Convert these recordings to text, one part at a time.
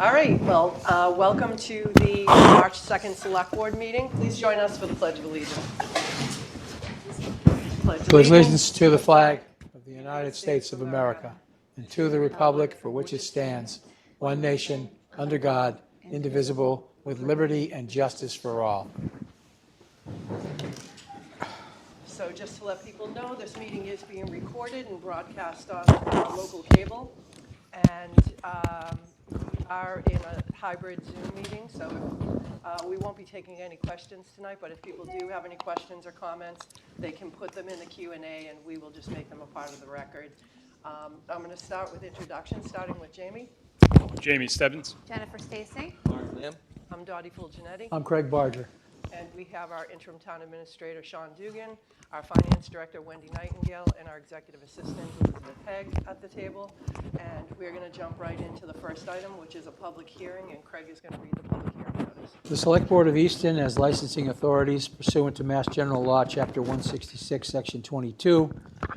All right, well, welcome to the March 2nd Select Board meeting. Please join us for the Pledge of Allegiance. Pledge allegiance to the flag of the United States of America and to the republic for which it stands, one nation, under God, indivisible, with liberty and justice for all. So just to let people know, this meeting is being recorded and broadcast on local cable. And we are in a hybrid Zoom meeting, so we won't be taking any questions tonight, but if people do have any questions or comments, they can put them in the Q&A and we will just make them a part of the record. I'm going to start with introductions, starting with Jamie. Jamie Stebbins. Jennifer Stacy. Mark Lamb. I'm Dottie Fulgenetti. I'm Craig Barger. And we have our interim town administrator, Sean Dugan, our finance director, Wendy Nightingale, and our executive assistant, Elizabeth Pegg, at the table. And we're going to jump right into the first item, which is a public hearing, and Craig is going to read the public hearing notice. The Select Board of Easton, as licensing authorities pursuant to Mass General Law, Chapter 166, Section 22,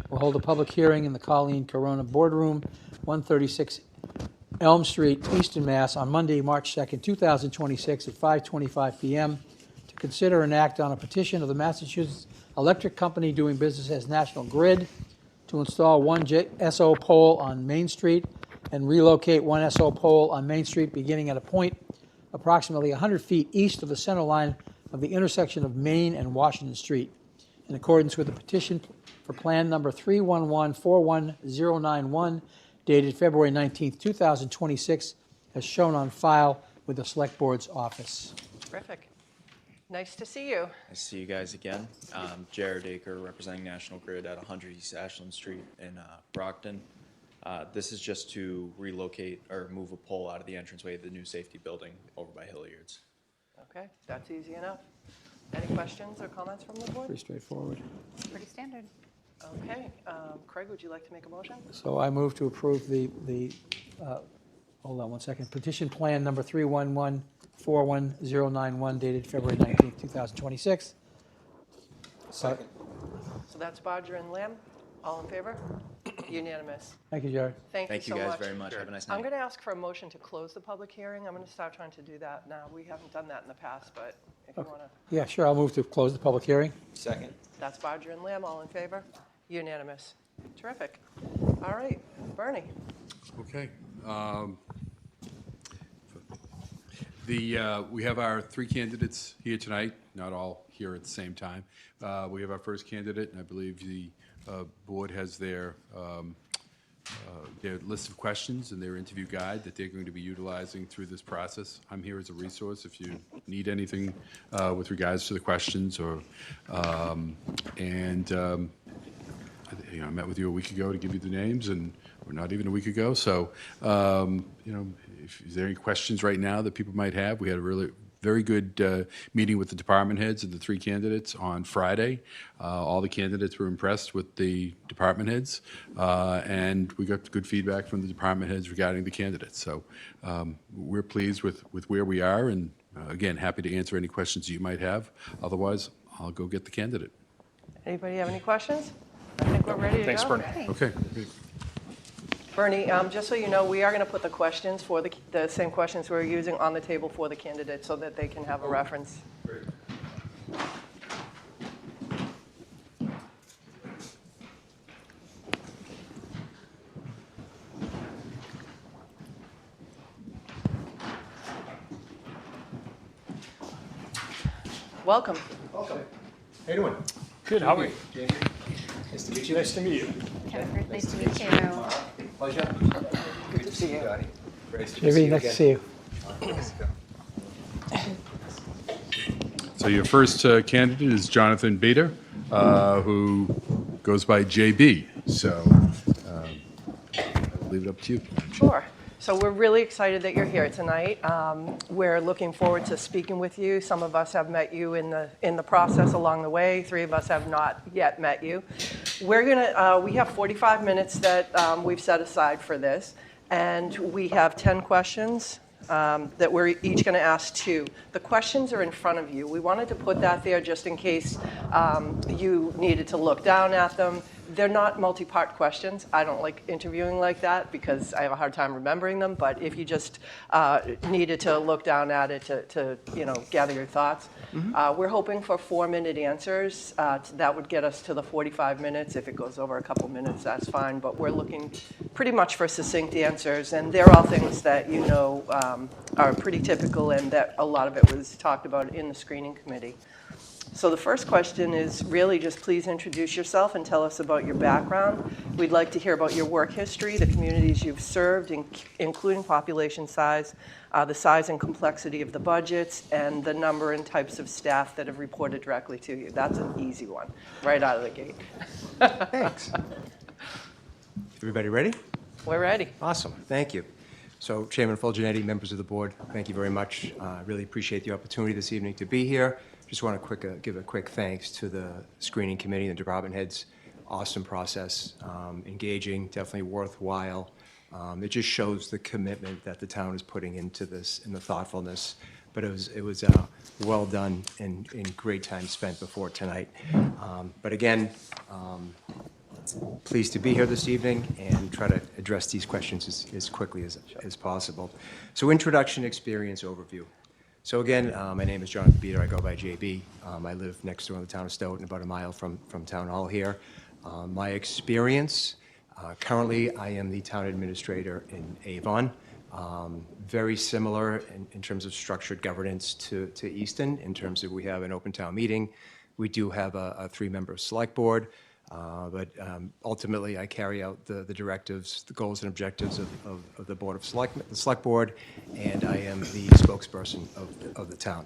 will hold a public hearing in the Colleen Corona Boardroom, 136 Elm Street, Easton, Mass, on Monday, March 2nd, 2026, at 5:25 p.m. to consider and act on a petition of the Massachusetts Electric Company doing business as National Grid to install one SO pole on Main Street and relocate one SO pole on Main Street beginning at a point approximately 100 feet east of the center line of the intersection of Main and Washington Street, in accordance with the petition for plan number 311-41091, dated February 19th, 2026, as shown on file with the Select Board's office. Terrific. Nice to see you. Nice to see you guys again. Jared Aker, representing National Grid at 100 East Ashland Street in Brockton. This is just to relocate or move a pole out of the entranceway of the new safety building over by Hilliard's. Okay, that's easy enough. Any questions or comments from the board? Pretty straightforward. Pretty standard. Okay, Craig, would you like to make a motion? So I move to approve the hold on one second, petition plan number 311-41091, dated February 19th, 2026. Second. So that's Bodger and Lamb. All in favor? Unanimous. Thank you, Jared. Thank you Thank so you guys much. very much. Have a nice I'm night. going to ask for a motion to close the public hearing. I'm going to start trying to do that now. We haven't done that in the past, but if you want to. Yeah, sure, I'll move to close the public hearing. Second. That's Bodger and Lamb. All in favor? Unanimous. Terrific. All right, Bernie. Okay. We have our three candidates here tonight, not all here at the same time. We have our first candidate, and I believe the board has their list of questions and their interview guide that they're going to be utilizing through this process. I'm here as a resource if you need anything with regards to the questions I met with you a week ago to give you the names, or not even a week ago. So, if there are any questions right now that people might have, we had a really very good meeting with the department heads and the three candidates on Friday. All the candidates were impressed with the department heads, and we got good feedback from the department heads regarding the candidates. So, we're pleased with where we are, and again, happy to answer any questions you might have. Otherwise, I'll go get the candidate. Anybody have any questions? I think we're ready to Thanks, go. Bernie. Okay. Good. Bernie, just so you know, we are going to put the questions for the same questions we're using on the table for the candidates so that they can have a reference. Great. Welcome. Welcome. How you doing? Good, how are you? Jamie? Nice to meet you. Nice to meet you. Jennifer, nice to meet you. Pleasure. Good to see you, Dottie. Great to JV, nice to see you. So your first candidate is Jonathan Bader, who goes by JB. So I'll leave it up to you. Sure. So we're really excited that you're here tonight. We're looking forward to speaking with you. Some of us have met you in the process along the way. 3 of us have not yet met you. We have 45 minutes that we've set aside for this, and we have 10 questions that we're each going to ask 2. The questions are in front of you. We wanted to put that there just in case you needed to look down at them. they're not multi-part questions. I don't like interviewing like that because I have a hard time remembering them, but if you just needed to look down at it to gather your thoughts. We're hoping for 4-minute answers. That would get us to the 45 minutes. If it goes over a couple minutes, that's fine, but we're looking pretty much for succinct answers, and they're all things that are pretty typical and that a lot of it was talked about in the screening committee. So the first question is really just please introduce yourself and tell us about your background. We'd like to hear about your work history, the communities you've served, including population size, the size and complexity of the budgets, and the number and types of staff that have reported directly to you. That's an easy one, right out of the gate. Thanks. Everybody ready? We're ready. Awesome, thank you. So Chairman Fulgenetti, members of the board, thank you very much. Really appreciate the opportunity this evening to be here. Just want to give a quick thanks to the screening committee and the department heads. Awesome process, engaging, definitely worthwhile. It just shows the commitment that the town is putting into this and the thoughtfulness. But it was well done and great time spent before tonight. But again, pleased to be here this evening and try to address these questions as quickly as possible. So introduction, experience, overview. So again, my name is Jonathan Beater. I go by JB. I live next door in the town of Stoughton, about a mile from Town Hall here. My experience, currently I am the town administrator in Avon. Very similar in terms of structured governance to Easton, in terms of we have an open town meeting. We do have a 3-member select board. But ultimately, I carry out the directives, the goals and objectives of the Board of the Select Board, and I am the spokesperson of the town.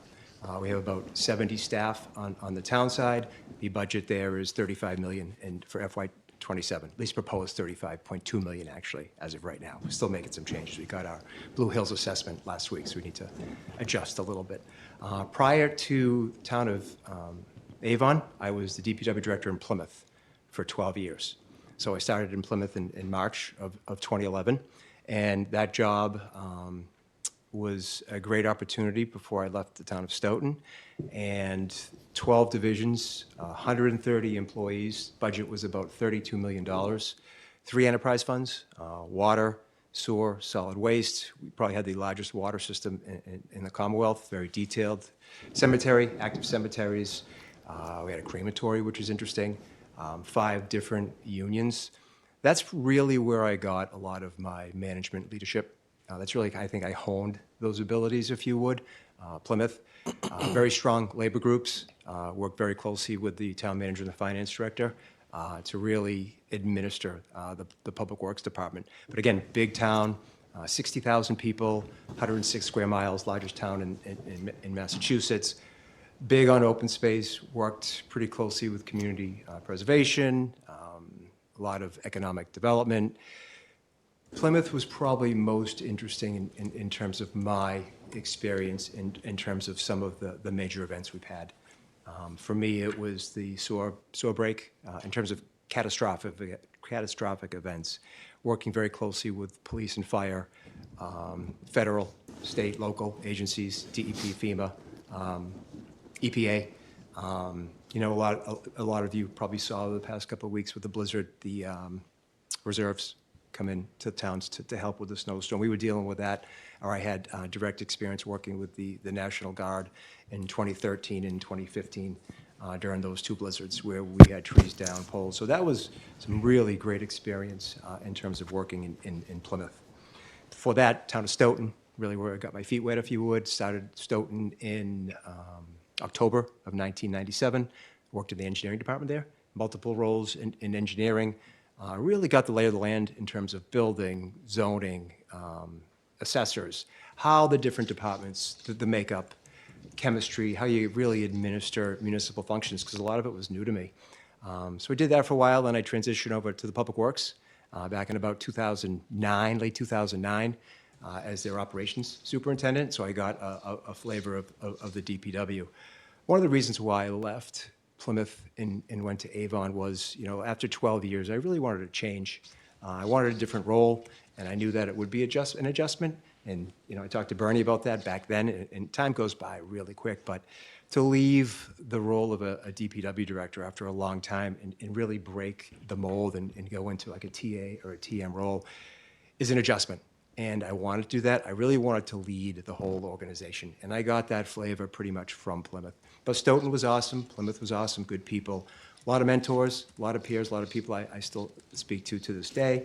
We have about 70 staff on the town side. The budget there is $35 million for FY27, at least proposed $35.2 million actually, as of right now. We're still making some changes. We got our Blue Hills assessment last week, so we need to adjust a little bit. Prior to Town of Avon, I was the DPW director in Plymouth for 12 years. So I started in Plymouth in March of 2011, and that job was a great opportunity before I left the town of Stoughton. And 12 divisions, 130 employees, budget was about $32 million. 3 enterprise funds, water, sewer, solid waste. We probably had the largest water system in the Commonwealth, very detailed. Cemetery, active cemeteries. We had a crematory, which is interesting. 5 different unions. That's really where I got a lot of my management leadership. That's really, I think I honed those abilities, if you would. Plymouth, very strong labor groups, worked very closely with the town manager and the finance director to really administer the public works department. But again, big town, 60,000 people, 106 square miles, largest town in Massachusetts. Big on open space, worked pretty closely with community preservation, a lot of economic development. Plymouth was probably most interesting in terms of my experience in terms of some of the major events we've had. For me, it was the sewer break in terms of catastrophic events, working very closely with police and fire, federal, state, local agencies, DEP, FEMA, EPA. A lot of you probably saw the past couple of weeks with the blizzard, the reserves come in to towns to help with the snowstorm. We were dealing with that, or I had direct experience working with the National Guard in 2013 and 2015 during those 2 blizzards where we had trees down, poles. So that was some really great experience in terms of working in Plymouth. Before that, town of Stoughton, really where I got my feet wet, if you would. Started Stoughton in October of 1997, worked in the engineering department there, multiple roles in engineering, really got the lay of the land in terms of building, zoning, assessors, how the different departments, the makeup, chemistry, how you really administer municipal functions, because a lot of it was new to me. So I did that for a while, then I transitioned over to the Public Works back in about 2009, late 2009. As their operations superintendent, so I got a flavor of the DPW. One of the reasons why I left Plymouth and went to Avon was, after 12 years, I really wanted to change. I wanted a different role, and I knew that it would be an adjustment, And, I talked to Bernie about that back then, and time goes by really quick, but to leave the role of a DPW director after a long time and really break the mold and go into like a TA or a TM role is an adjustment. And I wanted to do that. I really wanted to lead the whole organization. And I got that flavor pretty much from Plymouth. But Stoughton was awesome. Plymouth was awesome, good people. A lot of mentors, a lot of peers, a lot of people I still speak to this day.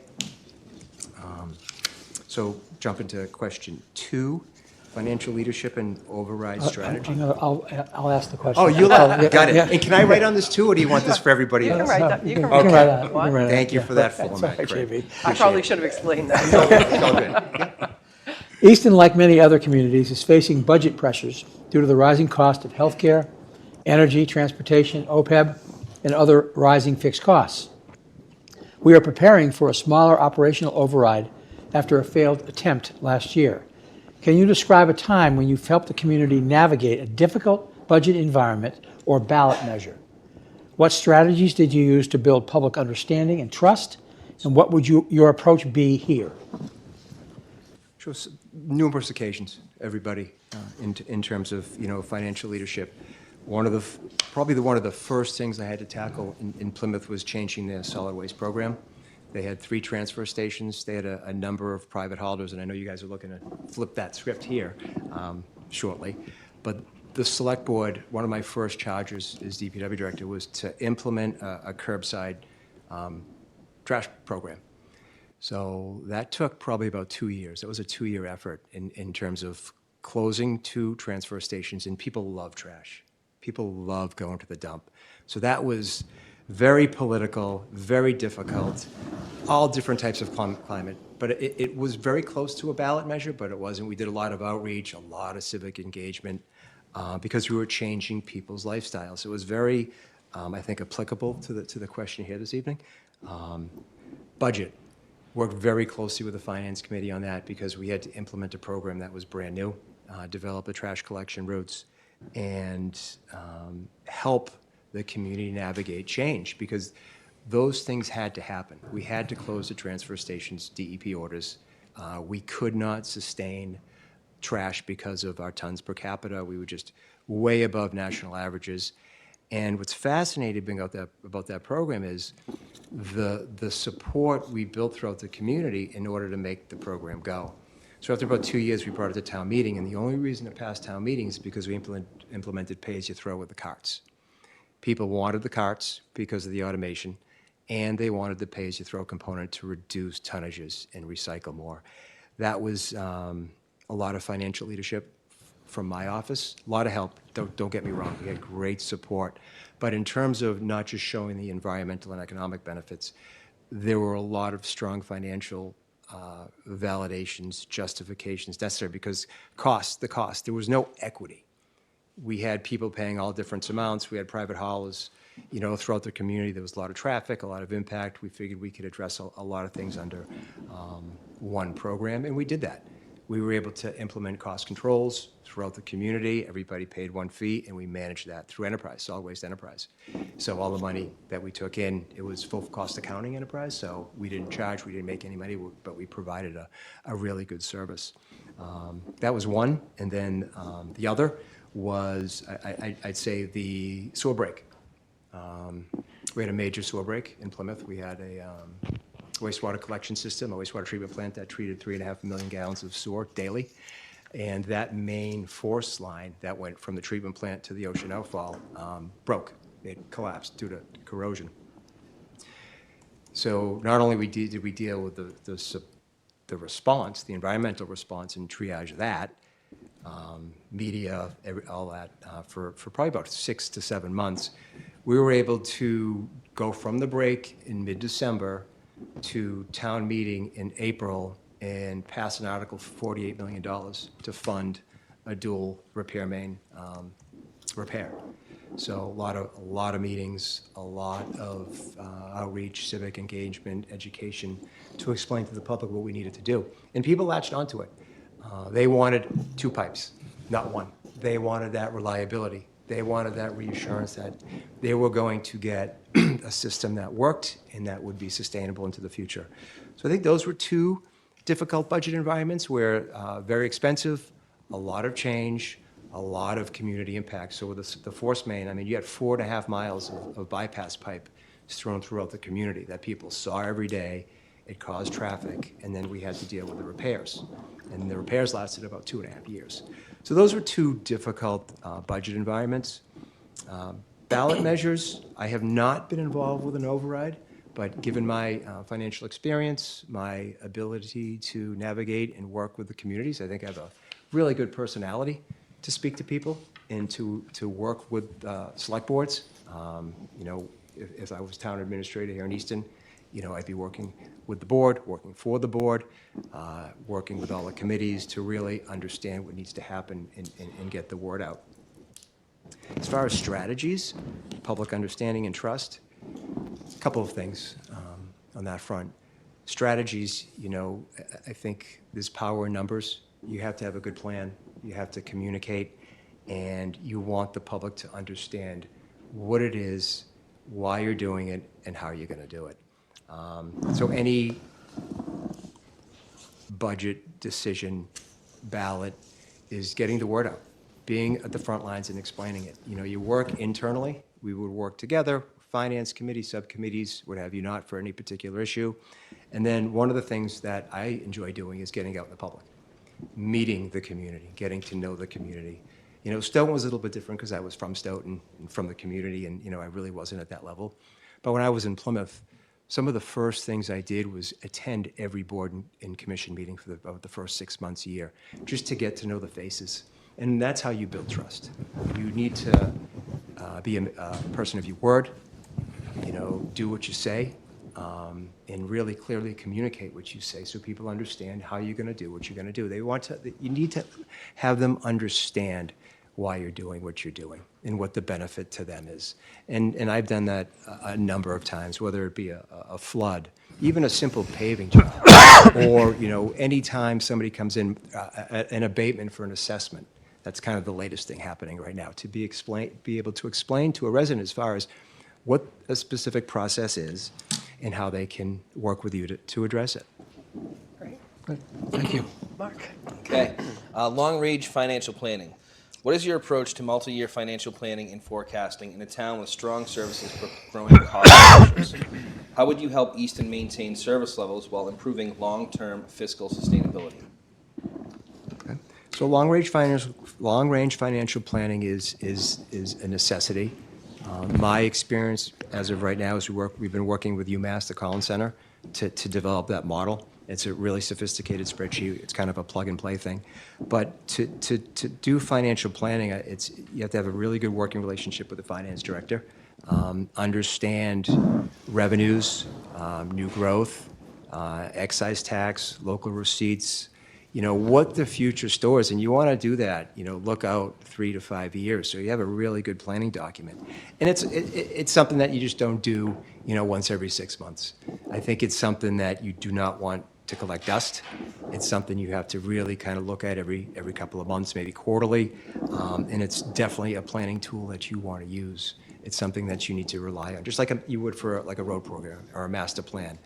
So jump into question 2, financial leadership and override strategy. I'll ask the question. Oh, got it. Yeah. And can I write on this too, or do you want this for everybody You can else? write that, you can You write can that write if that. you You want. can write that. Thank you for that That's format, all right, Craig. JB. I probably should have explained that. It's all good. Easton, like many other communities, is facing budget pressures due to the rising cost of healthcare, energy, transportation, OPEB, and other rising fixed costs. We are preparing for a smaller operational override after a failed attempt last year. Can you describe a time when you've helped the community navigate a difficult budget environment or ballot measure? What strategies did you use to build public understanding and trust, and what would your approach be here? Sure, numerous occasions, everybody, in terms of, financial leadership. Probably one of the first things I had to tackle in Plymouth was changing their solid waste program. They had 3 transfer stations. They had a number of private haulers, and I know you guys are looking to flip that script here shortly. But the select board, one of my first charges as DPW director was to implement a curbside trash program. So that took probably about 2 years. That was a 2-year effort in terms of closing 2 transfer stations, and people love trash. People love going to the dump. So that was very political, very difficult, all different types of climate. But it was very close to a ballot measure, but it wasn't. We did a lot of outreach, a lot of civic engagement, because we were changing people's lifestyles. It was very, I think, applicable to the question here this evening. Budget. Worked very closely with the Finance Committee on that because we had to implement a program that was brand new, develop the trash collection routes, and help the community navigate change, because those things had to happen. We had to close the transfer stations, DEP orders. We could not sustain trash because of our tons per capita. We were just way above national averages. And what's fascinating about that program is the support we built throughout the community in order to make the program go. So after about 2 years, we brought it to town meeting, and the only reason it passed town meeting is because we implemented pay-as-you-throw with the carts. People wanted the carts because of the automation, and they wanted the pay-as-you-throw component to reduce tonnages and recycle more. That was a lot of financial leadership from my office, a lot of help. Don't get me wrong, we had great support. But in terms of not just showing the environmental and economic benefits, there were a lot of strong financial validations, justifications necessary, because the cost, there was no equity. We had people paying all different amounts. We had private haulers, throughout the community. There was a lot of traffic, a lot of impact. We figured we could address a lot of things under one program, and we did that. We were able to implement cost controls throughout the community. Everybody paid one fee, and we managed that through enterprise, solid waste enterprise. So all the money that we took in, it was full cost accounting enterprise, so we didn't charge, we didn't make any money, but we provided a really good service. That was one, and then the other was, I'd say, the sewer break. We had a major sewer break in Plymouth. We had a wastewater collection system, a wastewater treatment plant that treated 3.5 million gallons of sewer daily. And that main force line that went from the treatment plant to the ocean outfall broke. It collapsed due to corrosion. So not only did we deal with the response, the environmental response, and triage that, media, all that, for probably about 6 to 7 months, we were able to go from the break in mid-December to town meeting in April and pass an article for $48 million to fund a dual repair main repair. So a lot of meetings, a lot of outreach, civic engagement, education to explain to the public what we needed to do. And people latched onto it. They wanted 2 pipes, not 1. They wanted that reliability. They wanted that reassurance that they were going to get a system that worked and that would be sustainable into the future. So I think those were 2 difficult budget environments where very expensive, a lot of change, a lot of community impact. So with the force main, I mean, you had 4.5 miles of bypass pipe thrown throughout the community that people saw every day. It caused traffic, and then we had to deal with the repairs. And the repairs lasted about 2.5 years. So those were two difficult budget environments. Ballot measures, I have not been involved with an override, but given my financial experience, my ability to navigate and work with the communities, I think I have a really good personality to speak to people and to work with select boards. You know, if I was town administrator here in Easton, you know, I'd be working with the board, working for the board, working with all the committees to really understand what needs to happen and get the word out. As far as strategies, public understanding and trust, a couple of things on that front. Strategies, you know, I think there's power in numbers. You have to have a good plan. You have to communicate, and you want the public to understand what it is, why you're doing it, and how you're going to do it. So any budget decision ballot is getting the word out, being at the front lines and explaining it. You know, you work internally. We would work together, finance committee, subcommittees, what have you not, for any particular issue. And then one of the things that I enjoy doing is getting out in the public, meeting the community, getting to know the community. You know, Stoughton was a little bit different because I was from Stoughton and from the community, and, you know, I really wasn't at that level. But when I was in Plymouth, some of the first things I did was attend every board and commission meeting for about the first 6 months a year, just to get to know the faces. And that's how you build trust. You need to be a person of your word, you know, do what you say, and really clearly communicate what you say so people understand how you're going to do what you're going to do. You need to have them understand why you're doing what you're doing and what the benefit to them is. And I've done that a number of times, whether it be a flood, even a simple paving job, or, you know, anytime somebody comes in, an abatement for an assessment. That's kind of the latest thing happening right now, to be able to explain to a resident as far as what a specific process is and how they can work with you to address it. Great. Thank you. Mark? Okay. Long-range financial planning. What is your approach to multi-year financial planning and forecasting in a town with strong services but growing cost pressures? How would you help Easton maintain service levels while improving long-term fiscal sustainability? Okay. So long-range financial planning is a necessity. My experience as of right now is we've been working with UMass, the Collins Center, to develop that model. It's a really sophisticated spreadsheet. It's kind of a plug-and-play thing. But to do financial planning, you have to have a really good working relationship with the finance director, understand revenues, new growth, excise tax, local receipts, you know, what the future stores. And you want to do that, you know, look out 3 to 5 years. So you have a really good planning document. And it's something that you just don't do, you know, once every 6 months. I think it's something that you do not want to collect dust. It's something you have to really kind of look at every couple of months, maybe quarterly. And it's definitely a planning tool that you want to use. It's something that you need to rely on, just like you would for like a road program or a master plan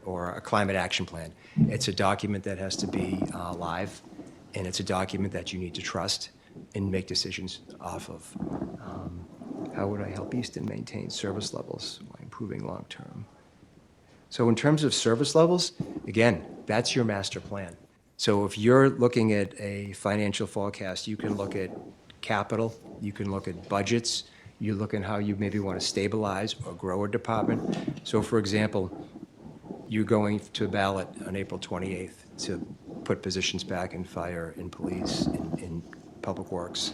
or a climate action plan. It's a document that has to be live, and it's a document that you need to trust and make decisions off of. How would I help Easton maintain service levels while improving long-term? So in terms of service levels, again, that's your master plan. So if you're looking at a financial forecast, you can look at capital, you can look at budgets, you look at how you maybe want to stabilize or grow a department. So for example, you're going to ballot on April 28th to put positions back in fire, in police, in public works.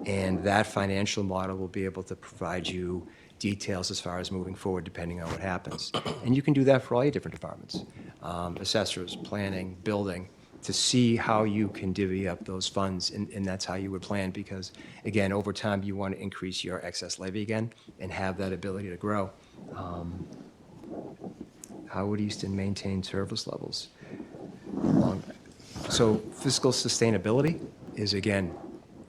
And that financial model will be able to provide you details as far as moving forward depending on what happens. And you can do that for all your different departments, assessors, planning, building, to see how you can divvy up those funds, and that's how you would plan, because, again, over time, you want to increase your excess levy again and have that ability to grow. How would Easton maintain service levels? So fiscal sustainability is, again,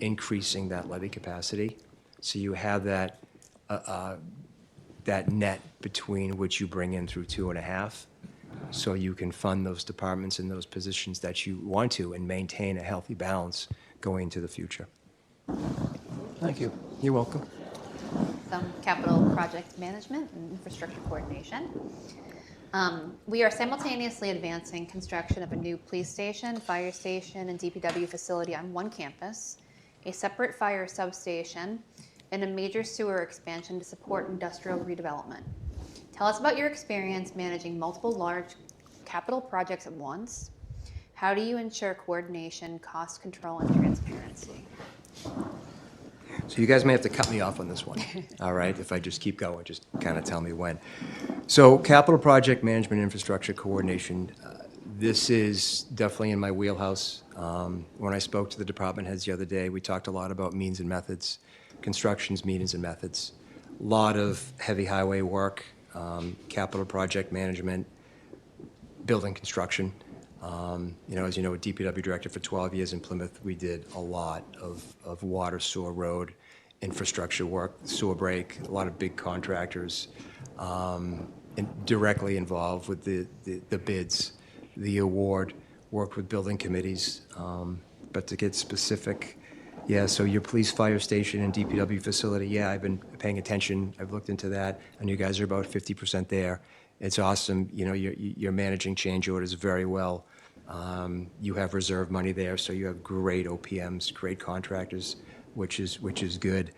increasing that levy capacity, so you have that that net between which you bring in through 2.5 so you can fund those departments and those positions that you want to and maintain a healthy balance going into the future. Thank you. You're welcome. Some capital project management and infrastructure coordination. We are simultaneously advancing construction of a new police station, fire station, and DPW facility on one campus, a separate fire substation, and a major sewer expansion to support industrial redevelopment. Tell us about your experience managing multiple large capital projects at once. How do you ensure coordination, cost control, and transparency? So you guys may have to cut me off on this one, all right? If I just keep going, just kind of tell me when. So capital project management, infrastructure coordination, this is definitely in my wheelhouse. When I spoke to the department heads the other day, we talked a lot about means and methods, constructions, means and methods. A lot of heavy highway work, capital project management, building construction. As you know, a DPW director for 12 years in Plymouth, we did a lot of water, sewer, road, infrastructure work, sewer break, a lot of big contractors, and directly involved with the bids, the award, worked with building committees. But to get specific, yeah, so your police fire station and DPW facility, yeah, I've been paying attention. I've looked into that, and you guys are about 50% there. It's awesome. You're managing change orders very well. You have reserve money there, so you have great OPMs, great contractors, which is good.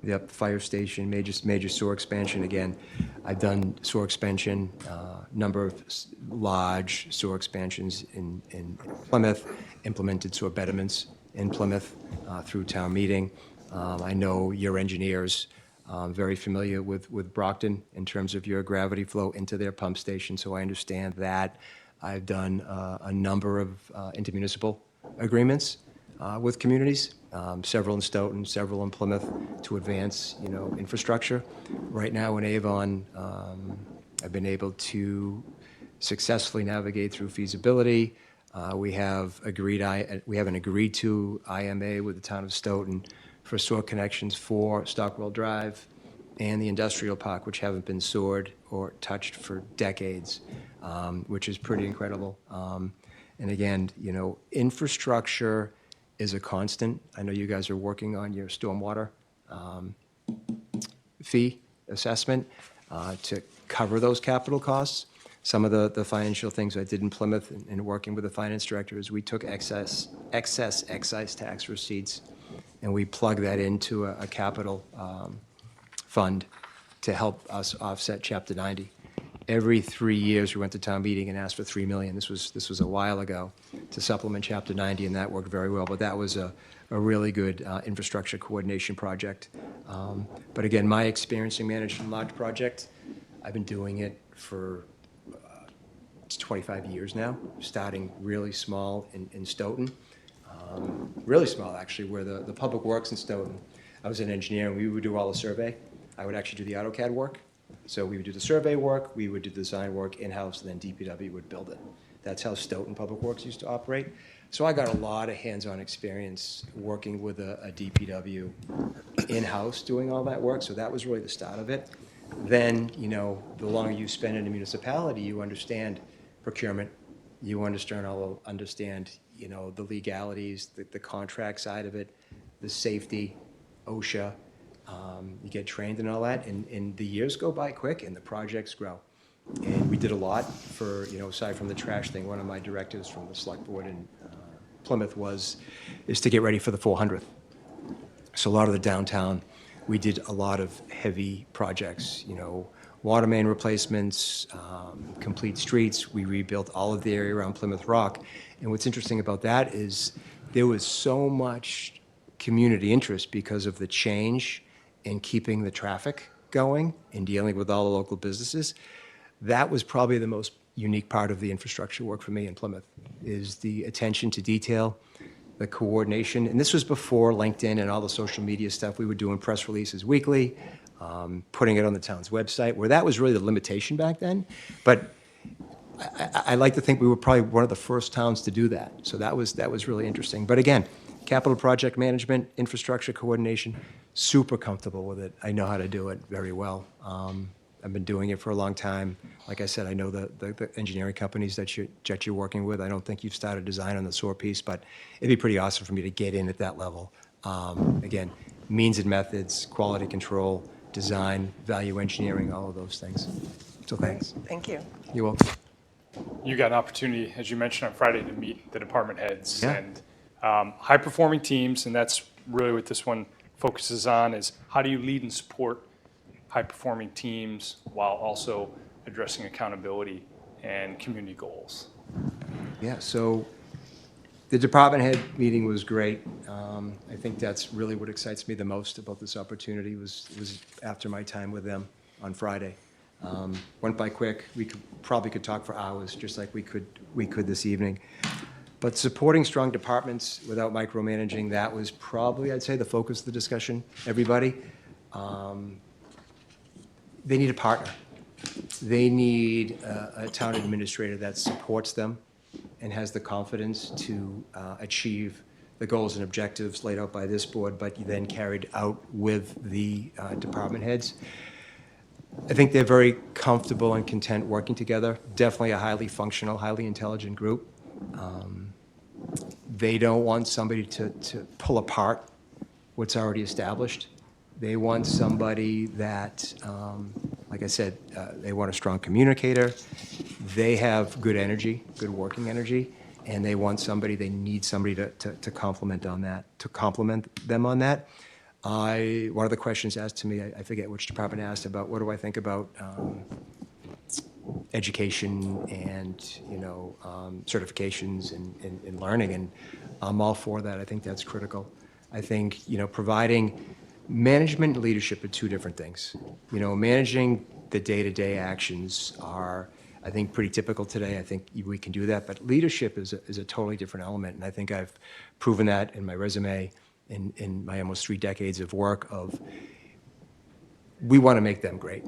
Yep, fire station, major sewer expansion. Again, I've done sewer expansion, number of large sewer expansions in Plymouth, implemented sewer betterments in Plymouth through town meeting. I know your engineers, very familiar with Brockton in terms of your gravity flow into their pump station, so I understand that. I've done a number of intermunicipal agreements with communities, several in Stoughton, several in Plymouth, to advance, infrastructure. Right now in Avon, I've been able to successfully navigate through feasibility. We have an agreed to IMA with the town of Stoughton for sewer connections for Stockwell Drive and the industrial park, which haven't been sewered or touched for decades, which is pretty incredible. And again, infrastructure is a constant. I know you guys are working on your stormwater fee assessment to cover those capital costs. Some of the financial things I did in Plymouth in working with the finance director is we took excess excise tax receipts and we plug that into a capital fund to help us offset Chapter 90. Every 3 years, we went to town meeting and asked for $3 million. This was a while ago to supplement Chapter 90, and that worked very well. But that was a really good infrastructure coordination project. But again, my experience in managing large projects, I've been doing it for 25 years now, starting really small in Stoughton. Really small, actually, where the public works in Stoughton. I was an engineer, and we would do all the survey. I would actually do the AutoCAD work. So we would do the survey work, we would do the design work in-house, and then DPW would build it. That's how Stoughton Public Works used to operate. So I got a lot of hands-on experience working with a DPW in-house doing all that work, so that was really the start of it. Then, the longer you spend in a municipality, you understand procurement, you understand the legalities, the contract side of it, the safety, OSHA. You get trained and all that, and the years go by quick and the projects grow. And we did a lot for, aside from the trash thing, one of my directives from the select board in Plymouth is to get ready for the 400th. So a lot of the downtown, we did a lot of heavy projects, water main replacements, complete streets. We rebuilt all of the area around Plymouth Rock. And what's interesting about that is there was so much community interest because of the change in keeping the traffic going and dealing with all the local businesses. That was probably the most unique part of the infrastructure work for me in Plymouth, is the attention to detail, the coordination. And this was before LinkedIn and all the social media stuff. We were doing press releases weekly, putting it on the town's website, where that was really the limitation back then. But I like to think we were probably one of the first towns to do that. So that was really interesting. But again, capital project management, infrastructure coordination, super comfortable with it. I know how to do it very well. I've been doing it for a long time. Like I said, I know the engineering companies that you're working with. I don't think you've started design on the SOAR piece, but it'd be pretty awesome for me to get in at that level. Again, means and methods, quality control, design, value engineering, all of those things. So thanks. Thank you. You're welcome. You got an opportunity, as you mentioned on Friday, to meet the department heads Yeah. and high-performing teams, and that's really what this one focuses on, is how do you lead and support high-performing teams while also addressing accountability and community goals. Yeah, so the department head meeting was great. I think that's really what excites me the most about this opportunity was after my time with them on Friday. Went by quick. We probably could talk for hours, just like we could this evening. But supporting strong departments without micromanaging, that was probably, I'd say, the focus of the discussion. Everybody, they need a partner. They need a town administrator that supports them and has the confidence to achieve the goals and objectives laid out by this board, but then carried out with the department heads. I think they're very comfortable and content working together. Definitely a highly functional, highly intelligent group. They don't want somebody to pull apart what's already established. They want somebody that, like I said, they want a strong communicator. They have good energy, good working energy, and they need somebody to complement them on that. One of the questions asked to me, I forget which department asked about, what do I think about education and, certifications and learning, and I'm all for that. I think that's critical. I think, providing management and leadership are two different things. Managing the day-to-day actions are, I think, pretty typical today. I think we can do that, but leadership is a totally different element, and I think I've proven that in my resume, in my almost 3 decades of work. We want to make them great.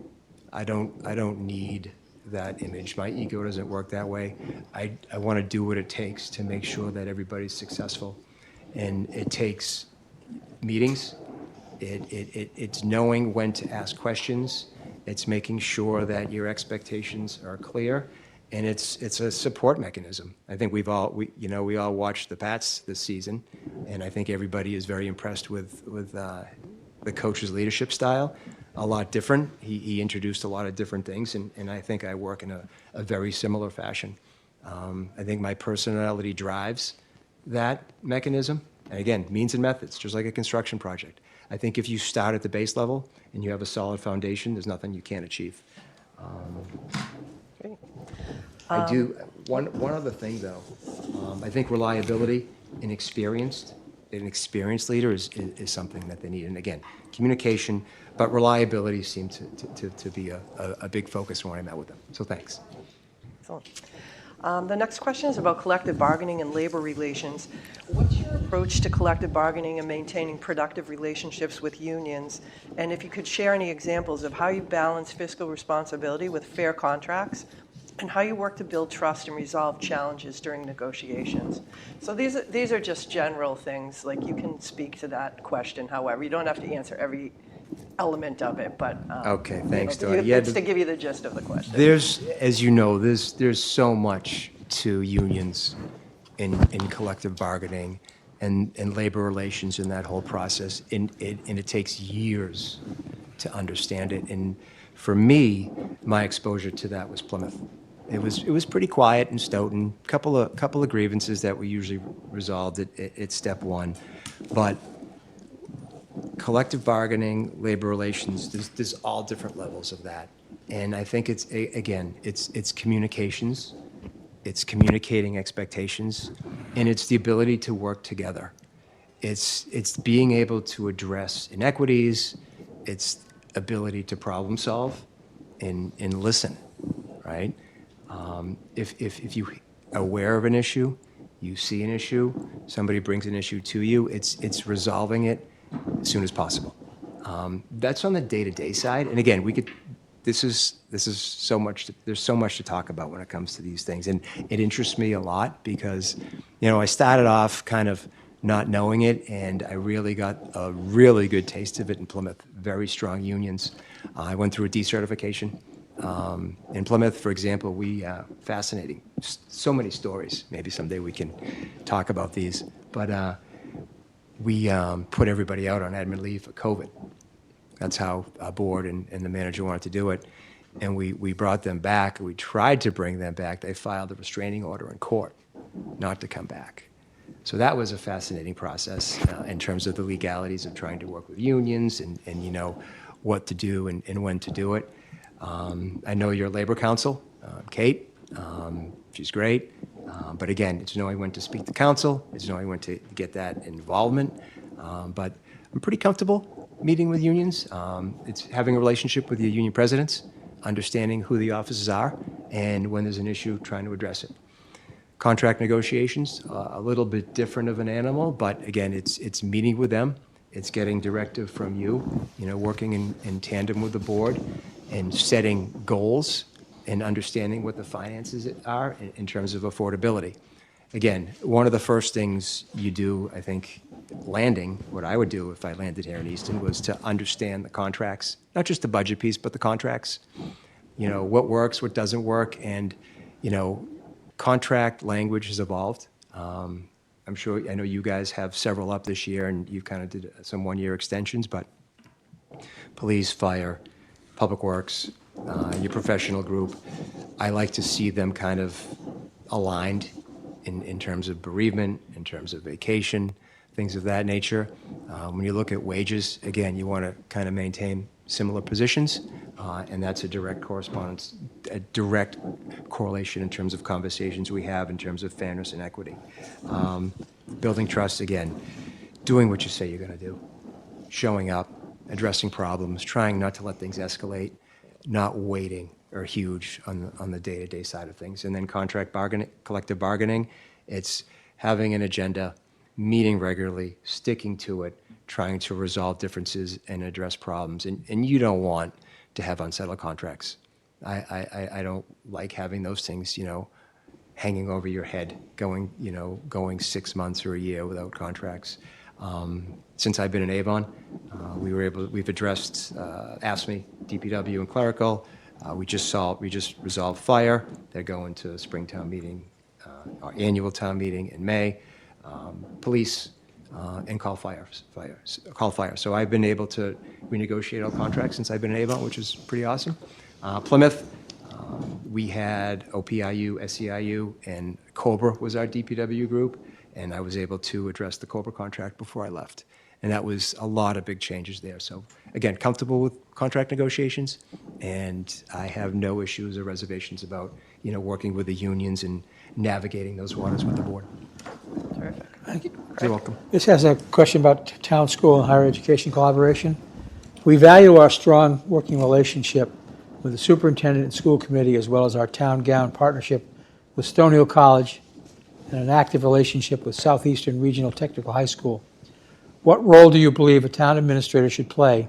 I don't need that image. My ego doesn't work that way. I want to do what it takes to make sure that everybody's successful, and it takes meetings. It's knowing when to ask questions. It's making sure that your expectations are clear, and it's a support mechanism. I think we all watched the Pats this season, and I think everybody is very impressed with the coach's leadership style. A lot different. He introduced a lot of different things, and I think I work in a very similar fashion. I think my personality drives that mechanism. And again, means and methods, just like a construction project. I think if you start at the base level and you have a solid foundation, there's nothing you can't achieve. Great. I do, one other thing though, I think reliability and an experienced leader is something that they need. And again, communication, but reliability seemed to be a big focus when I met with them. So thanks. Excellent. The next question is about collective bargaining and labor relations. What's your approach to collective bargaining and maintaining productive relationships with unions? And if you could share any examples of how you balance fiscal responsibility with fair contracts, and how you work to build trust and resolve challenges during negotiations. So these are just general things, like you can speak to that question, however. You don't have to answer every element of it, but Okay, thanks, you know, Dory. Yeah, it's to give you the gist of the question. There's, as you know, there's so much to unions in collective bargaining and labor relations in that whole process, and it takes years to understand it. And for me, my exposure to that was Plymouth. It was pretty quiet in Stoughton. Couple of grievances that we usually resolved at step one, but collective bargaining, labor relations, there's all different levels of that. And I think it's communications, it's communicating expectations, and it's the ability to work together. It's being able to address inequities, it's ability to problem solve and listen, right? If you're aware of an issue, you see an issue, somebody brings an issue to you, it's resolving it as soon as possible. That's on the day-to-day side. And again, this is so much, there's so much to talk about when it comes to these things. And it interests me a lot because, I started off kind of not knowing it, and I really got a really good taste of it in Plymouth. Very strong unions. I went through a decertification. In Plymouth, for example, fascinating, so many stories. Maybe someday we can talk about these, but we put everybody out on admin leave for COVID. That's how our board and the manager wanted to do it. And we brought them back. We tried to bring them back. They filed a restraining order in court not to come back. So that was a fascinating process in terms of the legalities of trying to work with unions and you know, what to do and when to do it. I know your labor counsel, Kate. She's great. But again, it's knowing when to speak to council. It's knowing when to get that involvement. But I'm pretty comfortable meeting with unions. It's having a relationship with your union presidents, understanding who the offices are, and when there's an issue, trying to address it. Contract negotiations, a little bit different of an animal, but again, it's meeting with them. It's getting directive from you, you know, working in tandem with the board and setting goals and understanding what the finances are in terms of affordability. Again, one of the first things you do, I think, landing, what I would do if I landed here in Easton, was to understand the contracts, not just the budget piece, but the contracts. You know, what works, what doesn't work, and, you know, contract language has evolved. I'm sure, I know you guys have several up this year, and you kind of did some one-year extensions, but police, fire, public works, your professional group, I like to see them kind of aligned in terms of bereavement, in terms of vacation, things of that nature. When you look at wages, again, you want to kind of maintain similar positions, and that's a direct correspondence, a direct correlation in terms of conversations we have in terms of fairness and equity. Building trust, again, doing what you say you're going to do, showing up, addressing problems, trying not to let things escalate, not waiting are huge on the day-to-day side of things. And then contract bargaining, collective bargaining, it's having an agenda, meeting regularly, sticking to it, trying to resolve differences and address problems. And you don't want to have unsettled contracts. I don't like having those things, you know, hanging over your head, going 6 months or a year without contracts. Since I've been in Avon, we've addressed AFSCME, DPW, and clerical. We just resolved fire. They're going to Springtown meeting, our annual town meeting in May. Police, and call fire. So I've been able to renegotiate all contracts since I've been in Avon, which is pretty awesome. Plymouth, we had OPIU, SEIU, and Cobra was our DPW group, and I was able to address the Cobra contract before I left. And that was a lot of big changes there. So again, comfortable with contract negotiations, and I have no issues or reservations about, you know, working with the unions and navigating those waters with the board. Terrific. Thank you. You're welcome. This has a question about town, school, and higher education collaboration. We value our strong working relationship with the superintendent and school committee, as well as our town-gown partnership with Stonehill College and an active relationship with Southeastern Regional Technical High School. What role do you believe a town administrator should play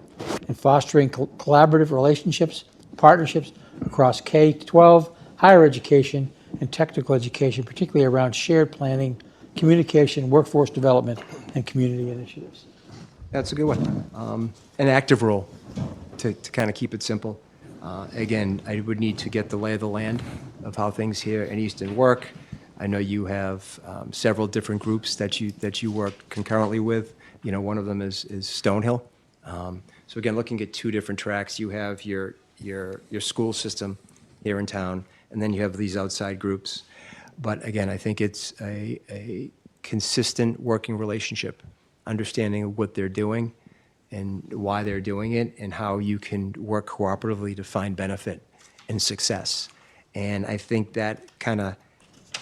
in fostering collaborative relationships, partnerships across K-12, higher education, and technical education, particularly around shared planning, communication, workforce development, and community initiatives? That's a good one. An active role, to kind of keep it simple. Again, I would need to get the lay of the land of how things here in Easton work. I know you have several different groups that you work concurrently with. You know, one of them is Stonehill. So again, looking at two different tracks, you have your school system here in town, and then you have these outside groups. But again, I think it's a consistent working relationship, understanding what they're doing and why they're doing it, and how you can work cooperatively to find benefit and success. And I think that kind of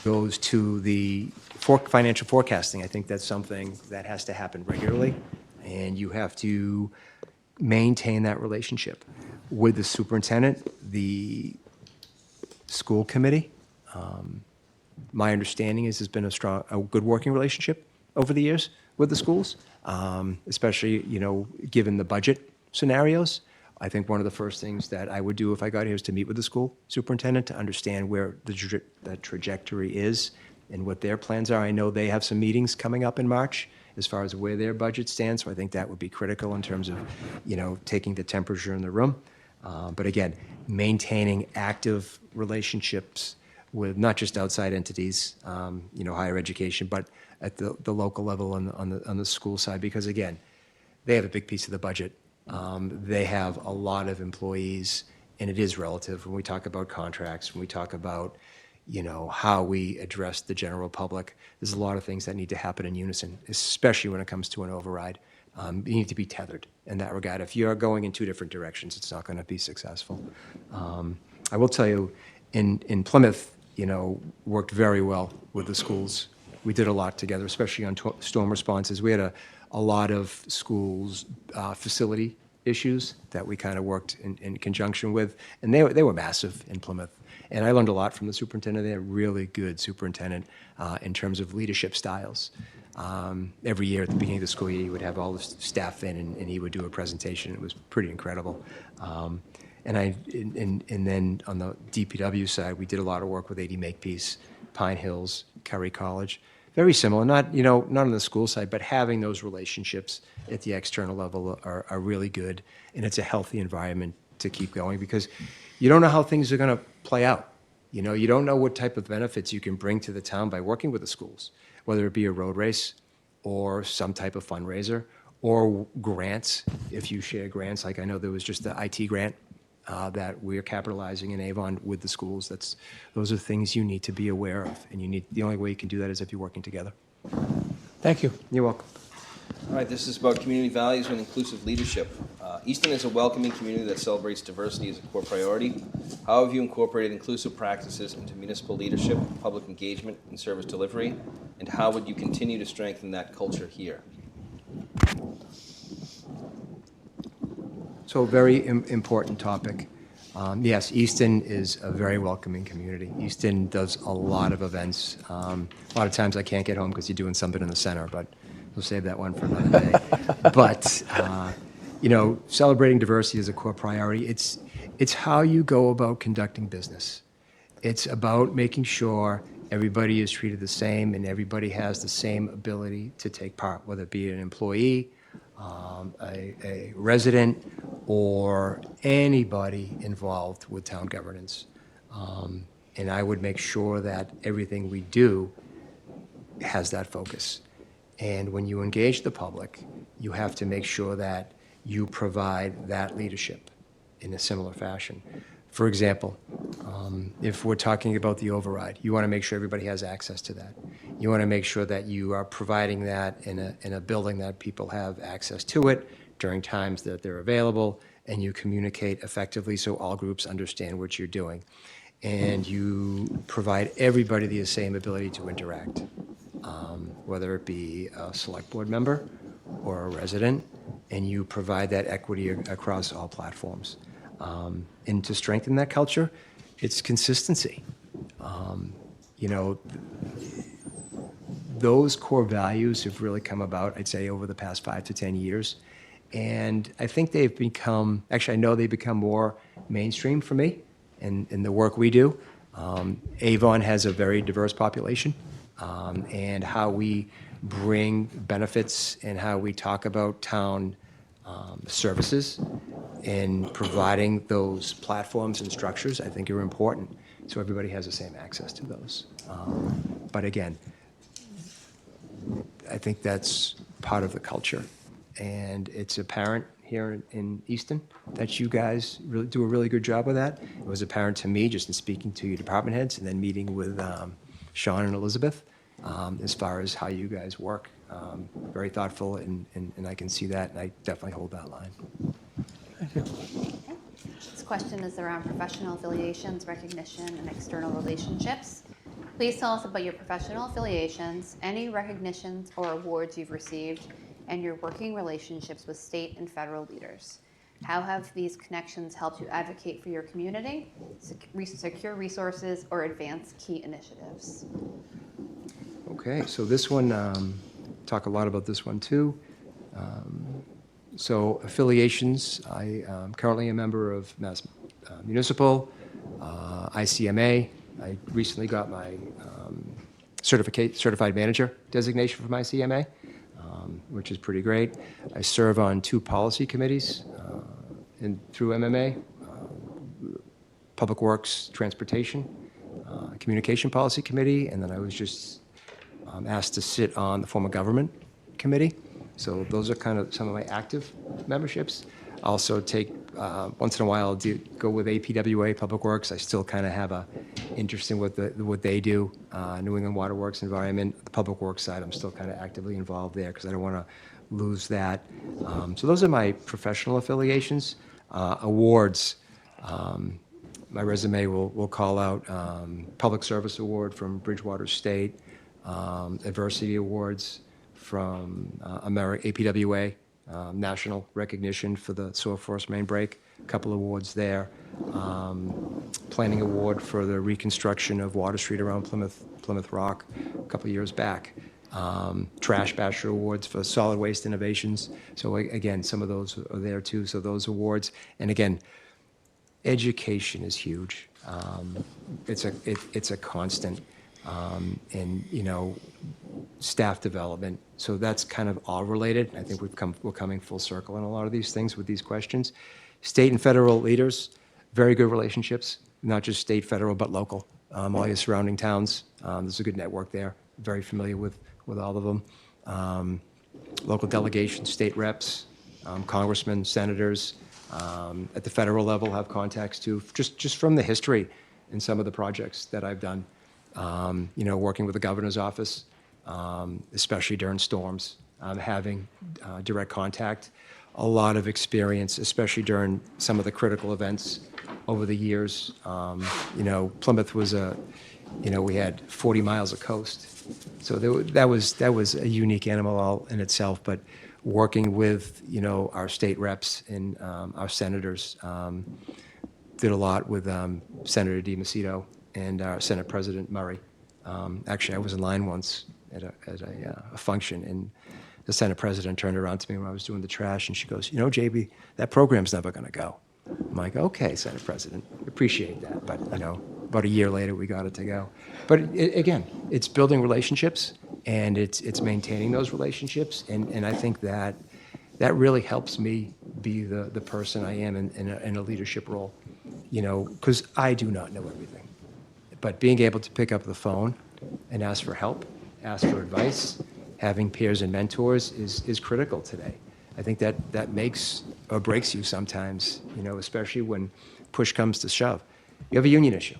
goes to the financial forecasting. I think that's something that has to happen regularly, and you have to maintain that relationship with the superintendent, the school committee. My understanding is there's been a good working relationship over the years with the schools, especially, you know, given the budget scenarios. I think one of the first things that I would do if I got here is to meet with the school superintendent to understand where the trajectory is and what their plans are. I know they have some meetings coming up in March, as far as where their budget stands. So I think that would be critical in terms of, taking the temperature in the room. But again, maintaining active relationships with not just outside entities, higher education, but at the local level on the school side, because again, they have a big piece of the budget. They have a lot of employees, and it is relative when we talk about contracts, when we talk about, how we address the general public. There's a lot of things that need to happen in unison, especially when it comes to an override. You need to be tethered in that regard. If you're going in two different directions, it's not going to be successful. I will tell you, in Plymouth, worked very well with the schools. We did a lot together, especially on storm responses. We had a lot of schools' facility issues that we kind of worked in conjunction with, and they were massive in Plymouth. And I learned a lot from the superintendent. They're a really good superintendent in terms of leadership styles. Every year at the beginning of the school year, he would have all the staff in, and he would do a presentation. It was pretty incredible. And then on the DPW side, we did a lot of work with AD Makepeace, Pine Hills, Curry College. Very similar, not on the school side, but having those relationships at the external level are really good, and it's a healthy environment to keep going, because you don't know how things are going to play out. You don't know what type of benefits you can bring to the town by working with the schools, whether it be a road race or some type of fundraiser or grants. If you share grants, like I know there was just the IT grant that we're capitalizing in Avon with the schools. Those are things you need to be aware of, and the only way you can do that is if you're working together. Thank you. You're welcome. All right, this is about community values and inclusive leadership. Easton is a welcoming community that celebrates diversity as a core priority. How have you incorporated inclusive practices into municipal leadership, public engagement, and service delivery? And how would you continue to strengthen that culture here? So a very important topic. Yes, Easton is a very welcoming community. Easton does a lot of events. A lot of times I can't get home because you're doing something in the center, but we'll save that one for another day. But, celebrating diversity is a core priority. It's how you go about conducting business. It's about making sure everybody is treated the same and everybody has the same ability to take part, whether it be an employee, a resident, or anybody involved with town governance. And I would make sure that everything we do has that focus. And when you engage the public, you have to make sure that you provide that leadership in a similar fashion. For example, if we're talking about the override, you want to make sure everybody has access to that. You want to make sure that you are providing that in a building that people have access to it during times that they're available, and you communicate effectively so all groups understand what you're doing. And you provide everybody the same ability to interact, whether it be a select board member or a resident, and you provide that equity across all platforms. And to strengthen that culture, it's consistency. Those core values have really come about, I'd say, over the past 5 to 10 years. And I think they've become, actually, I know they've become more mainstream for me in the work we do. Avon has a very diverse population, and how we bring benefits and how we talk about town services and providing those platforms and structures, I think, are important, so everybody has the same access to those. But again, I think that's part of the culture, and it's apparent here in Easton that you guys really do a really good job with that. It was apparent to me just in speaking to your department heads and then meeting with Sean and Elizabeth as far as how you guys work. Very thoughtful, and I can see that, and I definitely hold that line. Thank you. This question is around professional affiliations, recognition, and external relationships. Please tell us about your professional affiliations, any recognitions or awards you've received, and your working relationships with state and federal leaders. How have these connections helped you advocate for your community, secure resources, or advance key initiatives? Okay, so this one, talk a lot about this one too. So affiliations, I am currently a member of Mass Municipal, ICMA. I recently got my certified manager designation from ICMA. which is pretty great. I serve on 2 policy committees through MMA, Public Works, Transportation, Communication Policy Committee, and then I was just asked to sit on the Form of Government Committee. So those are kind of some of my active memberships. I also take, once in a while, go with APWA, Public Works. I still kind of have a interest in what they do. New England Water Works Environment, the Public Works side, I'm still kind of actively involved there because I don't want to lose that. So those are my professional affiliations. Awards, my resume will call out Public Service Award from Bridgewater State, Adversity Awards from APWA, national recognition for the soil forest main break, a couple awards there. Planning award for the reconstruction of Water Street around Plymouth Rock a couple of years back. Trash Basher Awards for solid waste innovations. So again, some of those are there too. So those awards, and again, education is huge. It's a constant, and staff development. So that's kind of all related. I think we're coming full circle in a lot of these things with these questions. State and federal leaders, very good relationships, not just state, federal, but local. All your surrounding towns, there's a good network there. Very familiar with all of them. Local delegations, state reps, congressmen, senators. At the federal level, have contacts too, just from the history in some of the projects that I've done. Working with the governor's office, especially during storms, having direct contact, a lot of experience, especially during some of the critical events over the years. Plymouth was we had 40 miles of coast, so that was a unique animal all in itself. But working with our state reps and our senators, did a lot with Senator DiMacedo and our Senate President Murray. Actually, I was in line once at a function, and the Senate President turned around to me when I was doing the trash, and she goes, JB, that program's never going to go. I'm like, okay, Senate President, appreciate that. But, about a year later, we got it to go. But again, it's building relationships, and it's maintaining those relationships. And I think that really helps me be the person I am in a leadership role, because I do not know everything. But being able to pick up the phone and ask for help, ask for advice, having peers and mentors is critical today. I think that makes or breaks you sometimes, especially when push comes to shove. You have a union issue.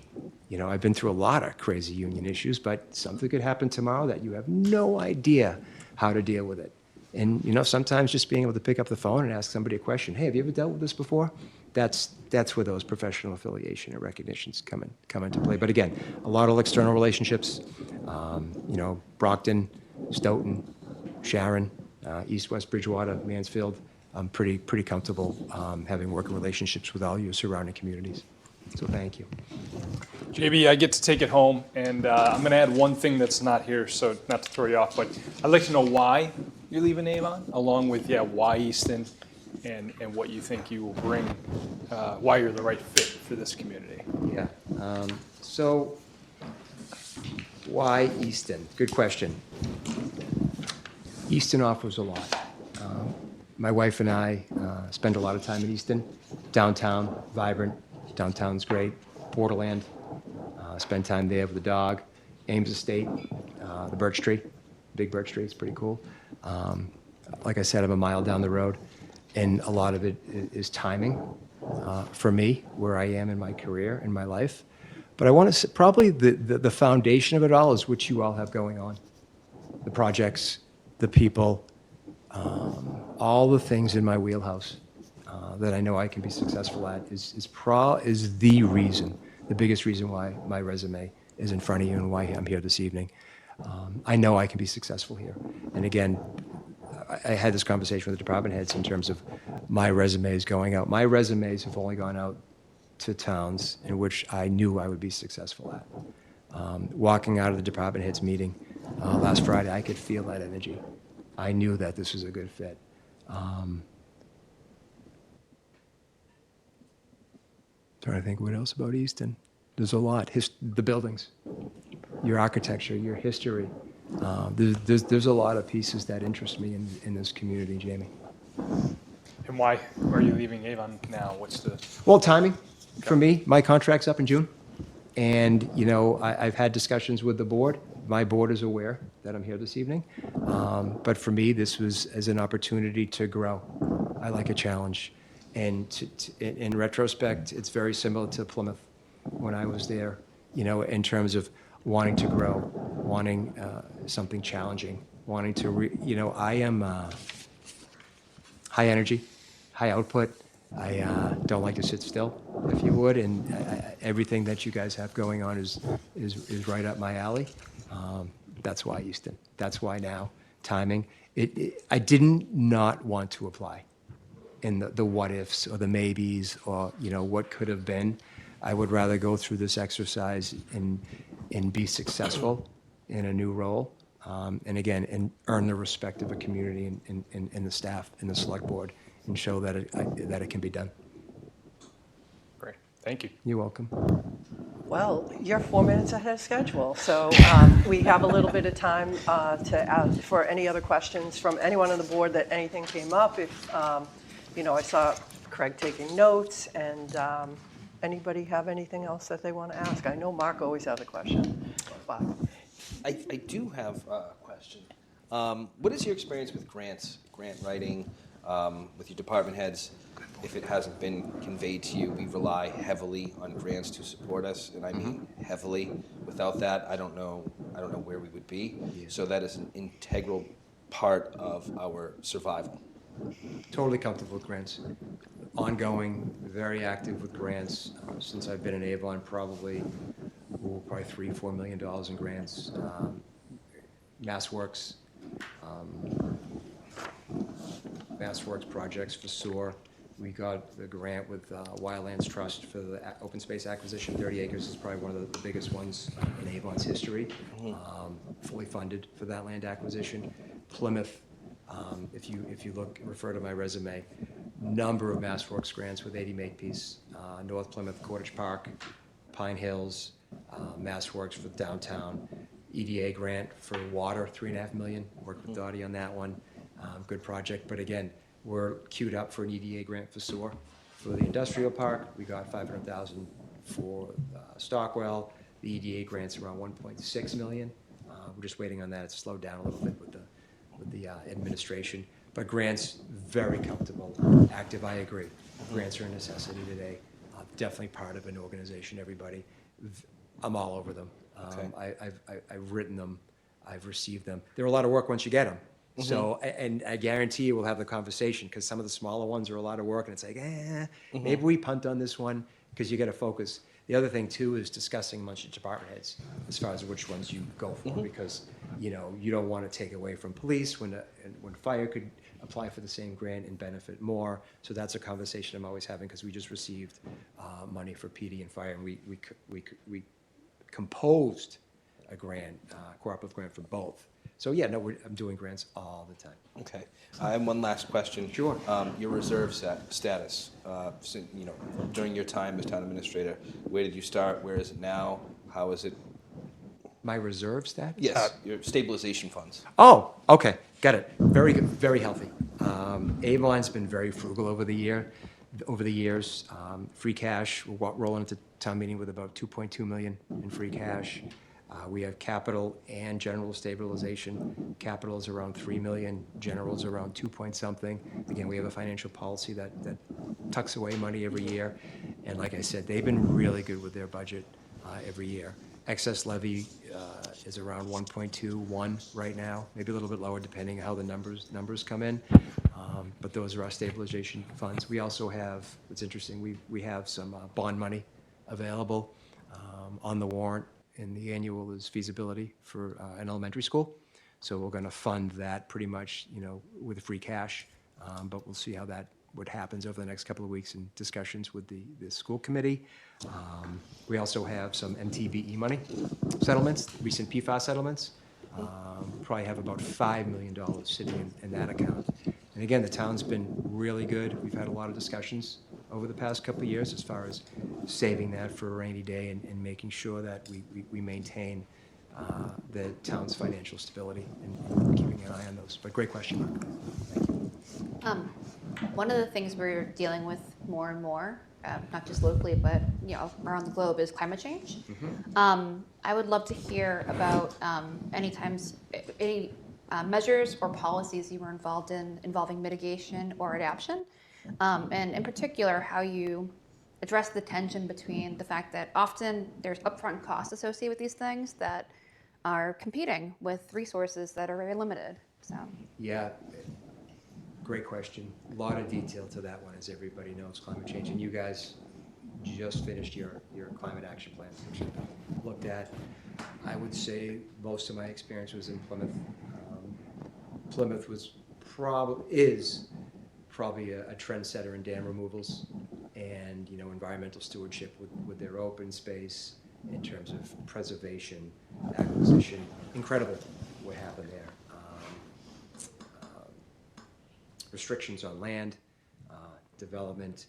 I've been through a lot of crazy union issues, but something could happen tomorrow that you have no idea how to deal with it. And, sometimes just being able to pick up the phone and ask somebody a question, hey, have you ever dealt with this before? That's where those professional affiliation and recognitions come into play. But again, a lot of external relationships, Brockton, Stoughton, Sharon, East, West Bridgewater, Mansfield. I'm pretty comfortable having working relationships with all your surrounding communities. So thank you. JB, I get to take it home, and I'm going to add one thing that's not here, so not to throw you off, but I'd like to know why you're leaving Avon, along with, why Easton, and what you think you will bring, why you're the right fit for this community. Yeah. So why Easton? Good question. Easton offers a lot. My wife and I spend a lot of time in Easton. Downtown, vibrant. Downtown's great. Borderland. Spend time there with the dog. Ames Estate, the birch tree. Big birch tree. It's pretty cool. Like I said, I'm a mile down the road. And a lot of it is timing for me, where I am in my career, in my life. But I want to say probably the foundation of it all is what you all have going on. The projects, the people, all the things in my wheelhouse that I know I can be successful at is the reason, the biggest reason why my resume is in front of you and why I'm here this evening. I know I can be successful here. And again, I had this conversation with the department heads in terms of my resumes going out. My resumes have only gone out to towns in which I knew I would be successful at. Walking out of the department heads meeting last Friday, I could feel that energy. I knew that this was a good fit. Trying to think what else about Easton. There's a lot. The buildings, your architecture, your history. There's a lot of pieces that interest me in this community, Jamie. And why are you leaving Avon now? What's the, Well, timing for me. My contract's up in June, and I've had discussions with the board. My board is aware that I'm here this evening, but for me, this was as an opportunity to grow. I like a challenge, and in retrospect, it's very similar to Plymouth when I was there. In terms of wanting to grow, wanting something challenging, wanting to I am high energy, high output. I don't like to sit still, if you would, and everything that you guys have going on is right up my alley. That's why Easton. That's why now. Timing. I didn't not want to apply in the what ifs or the maybes or what could have been. I would rather go through this exercise and be successful in a new role, and again, and earn the respect of a community and the staff and the select board, and show that it can be done. great, thank you. You're welcome. Well, you're 4 minutes ahead of schedule, so we have a little bit of time to ask for any other questions from anyone on the board that anything came up. If, I saw Craig taking notes, and anybody have anything else that they want to ask? I know Mark always has a question. But I do have a question. What is your experience with grant writing, with your department heads? If it hasn't been conveyed to you, we rely heavily on grants to support us, and I mean heavily. Without that, I don't know where we would be. So that is an integral part of our survival. Totally comfortable with grants. Ongoing, very active with grants. Since I've been in Avon, probably $3-4 million in grants. MassWorks projects for SOAR. We got the grant with Wildlands Trust for the open space acquisition. 30 acres is probably one of the biggest ones in Avon's history. Fully funded for that land acquisition. Plymouth, if you refer to my resume, number of MassWorks grants with 80 Makepeace, North Plymouth, Cottage Park, Pine Hills, MassWorks for downtown, EDA grant for water, $3.5 million. Worked with Dottie on that one. Good project, but again, we're queued up for an EDA grant for SOAR. For the industrial park, we got $500,000 for Stockwell. The EDA grant's around $1.6 million. We're just waiting on that. It's slowed down a little bit with the administration. But grants, very comfortable, active, I agree. Grants are a necessity today. Definitely part of an organization, everybody. I'm all over them. Okay. I've written them. I've received them. They're a lot of work once you get them. So, and I guarantee you we'll have the conversation, because some of the smaller ones are a lot of work, and it's like, maybe we punt on this one, because you got to focus. The other thing too is discussing amongst your department heads as far as which ones you go for, because you don't want to take away from police when fire could apply for the same grant and benefit more. So that's a conversation I'm always having, because we just received money for PD and fire, and we composed a grant, cooperative grant for both. So yeah, no, I'm doing grants all the time. Okay. I have one last question. Sure. Your reserve status, during your time as town administrator, where did you start? Where is it now? How is it? My reserve status? Yes, your stabilization funds. Oh, okay, got it. Very good, very healthy. Avon's been very frugal over the years. Free cash, we're rolling into town meeting with about 2.2 million in free cash. We have capital and general stabilization. Capital is around 3 million, general is around 2 point something. Again, we have a financial policy that tucks away money every year. And like I said, they've been really good with their budget every year. Excess levy is around 1.21 right now, maybe a little bit lower depending on how the numbers come in. But those are our stabilization funds. We also have, it's interesting, we have some bond money available on the warrant, and the annual is feasibility for an elementary school. So we're going to fund that pretty much, with free cash. But we'll see how what happens over the next couple of weeks in discussions with the school committee. We also have some MTBE money settlements, recent PFAS settlements. Probably have about $5 million sitting in that account. And again, the town's been really good. We've had a lot of discussions over the past couple of years as far as saving that for a rainy day and making sure that we maintain the town's financial stability and keeping an eye on those. But great question, Mark. Thank you. One of the things we're dealing with more and more, not just locally, but around the globe, is climate change. I would love to hear about any measures or policies you were involved in involving mitigation or adaptation, and in particular, how you address the tension between the fact that often there's upfront costs associated with these things that are competing with resources that are very limited. So. Yeah, great question. A lot of detail to that one, as everybody knows, climate change. And you guys just finished your climate action plan, which I looked at. I would say most of my experience was in Plymouth. Plymouth is probably a trendsetter in dam removals and environmental stewardship with their open space in terms of preservation, acquisition. Incredible what happened there. Restrictions on land, development,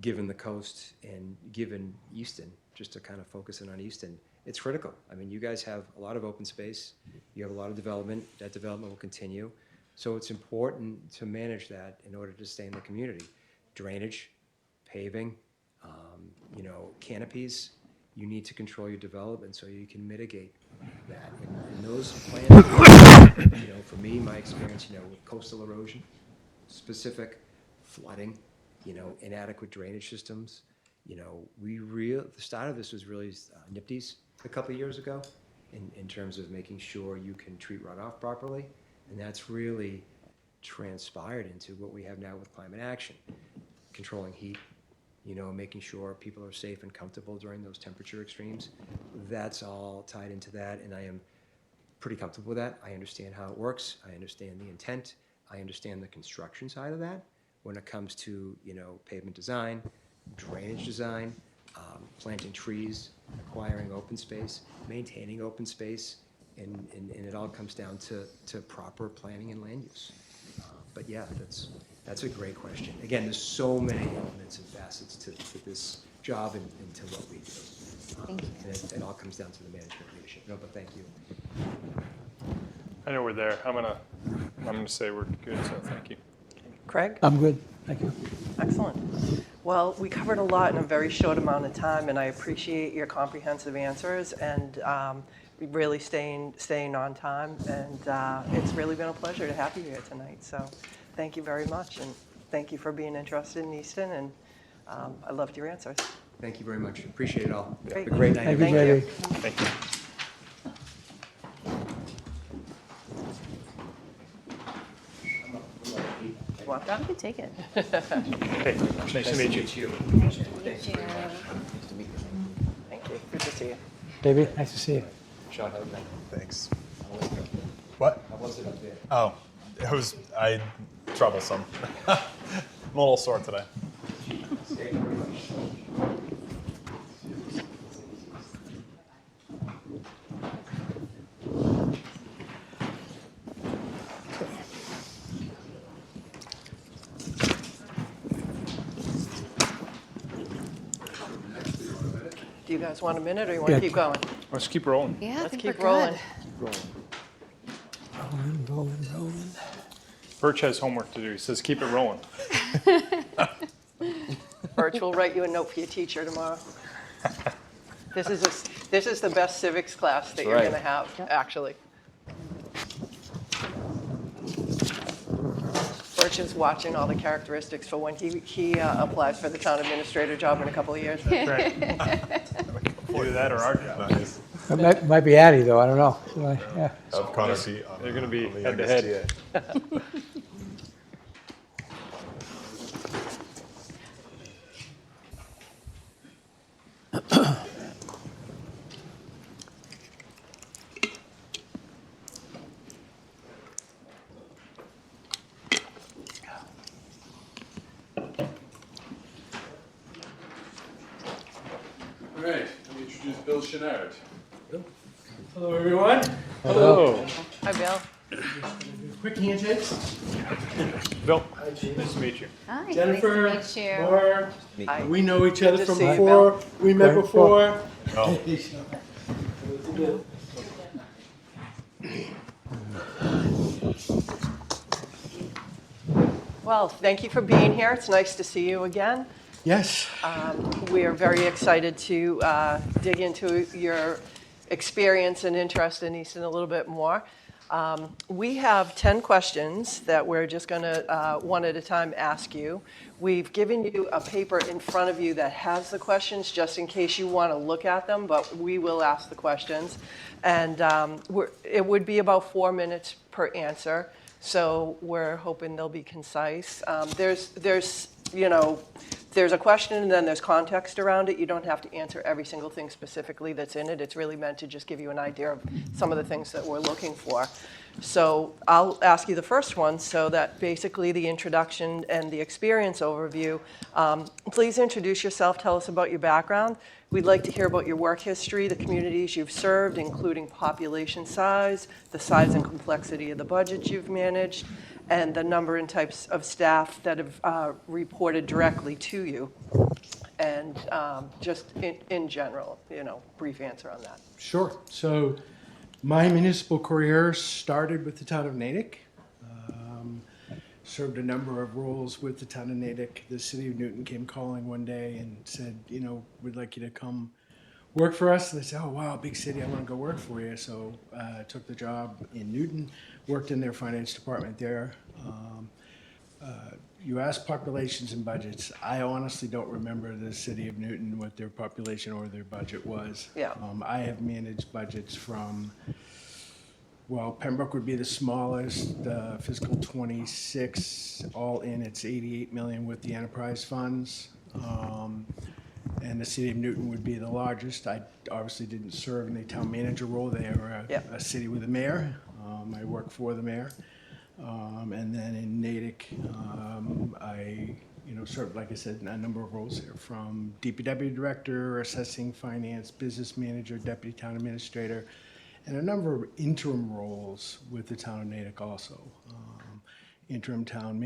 given the coast and given Easton, just to kind of focus in on Easton, it's critical. I mean, you guys have a lot of open space, you have a lot of development, that development will continue. So it's important to manage that in order to stay in the community. Drainage, paving, canopies, you need to control your development so you can mitigate that. And those plans, for me, my experience, with coastal erosion, specific flooding, inadequate drainage systems. The start of this was really NIPD's a couple of years ago in terms of making sure you can treat runoff properly. And that's really transpired into what we have now with climate action. Controlling heat, making sure people are safe and comfortable during those temperature extremes. That's all tied into that, and I am pretty comfortable with that. I understand how it works. I understand the intent. I understand the construction side of that when it comes to, pavement design, drainage design, planting trees, acquiring open space, maintaining open space, and it all comes down to proper planning and land use. But yeah, that's a great question. Again, there's so many elements and facets to this job and to what we do. Thank you. And it all comes down to the management leadership. No, but thank you. I know we're there. I'm gonna say we're good, so thank you. Craig? I'm good, thank you. Excellent. Well, we covered a lot in a very short amount of time, and I appreciate your comprehensive answers and really staying on time. And it's really been a pleasure to have you here tonight. So thank you very much, and thank you for being interested in Easton. And I loved your answers. Thank you very much. Appreciate it all. Great. Have a great night. Thank you, Thank JB. you. Thank you. Want that? You can take it. Hey, nice to meet you. Thank you. Good to see you. JB, nice to see you. Sean, have a night. Thanks. What? How was it up there? Oh, troublesome. I'm a little sore today. Thank you very much. Do you guys want a minute, or you want to Yeah. keep going? Let's keep rolling. Yeah, I Let's think keep we're rolling. good. Rolling. Birch has homework to do. He says, keep it rolling. Birch will write you a note for your teacher tomorrow. This is the best civics class that you're right. going to have, actually. Birch is watching all the characteristics for when he applies for the town administrator job in a couple of years. Right. Either that or our job. Nice. It might be Addie, though, I don't know. Yeah. Have Connor be on They're gonna be on the head to youngest head. TA. All right, let me introduce Bill Chenard. Hello, everyone. Hello. Hi, Bill. Quick handshakes. Bill, nice to meet you. Hi, Jennifer, nice to meet you. Laura, Hi. we know each Good other to from see you, before. We met Right. before. Oh. Well, thank you for being here. It's nice to see you again. Yes. We are very excited to dig into your experience and interest in Easton a little bit more. We have 10 questions that we're just going to, one at a time, ask you. We've given you a paper in front of you that has the questions, just in case you want to look at them, but we will ask the questions. And it would be about 4 minutes per answer, so we're hoping they'll be concise. There's a question and then there's context around it. You don't have to answer every single thing specifically that's in it. It's really meant to just give you an idea of some of the things that we're looking for. So I'll ask you the first one, so that basically the introduction and the experience overview. Please introduce yourself, tell us about your background. We'd like to hear about your work history, the communities you've served, including population size, the size and complexity of the budget you've managed, and the number and types of staff that have reported directly to you. And just in general, brief answer on that. Sure. So my municipal career started with the town of Natick. Served a number of roles with the town of Natick. The city of Newton came calling one day and said, we'd like you to come work for us. And they said, oh, wow, big city, I want to go work for you. So I took the job in Newton, worked in their finance department there. You asked populations and budgets. I honestly don't remember the city of Newton, what their population or their budget was. Yeah. I have managed budgets from, Pembroke would be the smallest, fiscal 26, all in, it's 88 million with the enterprise funds. And the city of Newton would be the largest. I obviously didn't serve in the town manager role. They are a city with a mayor. I work for the mayor. And then in Natick, I served, like I said, a number of roles here, from DPW director, assessing finance, business manager, deputy town administrator, and a number of interim roles with the town of Natick also. Interim town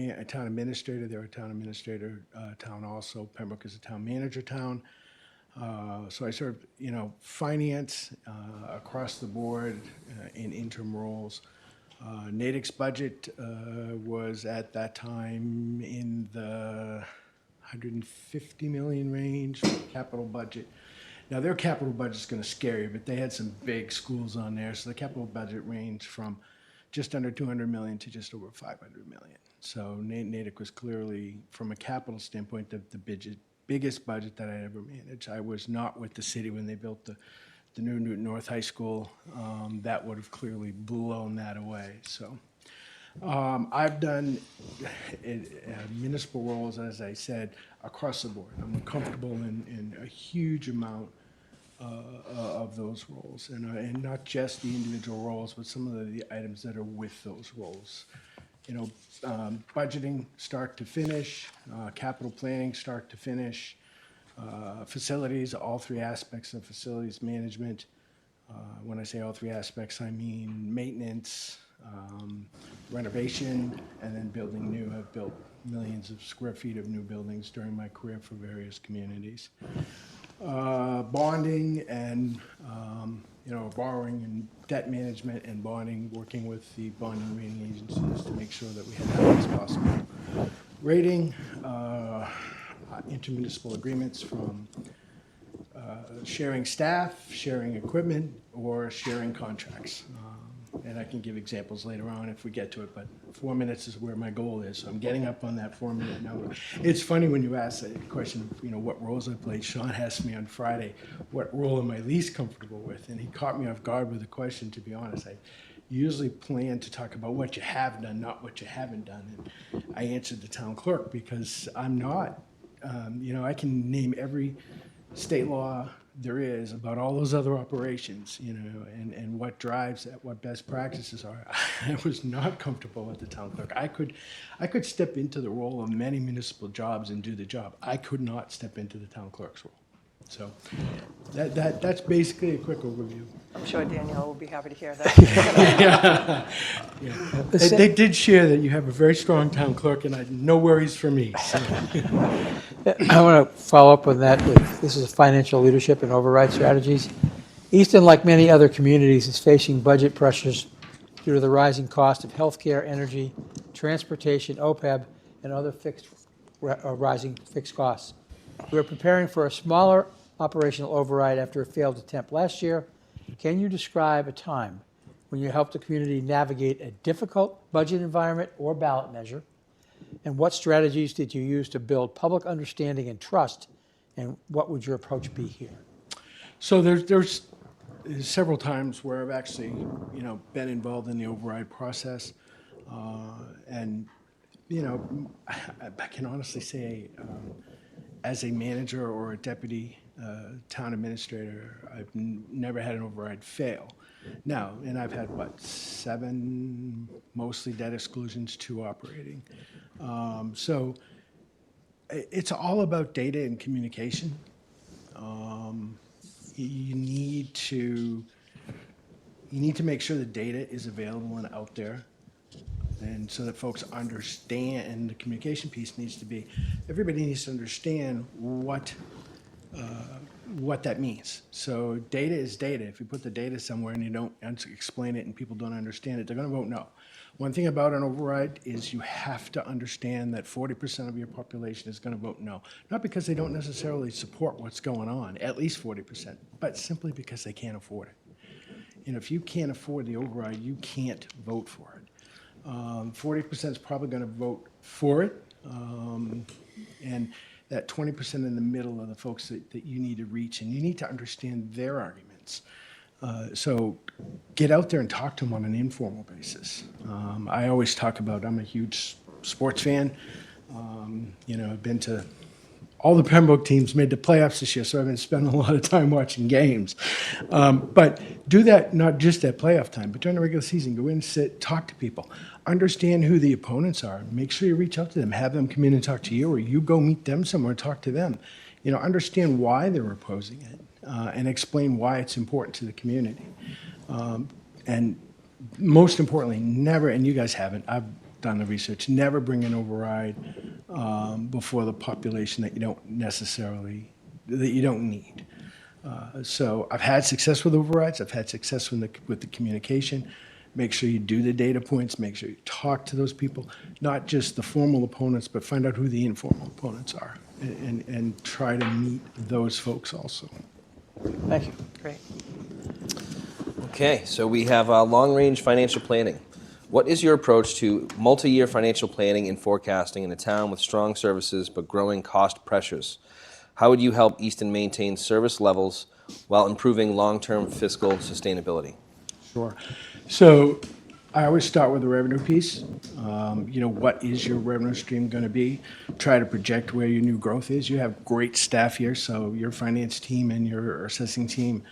administrator, they're a town administrator town also. Pembroke is a town manager town. So I served, finance across the board in interim roles. Natick's budget was at that time in the 150 million range for capital budget. Now their capital budget's going to scare you, but they had some big schools on there, so the capital budget ranged from just under 200 million to just over 500 million. So Natick was clearly, from a capital standpoint, the biggest budget that I ever managed. I was not with the city when they built the new Newton North High School. That would have clearly blown that away. So I've done municipal roles, as I said, across the board. I'm comfortable in a huge amount of those roles, and not just the individual roles, but some of the items that are with those roles. Budgeting start to finish, capital planning start to finish, facilities, all three aspects of facilities management. When I say all three aspects, I mean maintenance, renovation, and then building new. I've built millions of square feet of new buildings during my career for various communities. Bonding and borrowing and debt management and bonding, working with the bonding rating agencies to make sure that we had the highest possible rating. Intermunicipal agreements, from sharing staff, sharing equipment, or sharing contracts. And I can give examples later on if we get to it, but 4 minutes is where my goal is. So I'm getting up on that 4 minute number. It's funny when you ask that question of, what roles I played. Sean asked me on Friday, what role am I least comfortable with? And he caught me off guard with the question, to be honest. I usually plan to talk about what you have done, not what you haven't done. And I answered the town clerk because I'm not, I can name every state law there is about all those other operations, and what drives that, what best practices are. I was not comfortable at the town clerk. I could step into the role of many municipal jobs and do the job. I could not step into the town clerk's role. So that's basically a quick overview. I'm sure Danielle will be happy to hear that. They did share that you have a very strong town clerk, and no worries for me. So. I want to follow up on that. This is financial leadership and override strategies. Easton, like many other communities, is facing budget pressures due to the rising cost of healthcare, energy, transportation, OPEB, and other rising fixed costs. We are preparing for a smaller operational override after a failed attempt last year. Can you describe a time when you helped the community navigate a difficult budget environment or ballot measure? And what strategies did you use to build public understanding and trust? And what would your approach be here? So there's several times where I've actually, been involved in the override process. And, I can honestly say, as a manager or a deputy town administrator, I've never had an override fail. Now, and I've had, 7 mostly debt exclusions, 2 operating. So it's all about data and communication. You need to make sure the data is available and out there, and so that folks understand. And the communication piece needs to be, everybody needs to understand what that means. So data is data. If you put the data somewhere and you don't explain it and people don't understand it, they're going to vote no. One thing about an override is you have to understand that 40% of your population is going to vote no. Not because they don't necessarily support what's going on, at least 40%, but simply because they can't afford it. If you can't afford the override, you can't vote for it. 40% is probably going to vote for it. And that 20% in the middle are the folks that you need to reach, and you need to understand their arguments. So get out there and talk to them on an informal basis. I always talk about, I'm a huge sports fan. I've been to all the Pembroke teams made the playoffs this year, so I've been spending a lot of time watching games. But do that not just at playoff time, but during the regular season. Go in, sit, talk to people. Understand who the opponents are. Make sure you reach out to them. Have them come in and talk to you, or you go meet them somewhere and talk to them. Understand why they're opposing it, and explain why it's important to the community. And most importantly, never, and you guys haven't, I've done the research, never bring an override before the population that you don't need. So I've had success with overrides. I've had success with the communication. Make sure you do the data points. Make sure you talk to those people, not just the formal opponents, but find out who the informal opponents are, and try to meet those folks also. Thank you. Great. Okay, so we have long-range financial planning. What is your approach to multi-year financial planning and forecasting in a town with strong services but growing cost pressures? How would you help Easton maintain service levels while improving long-term fiscal sustainability? Sure. So I always start with the revenue piece. What is your revenue stream going to be? Try to project where your new growth is. You have great staff here, so your finance team and your assessing team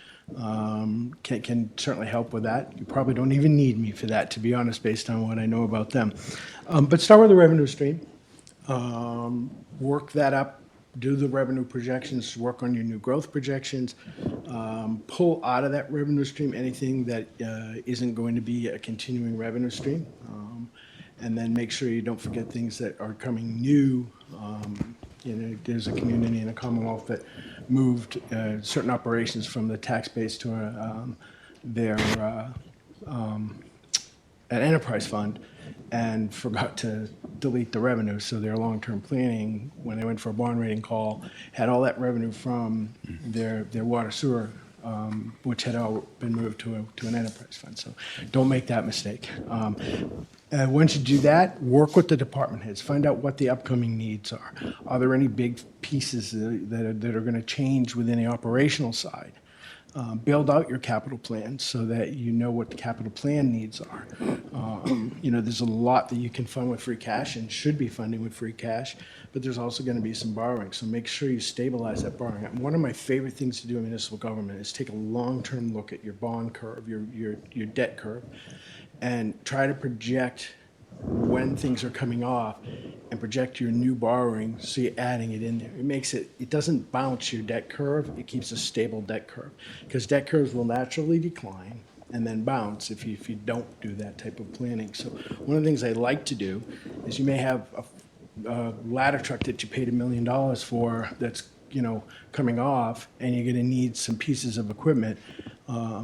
can certainly help with that. You probably don't even need me for that, to be honest, based on what I know about them. But start with the revenue stream. Work that up. Do the revenue projections, work on your new growth projections, pull out of that revenue stream anything that isn't going to be a continuing revenue stream, and then make sure you don't forget things that are coming new. There's a community in a Commonwealth that moved certain operations from the tax base to an enterprise fund, and forgot to delete the revenue. So their long-term planning, when they went for a bond rating call, had all that revenue from their water sewer, which had all been moved to an enterprise fund. So don't make that mistake. Once you do that, work with the department heads. Find out what the upcoming needs are. Are there any big pieces that are going to change within the operational side? Build out your capital plan so that you know what the capital plan needs are. There's a lot that you can fund with free cash and should be funding with free cash, but there's also going to be some borrowing. So make sure you stabilize that borrowing. One of my favorite things to do in municipal government is take a long-term look at your bond curve, your debt curve, and try to project when things are coming off and project your new borrowing so you're adding it in there. It doesn't bounce your debt curve, it keeps a stable debt curve, because debt curves will naturally decline and then bounce if you don't do that type of planning. So one of the things I like to do is, you may have a ladder truck that you paid $1 million for that's coming off, and you're going to need some pieces of equipment.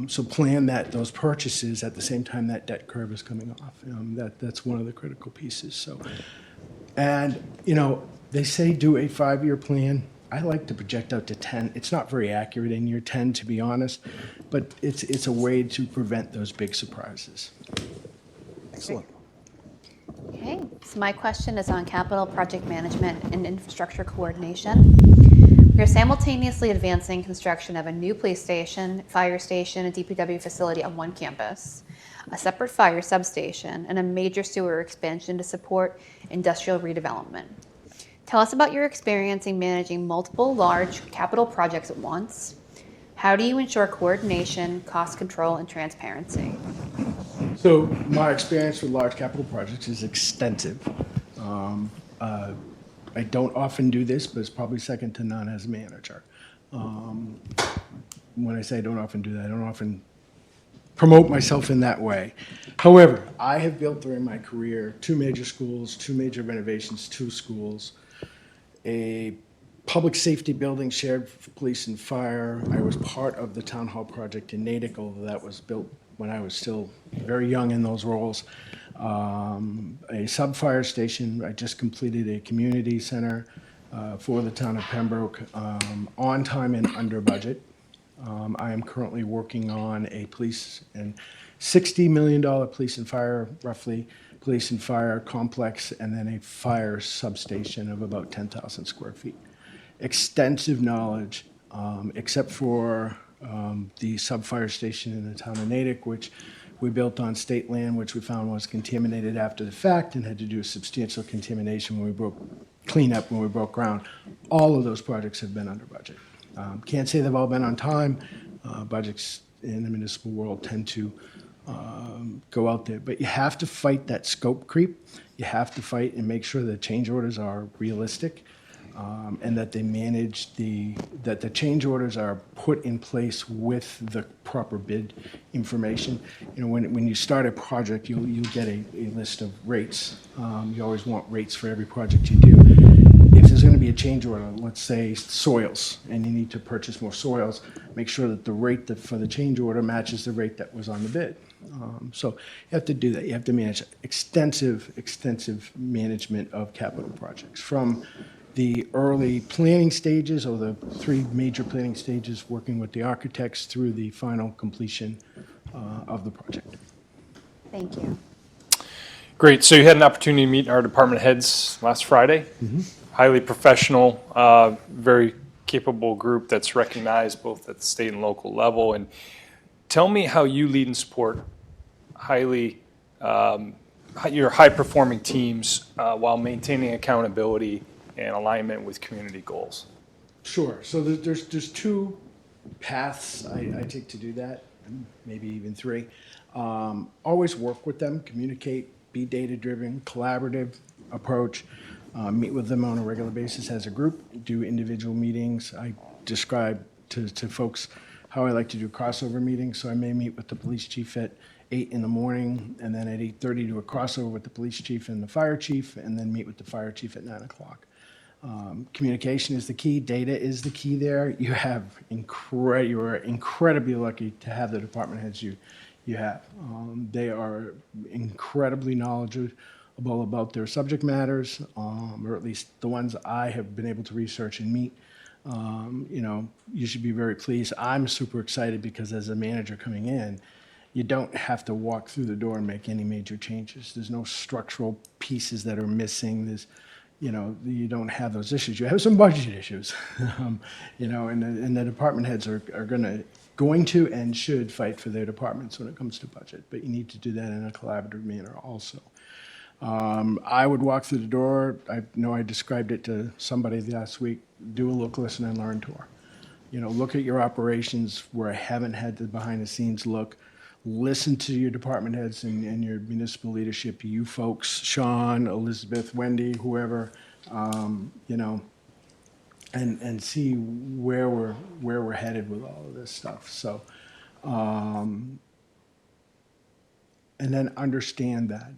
So plan those purchases at the same time that debt curve is coming off. That's one of the critical pieces. So And, you know, they say do a 5-year plan. I like to project out to 10. It's not very accurate in year 10, to be honest, but it's a way to prevent those big surprises. Excellent. Okay, so my question is on capital project management and infrastructure coordination. We are simultaneously advancing construction of a new police station, fire station, and DPW facility on one campus, a separate fire substation, and a major sewer expansion to support industrial redevelopment. Tell us about your experience in managing multiple large capital projects at once. How do you ensure coordination, cost control, and transparency? So my experience with large capital projects is extensive. I don't often do this, but it's probably second to none as a manager. When I say I don't often do that, I don't often promote myself in that way. However, I have built during my career 2 major schools, 2 major renovations, 2 schools, a public safety building shared for police and fire. I was part of the town hall project in Natick, although that was built when I was still very young in those roles. A sub-fire station. I just completed a community center for the town of Pembroke on time and under budget. I am currently working on a police and $60 million police and fire, roughly, police and fire complex, and then a fire substation of about 10,000 square feet. Extensive knowledge, except for the sub-fire station in the town of Natick, which we built on state land, which we found was contaminated after the fact and had to do a substantial contamination when we cleanup when we broke ground. All of those projects have been under budget. Can't say they've all been on time. Budgets in the municipal world tend to go out there, but you have to fight that scope creep. You have to fight and make sure that change orders are realistic. And that they manage that the change orders are put in place with the proper bid information. You know, when you start a project, you'll get a list of rates. You always want rates for every project you do. If there's going to be a change order, let's say soils, and you need to purchase more soils, make sure that the rate for the change order matches the rate that was on the bid. So you have to do that. You have to manage extensive management of capital projects from the early planning stages, or the 3 major planning stages, working with the architects through the final completion of the project. Thank you. Great. So you had an opportunity to meet our department heads last Friday. Highly professional, very capable group that's recognized both at the state and local level. And tell me how you lead and support your high-performing teams while maintaining accountability and alignment with community goals. Sure. So there's 2 paths I take to do that, maybe even 3. Always work with them, communicate, be data-driven, collaborative approach, meet with them on a regular basis as a group, do individual meetings. I describe to folks how I like to do crossover meetings. So I may meet with the police chief at 8 in the morning, and then at 8:30 do a crossover with the police chief and the fire chief, and then meet with the fire chief at 9 o'clock. Communication is the key. Data is the key there. You are incredibly lucky to have the department heads you have. They are incredibly knowledgeable about their subject matters, or at least the ones I have been able to research and meet. You know, you should be very pleased. I'm super excited because as a manager coming in, you don't have to walk through the door and make any major changes. There's no structural pieces that are missing. You don't have those issues. You have some budget issues, and the department heads are going to and should fight for their departments when it comes to budget. But you need to do that in a collaborative manner also. I would walk through the door. I know I described it to somebody last week. Do a look, listen, and learn tour. Look at your operations where I haven't had the behind-the-scenes look. Listen to your department heads and your municipal leadership, you folks, Sean, Elizabeth, Wendy, whoever, and see where we're headed with all of this stuff. So, and then understand that.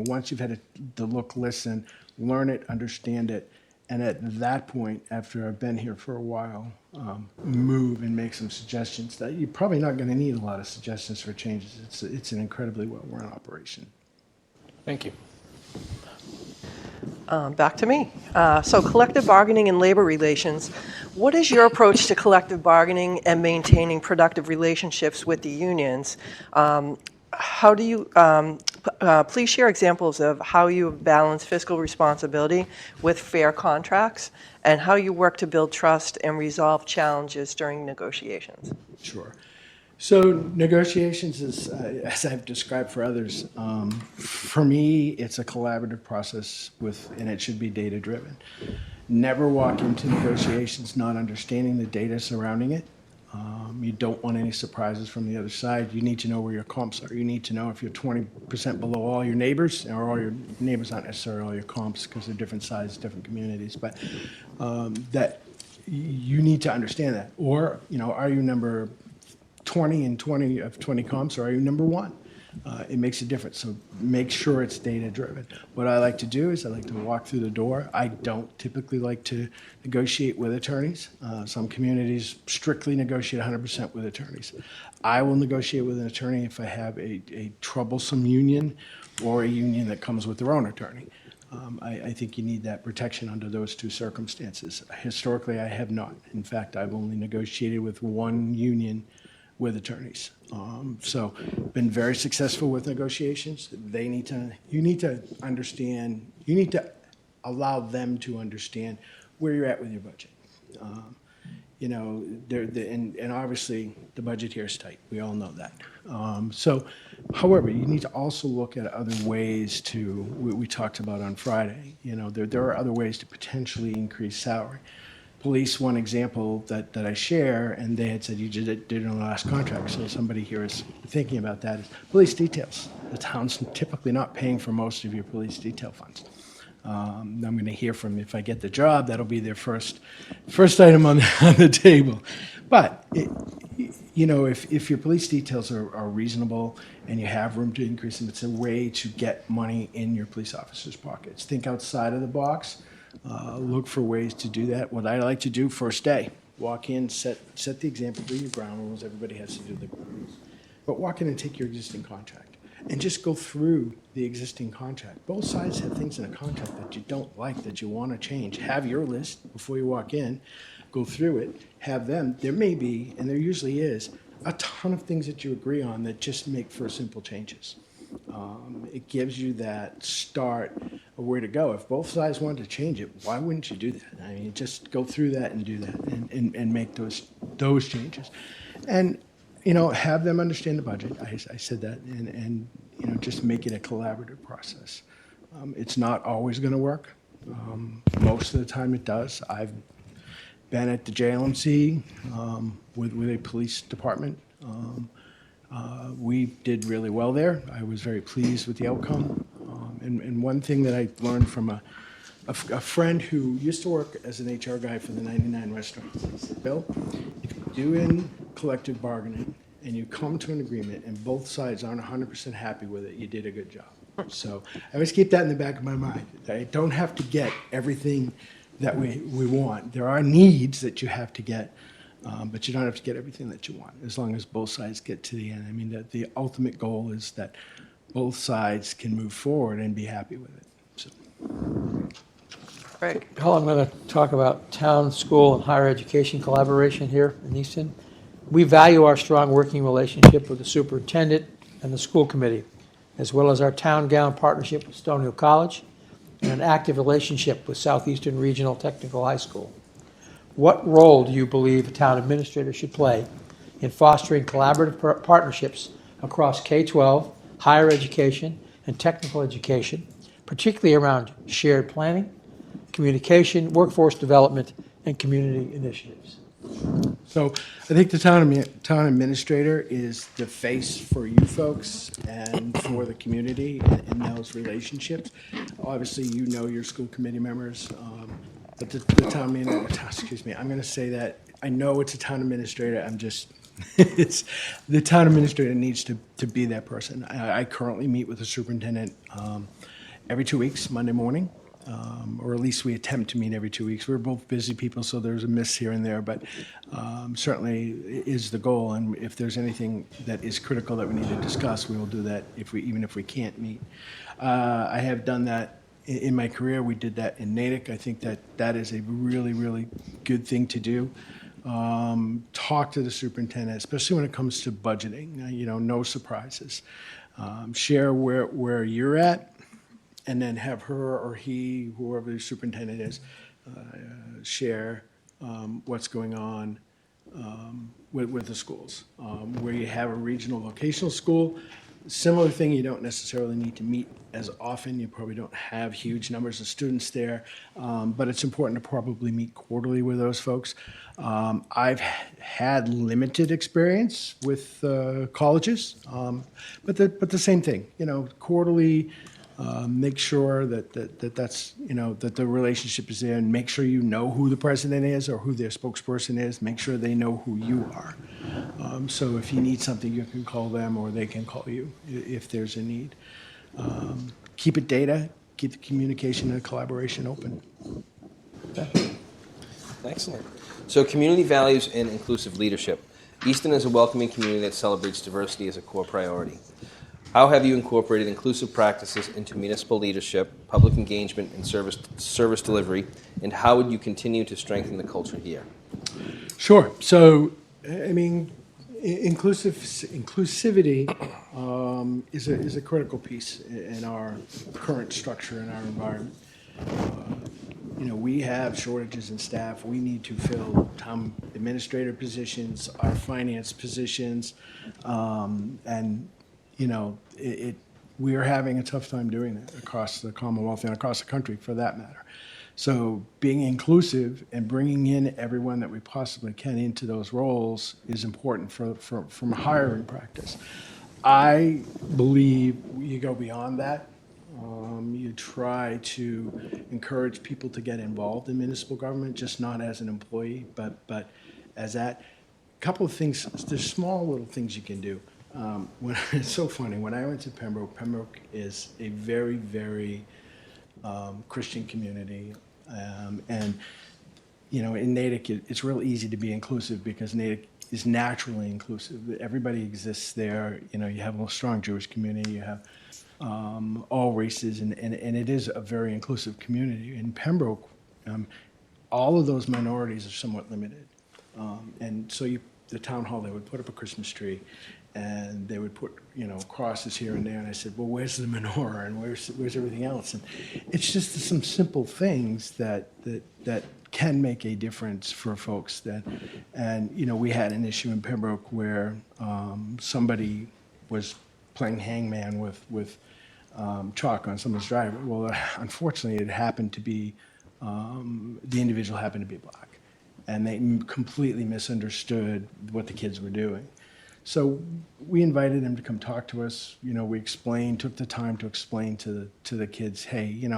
Once you've had the look, listen, learn it, understand it, and at that point, after I've been here for a while, move and make some suggestions that you're probably not going to need a lot of suggestions for changes. It's an incredibly well-run operation. Thank you. Back to me. So collective bargaining and labor relations. What is your approach to collective bargaining and maintaining productive relationships with the unions? How do you, please share examples of how you balance fiscal responsibility with fair contracts and how you work to build trust and resolve challenges during negotiations. Sure. So negotiations is, as I've described for others, for me, it's a collaborative process and it should be data-driven. Never walk into negotiations not understanding the data surrounding it. You don't want any surprises from the other side. You need to know where your comps are. You need to know if you're 20% below all your neighbors, or all your neighbors aren't necessarily all your comps because they're different sizes, different communities, but that you need to understand that. Or, are you number 20 and 20 of 20 comps, or are you number 1? It makes a difference. So make sure it's data driven. What I like to do is I like to walk through the door. I don't typically like to negotiate with attorneys. Some communities strictly negotiate 100% with attorneys. I will negotiate with an attorney if I have a troublesome union or a union that comes with their own attorney. I think you need that protection under those two circumstances. Historically, I have not. In fact, I've only negotiated with one union with attorneys. So been very successful with negotiations. You need to understand, you need to allow them to understand where you're at with your budget. And obviously the budget here is tight. We all know that. However, you need to also look at other ways we talked about on Friday. There are other ways to potentially increase salary. Police, one example that I share, and they had said you did it on the last contract, so somebody here is thinking about that, is police details. The town's typically not paying for most of your police detail funds. I'm going to hear from, if I get the job, that'll be their first item on the table. But, if your police details are reasonable and you have room to increase them, it's a way to get money in your police officers' pockets. Think outside of the box. Look for ways to do that. What I like to do first day, walk in, set the example, do your ground rules. Everybody has to do the ground rules. But walk in and take your existing contract and just go through the existing contract. Both sides have things in a contract that you don't like, that you want to change. Have your list before you walk in. Go through it. Have them. There may be, and there usually is, a ton of things that you agree on that just make for simple changes. It gives you that start of where to go. If both sides want to change it, why wouldn't you do that? I mean, just go through that and do that and make those changes. And, have them understand the budget. I said that. And just make it a collaborative process. It's not always going to work. Most of the time it does. I've been at the JLMC with a police department. We did really well there. I was very pleased with the outcome. And one thing that I learned from a friend who used to work as an HR guy for the 99 restaurants, he said, Bill, if you're doing collective bargaining and you come to an agreement and both sides aren't 100% happy with it, you did a good job. So I always keep that in the back of my mind. I don't have to get everything that we want. There are needs that you have to get. But you don't have to get everything that you want, as long as both sides get to the end. I mean, the ultimate goal is that both sides can move forward and be happy with it. So. Great. Paul, I'm going to talk about town, school, and higher education collaboration here in Easton. We value our strong working relationship with the superintendent and the school committee, as well as our town gown partnership with Stonehill College and an active relationship with Southeastern Regional Technical High School. What role do you believe a town administrator should play in fostering collaborative partnerships across K-12, higher education, and technical education, particularly around shared planning, communication, workforce development, and community initiatives? So I think the town administrator is the face for you folks and for the community in those relationships. Obviously, your school committee members. But the town manager, I'm going to say that I know it's a town administrator. The town administrator needs to be that person. I currently meet with the superintendent every 2 weeks, Monday morning, or at least we attempt to meet every 2 weeks. We're both busy people, so there's a miss here and there, but certainly is the goal. And if there's anything that is critical that we need to discuss, we will do that even if we can't meet. I have done that in my career, we did that in Natick. I think that is a really, really good thing to do. Talk to the superintendent, especially when it comes to budgeting, no surprises. Share where you're at, and then have her or he, whoever the superintendent is, share what's going on with the schools. Where you have a regional vocational school, similar thing, you don't necessarily need to meet as often. You probably don't have huge numbers of students there, but it's important to probably meet quarterly with those folks. I've had limited experience with colleges, but the same thing, quarterly. Make sure that's, that the relationship is there, and make sure you know who the president is or who their spokesperson is. Make sure they know who you are. So if you need something, you can call them or they can call you if there's a need. Keep it data, keep the communication and collaboration open. Excellent. So community values and inclusive leadership. Easton is a welcoming community that celebrates diversity as a core priority. How have you incorporated inclusive practices into municipal leadership, public engagement, and service delivery, and how would you continue to strengthen the culture here? Sure. So, inclusivity is a critical piece in our current structure in our environment. We have shortages in staff. We need to fill town administrator positions, our finance positions, and we are having a tough time doing that across the Commonwealth and across the country, for that matter. So being inclusive and bringing in everyone that we possibly can into those roles is important from a hiring practice. I believe you go beyond that. You try to encourage people to get involved in municipal government, just not as an employee, but as that. A couple of things, there's small little things you can do. It's so funny, when I went to Pembroke is a very, very Christian community. And, in Natick, it's real easy to be inclusive because Natick is naturally inclusive. Everybody exists there. You have a strong Jewish community. You have all races, and it is a very inclusive community. In Pembroke, all of those minorities are somewhat limited. And so the town hall, they would put up a Christmas tree, and they would put, crosses here and there. And I said, well, where's the menorah and where's everything else? And it's just some simple things that can make a difference for folks. We had an issue in Pembroke where somebody was playing hangman with chalk on someone's driveway. Well, unfortunately, it happened to be, the individual happened to be black. And they completely misunderstood what the kids were doing. So we invited them to come talk to us. We took the time to explain to the kids, hey,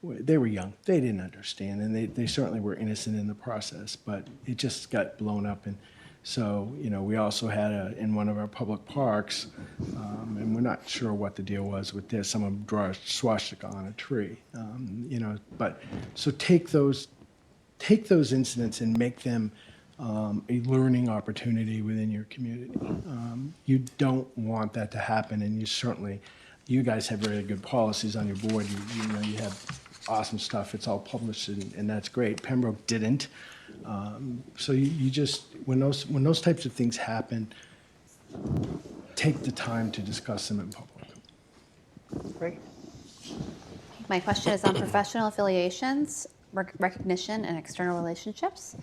they were young. They didn't understand, and they certainly were innocent in the process, but it just got blown up. And so, we also had in one of our public parks, and we're not sure what the deal was with this, someone draw a swastika on a tree, but so take those incidents and make them a learning opportunity within your community. You don't want that to happen, and you guys have very good policies on your board. You have awesome stuff. It's all published, and that's great. Pembroke didn't. So you just, when those types of things happen, take the time to discuss them in public. Great. My question is on professional affiliations, recognition, and external relationships.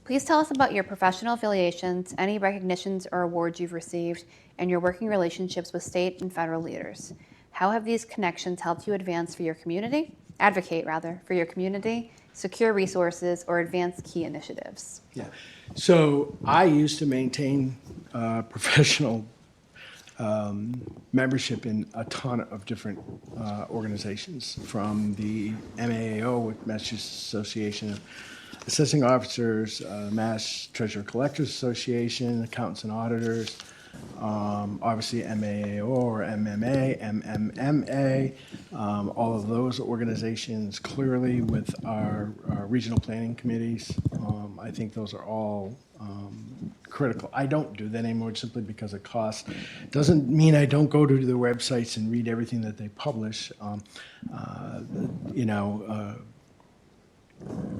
Please tell us about your professional affiliations, any recognitions or awards you've received, and your working relationships with state and federal leaders. How have these connections helped you advance for your community, advocate rather, for your community, secure resources, or advance key initiatives? Yeah. So I used to maintain professional membership in a ton of different organizations, from the MAAO, with Massachusetts Association of Assessing Officers, Mass Treasurer Collectors Association, Accountants and Auditors, obviously MAAO or MMA, MMMA, all of those organizations, clearly with our regional planning committees. I think those are all critical. I don't do that anymore simply because of cost. Doesn't mean I don't go to their websites and read everything that they publish. You know,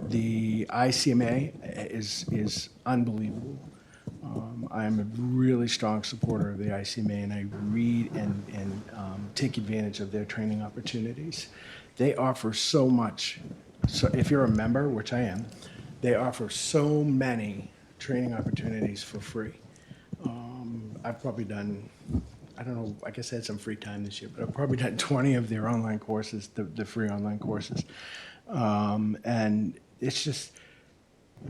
the ICMA is unbelievable. I am a really strong supporter of the ICMA, and I read and take advantage of their training opportunities. They offer so much. So if you're a member, which I am, they offer so many training opportunities for free. I've probably done, I don't know, I guess I had some free time this year, but I've probably done 20 of their online courses, the free online courses. And it's just,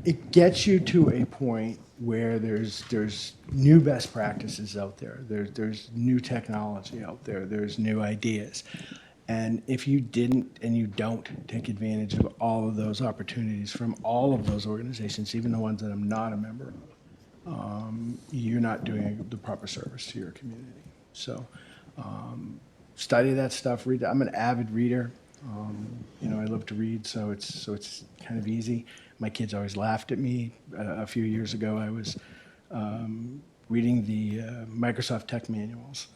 it gets you to a point where there's new best practices out there. There's new technology out there. There's new ideas. And if you didn't and you don't take advantage of all of those opportunities from all of those organizations, even the ones that I'm not a member of, you're not doing the proper service to your community. So study that stuff. Read. I'm an avid reader. You know, I love to read, so it's kind of easy. My kids always laughed at me. A few years ago, I was reading the Microsoft Tech manuals.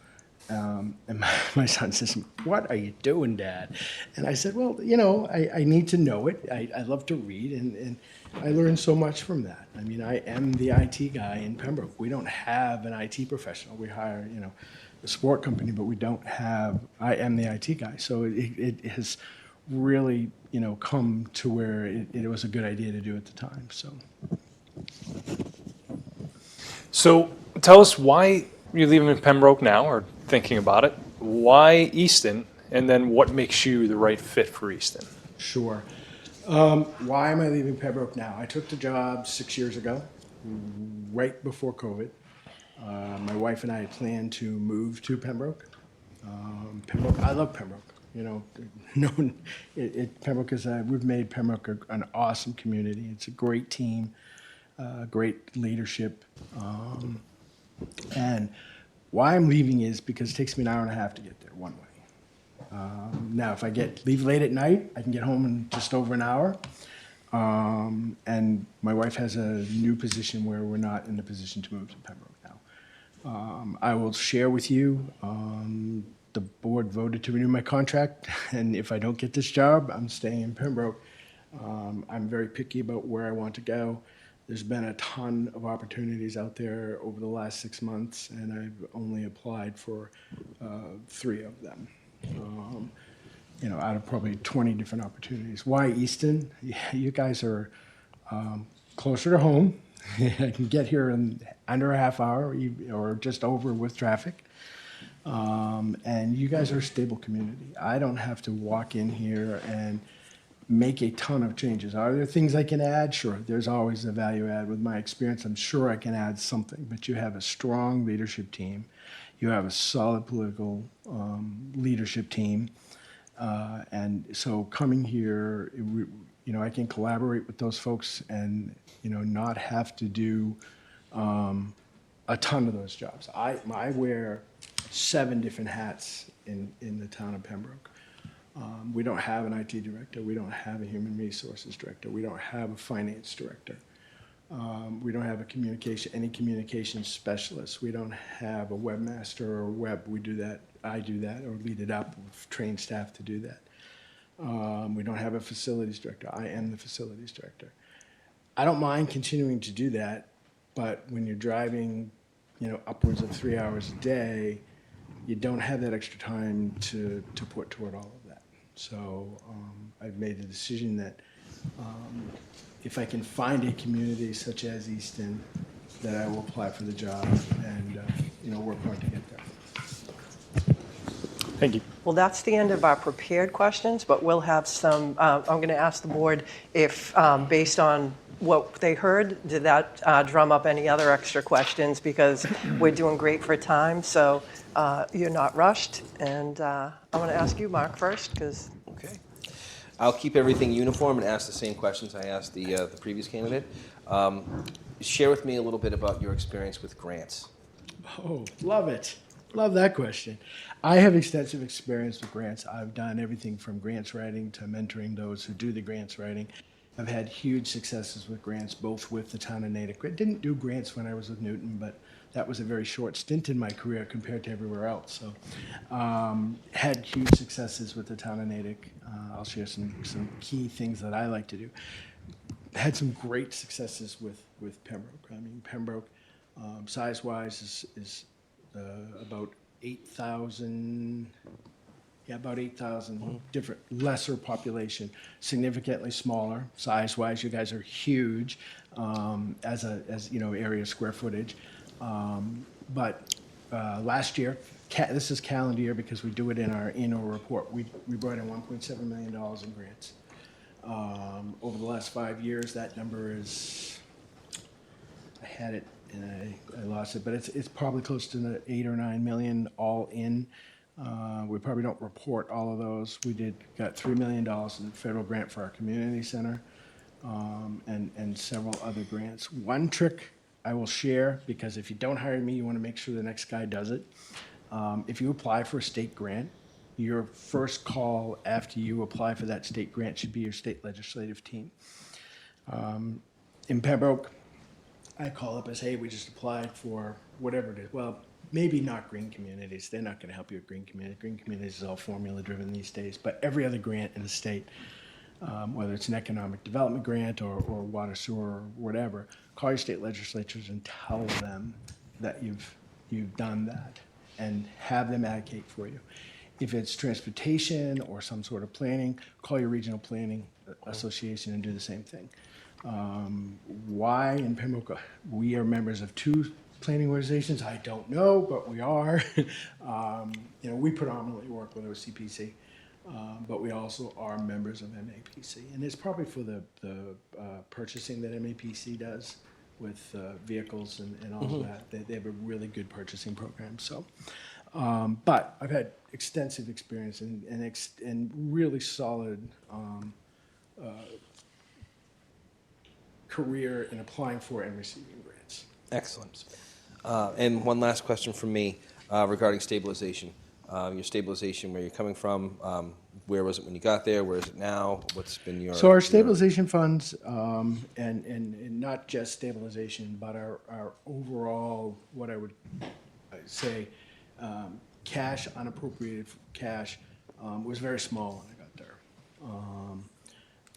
And my son says, "What are you doing, Dad?" And I said, "Well, you know, I need to know it. I love to read, and I learned so much from that. I mean, I am the IT guy in Pembroke. We don't have an IT professional. We hire, you know, a support company, but we don't have, I am the IT guy. So it has really, you know, come to where it was a good idea to do at the time, so. So tell us why you're leaving in Pembroke now, or thinking about it. Why Easton, and then what makes you the right fit for Easton? Sure. Why am I leaving Pembroke now? I took the job 6 years ago, right before COVID. My wife and I had planned to move to Pembroke. Pembroke, I love Pembroke. You know, Pembroke is we've made Pembroke an awesome community. It's a great team, great leadership, and why I'm leaving is because it takes me an hour and a half to get there one way. Now, if I leave late at night, I can get home in just over an hour. And my wife has a new position where we're not in the position to move to Pembroke now. I will share with you, the board voted to renew my contract, and if I don't get this job, I'm staying in Pembroke. I'm very picky about where I want to go. There's been a ton of opportunities out there over the last 6 months, and I've only applied for 3 of them. You know, out of probably 20 different opportunities. Why Easton? Yeah, you guys are closer to home. I can get here in under a half hour or just over with traffic. And you guys are a stable community. I don't have to walk in here and make a ton of changes. Are there things I can add? Sure, there's always a value add. With my experience, I'm sure I can add something, but you have a strong leadership team. You have a solid political leadership team. And so coming here, you know, I can collaborate with those folks and, you know, not have to do a ton of those jobs. I wear 7 different hats in the town of Pembroke. We don't have an IT director. We don't have a human resources director. We don't have a finance director. We don't have any communications specialist. We don't have a webmaster or web. We do that. I do that or lead it up. We've trained staff to do that. We don't have a facilities director. I am the facilities director. I don't mind continuing to do that, but when you're driving, you know, upwards of 3 hours a day, you don't have that extra time to put toward all of that. So I've made the decision that if I can find a community such as Easton, that I will apply for the job and, you know, work hard to get there. Thank you. Well, that's the end of our prepared questions, but we'll have some, I'm going to ask the board if, based on what they heard, did that drum up any other extra questions? Because we're doing great for time, so you're not rushed. And I want to ask you, Mark, first, because... Okay. I'll keep everything uniform and ask the same questions I asked the previous candidate. Share with me a little bit about your experience with grants. Oh, love it. Love that question. I have extensive experience with grants. I've done everything from grants writing to mentoring those who do the grants writing. I've had huge successes with grants, both with the town of Natick. I didn't do grants when I was with Newton, but that was a very short stint in my career compared to everywhere else. So, had huge successes with the town of Natick. I'll share some key things that I like to do. Had some great successes with Pembroke. I mean, Pembroke, size-wise, is about 8,000. Yeah, about 8,000 different, lesser population, significantly smaller. Size-wise, you guys are huge as area square footage. But last year, this is calendar year because we do it in our annual report, we brought in $1.7 million in grants. Over the last 5 years, that number is, I had it and I lost it, but it's probably close to the 8 or 9 million all in. We probably don't report all of those. We got $3 million in federal grant for our community center, and several other grants. One trick I will share, because if you don't hire me, you want to make sure the next guy does it. If you apply for a state grant, your first call after you apply for that state grant should be your state legislative team. In Pembroke, I call up and say, hey, we just applied for whatever it is. Well, maybe not green communities. They're not going to help you with green communities. Green communities is all formula driven these days. But every other grant in the state, whether it's an economic development grant or water, sewer, or whatever, call your state legislatures and tell them that you've done that and have them advocate for you. If it's transportation or some sort of planning, call your regional planning association and do the same thing. Why in Pembroke we are members of 2 planning organizations, I don't know, but we are. We predominantly work with OCPC, but we also are members of MAPC. And it's probably for the purchasing that MAPC does with vehicles and all of that. They have a really good purchasing program. So, but I've had extensive experience and really solid career in applying for and receiving grants. Excellent. And one last question from me regarding stabilization. Your stabilization, where you're coming from, where was it when you got there? Where is it now? What's been your... So our stabilization funds, and not just stabilization, but our overall, what I would say, cash, unappropriated cash, was very small when I got there.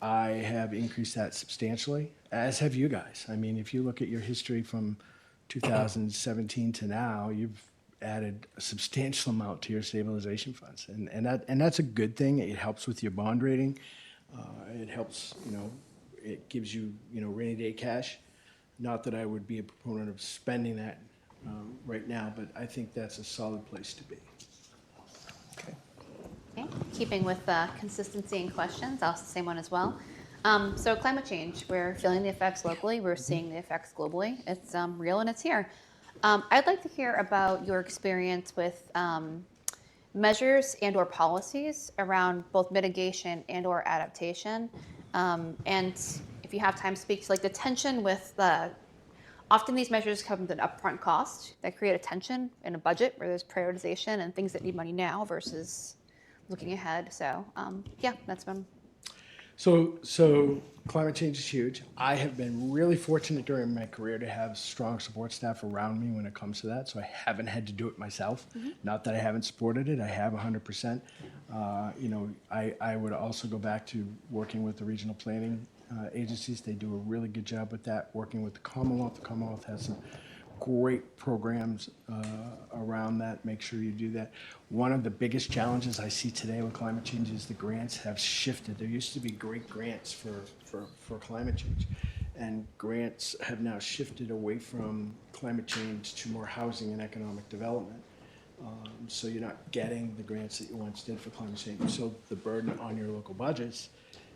I have increased that substantially, as have you guys. I mean, if you look at your history from 2017 to now, you've added a substantial amount to your stabilization funds, and that's a good thing. It helps with your bond rating. It helps, it gives you, rainy day cash. Not that I would be a proponent of spending that right now, but I think that's a solid place to be. Okay. Okay. Keeping with consistency in questions, I'll ask the same one as well. So climate change, we're feeling the effects locally, we're seeing the effects globally. It's real and it's here. I'd like to hear about your experience with measures and or policies around both mitigation and or adaptation. And if you have time, speak to the tension with often these measures come with an upfront cost that create a tension in a budget where there's prioritization and things that need money now versus looking ahead. So yeah, that's been. So climate change is huge. I have been really fortunate during my career to have strong support staff around me when it comes to that, so I haven't had to do it myself. Mm-hmm. Not that I haven't supported it, I have 100%. I would also go back to working with the regional planning agencies. They do a really good job with that, working with the Commonwealth. The Commonwealth has some great programs around that. Make sure you do that. One of the biggest challenges I see today with climate change is the grants have shifted. There used to be great grants for climate change, and grants have now shifted away from climate change to more housing and economic development. So you're not getting the grants that you once did for climate change. So the burden on your local budgets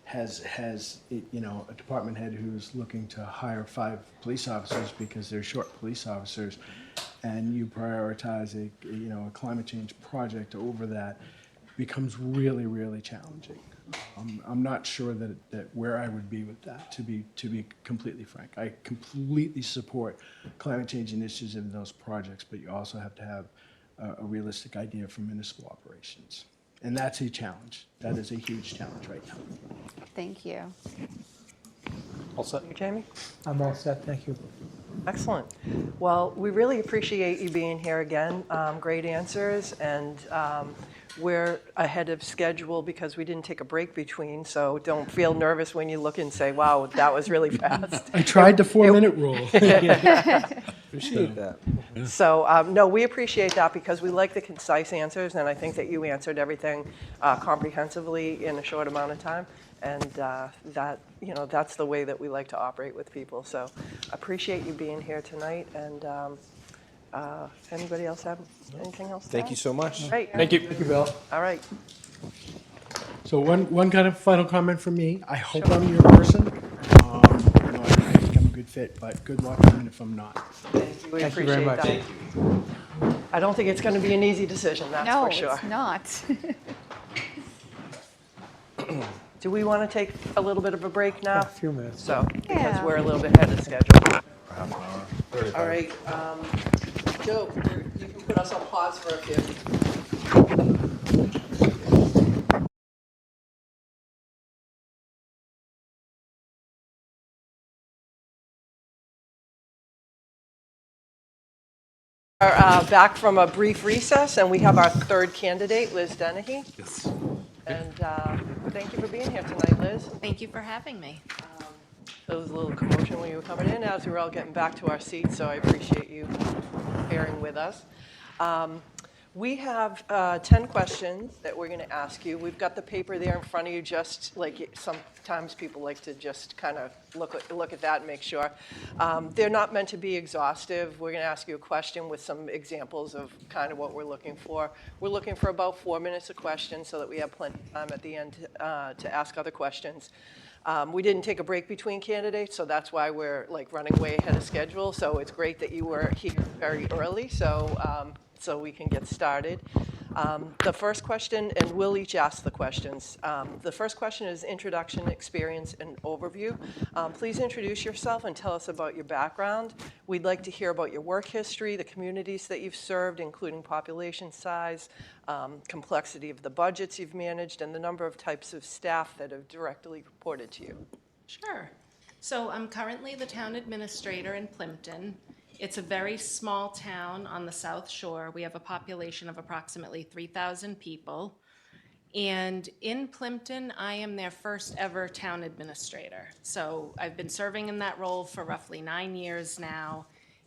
has a department head who's looking to hire 5 police officers because they're short police officers, and you prioritize a climate change project over that, becomes really, really challenging. I'm not sure that where I would be with that, to be completely frank. I completely support climate change initiatives in those projects, but you also have to have a realistic idea for municipal operations. And that's a challenge. That is a huge challenge right now. Thank you. All set? You, Jamie? I'm all set, thank you. Excellent. Well, we really appreciate you being here again. Great answers, and we're ahead of schedule because we didn't take a break between, so don't feel nervous when you look and say, wow, that was really fast. I tried the 4-minute rule. Appreciate that. So, no, we appreciate that because we like the concise answers, and I think that you answered everything comprehensively in a short amount of time. And that, that's the way that we like to operate with people. So appreciate you being here tonight. And if anybody else have anything else to Thank add? you so much. Great. Thank you. Thank you, Bill. All right. So one kind of final comment from me. I hope I'm your person. I think I'm a good fit, but good luck even if I'm not. Thank you. We Thank you appreciate very much. that. I don't think it's going to be an easy decision, that's No, for sure. it's not. Do we want to take a little bit of a break now? A few minutes. So, because Yeah. we're a little bit ahead of schedule. All right, Joe, you can put us on pause for a few. Are back from a brief recess, and we have our third candidate, Liz Dennehy. Yes. And thank you for being here tonight, Liz. Thank you for having me. There was a little commotion when you were coming in as we were all getting back to our seats, so I appreciate you bearing with us. We have 10 questions that we're going to ask you. We've got the paper there in front of you, just like sometimes people like to just kind of look at that and make sure. They're not meant to be exhaustive. We're going to ask you a question with some examples of kind of what we're looking for. We're looking for about 4 minutes a question so that we have plenty of time at the end to ask other questions. We didn't take a break between candidates, so that's why we're like running way ahead of schedule. So it's great that you were here very early, so we can get started. The first question, and we'll each ask the questions. The first question is introduction, experience, and overview. Please introduce yourself and tell us about your background. We'd like to hear about your work history, the communities that you've served, including population size, complexity of the budgets you've managed, and the number of types of staff that have directly reported to you. Sure. So I'm currently the town administrator in Plimpton. It's a very small town on the South Shore. We have a population of approximately 3,000 people. And in Plimpton, I am their first ever town administrator. So I've been serving in that role for roughly 9 years now,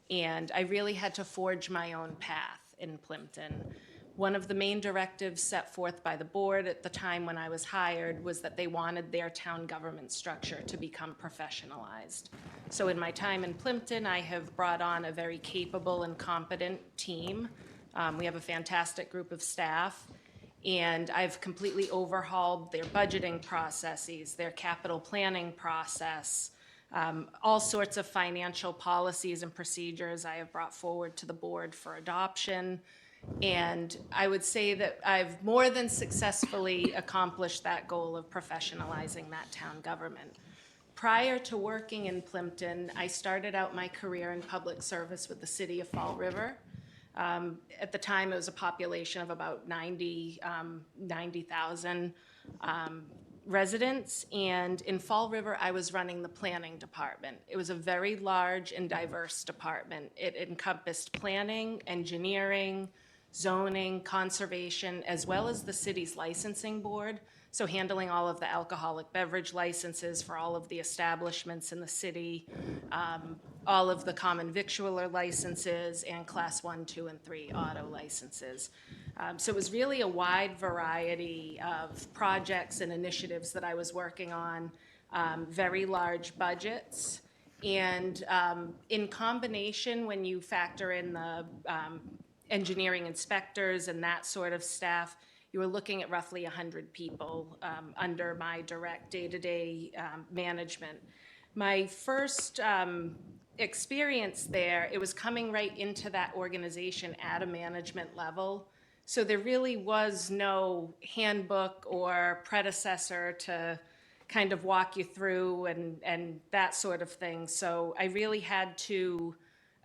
and I really had to forge my own path in Plimpton. One of the main directives set forth by the board at the time when I was hired was that they wanted their town government structure to become professionalized. So in my time in Plimpton, I have brought on a very capable and competent team. We have a fantastic group of staff, and I've completely overhauled their budgeting processes, their capital planning process, all sorts of financial policies and procedures I have brought forward to the board for adoption. And I would say that I've more than successfully accomplished that goal of professionalizing that town government. Prior to working in Plimpton, I started out my career in public service with the city of Fall River. At the time, it was a population of about 90,000 residents. And in Fall River, I was running the planning department. It was a very large and diverse department. It encompassed planning, engineering, zoning, conservation, as well as the city's licensing board. So handling all of the alcoholic beverage licenses for all of the establishments in the city, all of the common victualler licenses, and class 1, 2, and 3 auto licenses. So it was really a wide variety of projects and initiatives that I was working on, very large budgets. And in combination, when you factor in the engineering inspectors and that sort of staff, you were looking at roughly 100 people under my direct day-to-day management. My first experience there, it was coming right into that organization at a management level. So there really was no handbook or predecessor to kind of walk you through and that sort of thing. So I really had to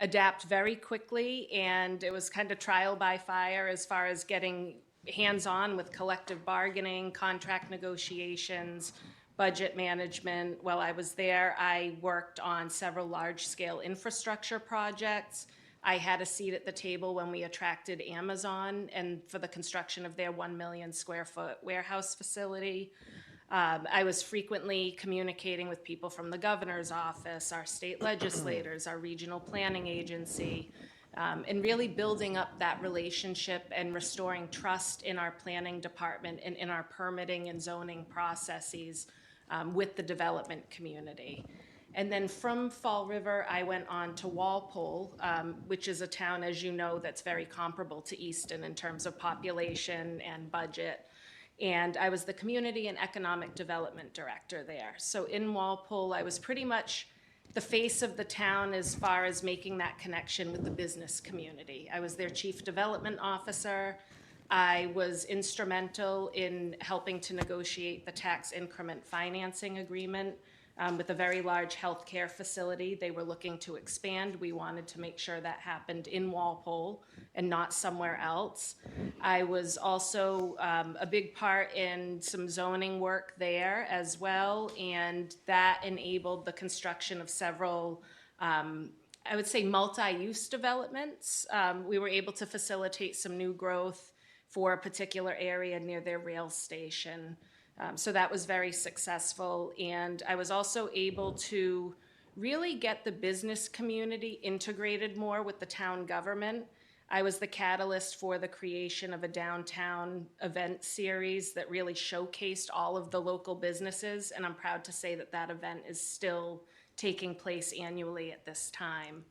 adapt very quickly, and it was kind of trial by fire as far as getting hands-on with collective bargaining, contract negotiations, budget management. While I was there, I worked on several large-scale infrastructure projects. I had a seat at the table when we attracted Amazon and for the construction of their 1 million square foot warehouse facility. I was frequently communicating with people from the governor's office, our state legislators, our regional planning agency, and really building up that relationship and restoring trust in our planning department and in our permitting and zoning processes with the development community. And then from Fall River, I went on to Walpole, which is a town, as you know, that's very comparable to Easton in terms of population and budget. And I was the Community and Economic Development Director there. So in Walpole, I was pretty much the face of the town as far as making that connection with the business community. I was their Chief Development Officer. I was instrumental in helping to negotiate the tax increment financing agreement with a very large healthcare facility. They were looking to expand. We wanted to make sure that happened in Walpole and not somewhere else. I was also a big part in some zoning work there as well, and that enabled the construction of several, I would say, multi-use developments. We were able to facilitate some new growth for a particular area near their rail station. So that was very successful. And I was also able to really get the business community integrated more with the town government. I was the catalyst for the creation of a downtown event series that really showcased all of the local businesses. And I'm proud to say that that event is still taking place annually at this time.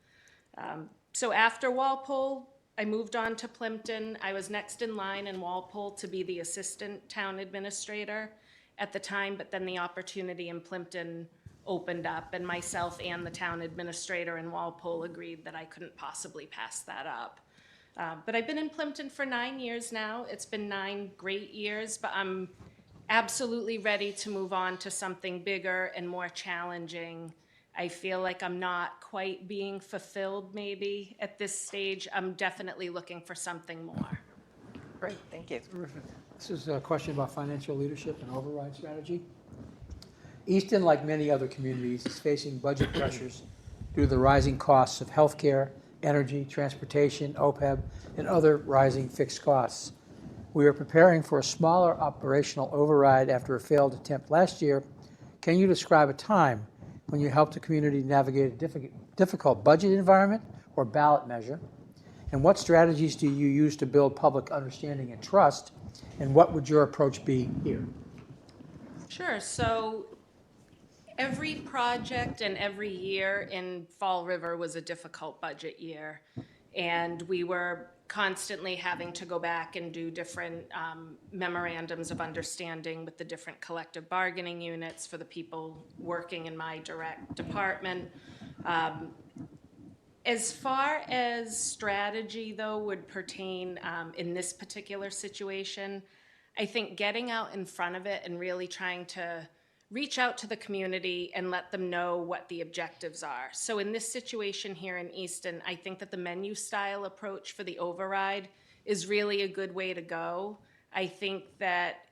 So after Walpole, I moved on to Plimpton. I was next in line in Walpole to be the assistant town administrator at the time, but then the opportunity in Plimpton opened up, and myself and the town administrator in Walpole agreed that I couldn't possibly pass that up. But I've been in Plimpton for 9 years now. It's been 9 great years, but I'm absolutely ready to move on to something bigger and more challenging. I feel like I'm not quite being fulfilled maybe at this stage. I'm definitely looking for something more. Great, thank you. Terrific. This is a question about financial leadership and override strategy. Easton, like many other communities, is facing budget pressures due to the rising costs of healthcare, energy, transportation, OPEB, and other rising fixed costs. We are preparing for a smaller operational override after a failed attempt last year. Can you describe a time when you helped the community navigate a difficult budget environment or ballot measure? And what strategies do you use to build public understanding and trust? And what would your approach be here? Sure. So every project and every year in Fall River was a difficult budget year. And we were constantly having to go back and do different memorandums of understanding with the different collective bargaining units for the people working in my direct department. As far as strategy, though, would pertain in this particular situation, I think getting out in front of it and really trying to reach out to the community and let them know what the objectives are. So in this situation here in Easton, I think that the menu style approach for the override is really a good way to go. I think that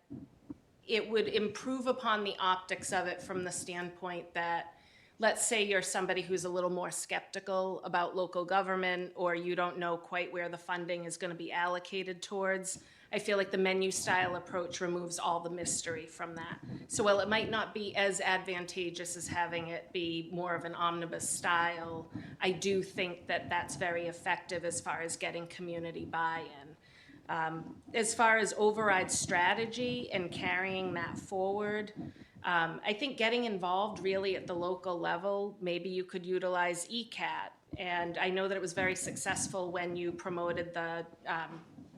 it would improve upon the optics of it from the standpoint that, let's say you're somebody who's a little more skeptical about local government, or you don't know quite where the funding is going to be allocated towards. I feel like the menu style approach removes all the mystery from that. So while it might not be as advantageous as having it be more of an omnibus style, I do think that that's very effective as far as getting community buy-in. As far as override strategy and carrying that forward, I think getting involved really at the local level, maybe you could utilize ECAT. And I know that it was very successful when you promoted the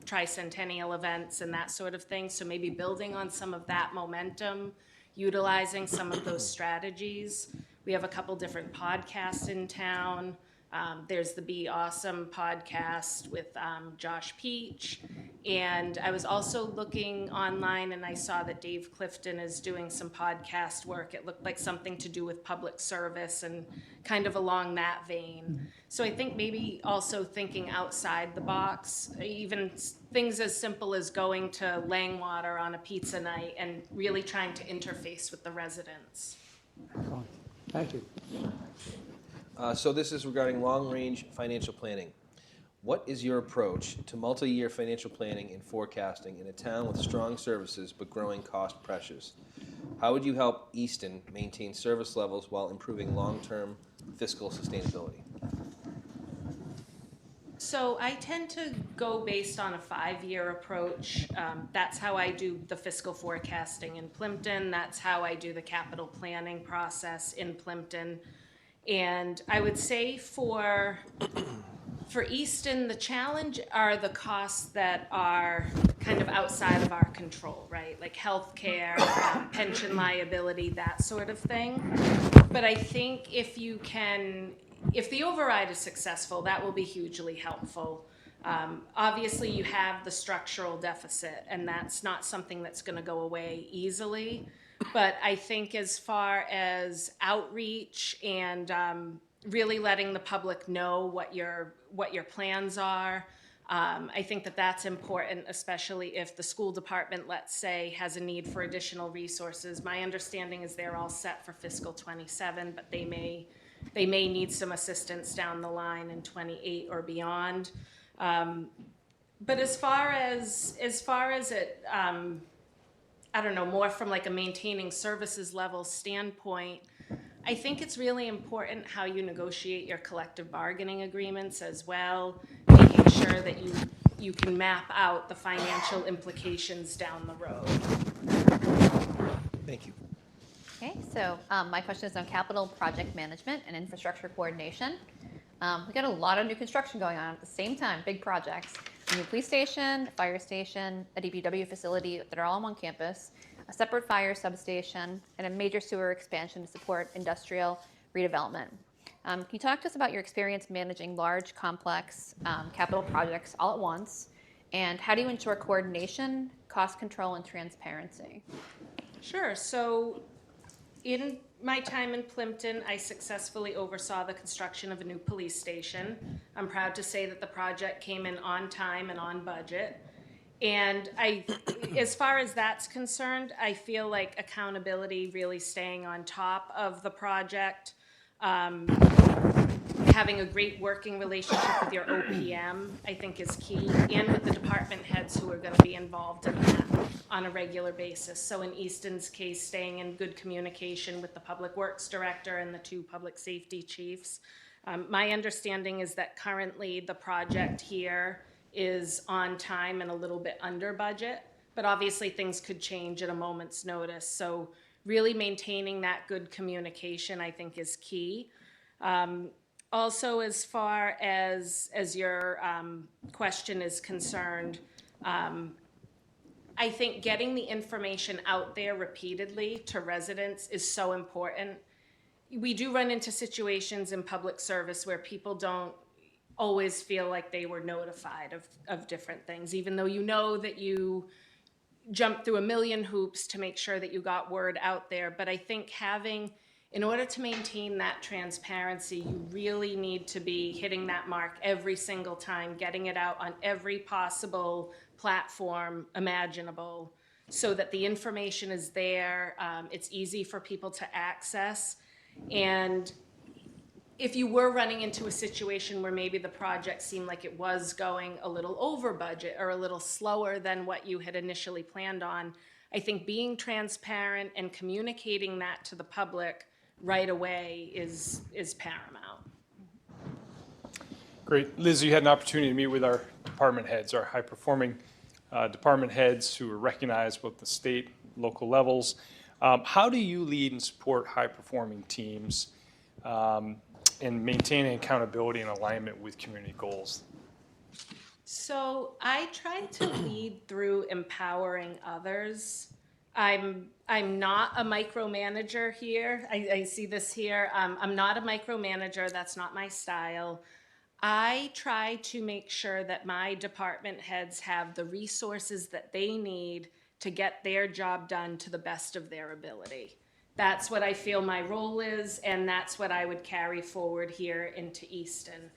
tricentennial events and that sort of thing. So maybe building on some of that momentum, utilizing some of those strategies. We have a couple different podcasts in town. There's the Be Awesome podcast with Josh Peach. And I was also looking online and I saw that Dave Clifton is doing some podcast work. It looked like something to do with public service and kind of along that vein. So I think maybe also thinking outside the box, even things as simple as going to Langwater on a pizza night and really trying to interface with the residents. Thank you. So this is regarding long-range financial planning. What is your approach to multi-year financial planning and forecasting in a town with strong services but growing cost pressures? How would you help Easton maintain service levels while improving long-term fiscal sustainability? So I tend to go based on a 5-year approach. That's how I do the fiscal forecasting in Plimpton. That's how I do the capital planning process in Plimpton. And I would say for Easton, the challenge are the costs that are kind of outside of our control, right? Like healthcare, pension liability, that sort of thing. But I think if the override is successful, that will be hugely helpful. Obviously, you have the structural deficit, and that's not something that's going to go away easily. But I think as far as outreach and really letting the public know what your plans are, I think that that's important, especially if the school department, let's say, has a need for additional resources. My understanding is they're all set for fiscal 27, but they may need some assistance down the line in 28 or beyond. But as far as it, I don't know, more from like a maintaining services level standpoint, I think it's really important how you negotiate your collective bargaining agreements as well, making sure that you can map out the financial implications down the road. Thank you. Okay, so my question is on capital project management and infrastructure coordination. We got a lot of new construction going on at the same time, big projects. A new police station, a fire station, a DPW facility that are all on one campus, a separate fire substation, and a major sewer expansion to support industrial redevelopment. Can you talk to us about your experience managing large, complex capital projects all at once? And how do you ensure coordination, cost control, and transparency? Sure. So in my time in Plimpton, I successfully oversaw the construction of a new police station. I'm proud to say that the project came in on time and on budget. And as far as that's concerned, I feel like accountability, really staying on top of the project, having a great working relationship with your OPM, I think is key, and with the department heads who are going to be involved in that on a regular basis. So in Easton's case, staying in good communication with the Public Works Director and the 2 public safety chiefs. My understanding is that currently the project here is on time and a little bit under budget, but obviously things could change at a moment's notice. So really maintaining that good communication, I think, is key. Also, as far as your question is concerned, I think getting the information out there repeatedly to residents is so important. We do run into situations in public service where people don't always feel like they were notified of different things, even though you know that you jumped through a million hoops to make sure that you got word out there. But I think in order to maintain that transparency, you really need to be hitting that mark every single time, getting it out on every possible platform imaginable so that the information is there, it's easy for people to access. And if you were running into a situation where maybe the project seemed like it was going a little over budget or a little slower than what you had initially planned on, I think being transparent and communicating that to the public right away is paramount. Great. Liz, you had an opportunity to meet with our department heads, our high-performing department heads who are recognized both the state, local levels. How do you lead and support high-performing teams and maintaining accountability and alignment with community goals? So I try to lead through empowering others. I'm not a micromanager here. I see this here. I'm not a micromanager. That's not my style. I try to make sure that my department heads have the resources that they need to get their job done to the best of their ability. That's what I feel my role is, and that's what I would carry forward here into Easton.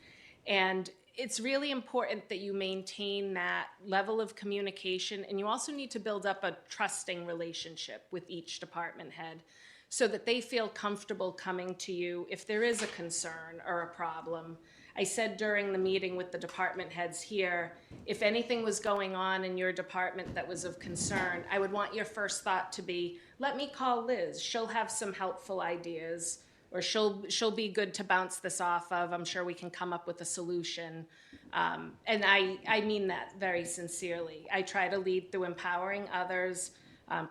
And it's really important that you maintain that level of communication, and you also need to build up a trusting relationship with each department head so that they feel comfortable coming to you if there is a concern or a problem. I said during the meeting with the department heads here, if anything was going on in your department that was of concern, I would want your first thought to be, let me call Liz. She'll have some helpful ideas, or she'll be good to bounce this off of. I'm sure we can come up with a solution. And I mean that very sincerely. I try to lead through empowering others.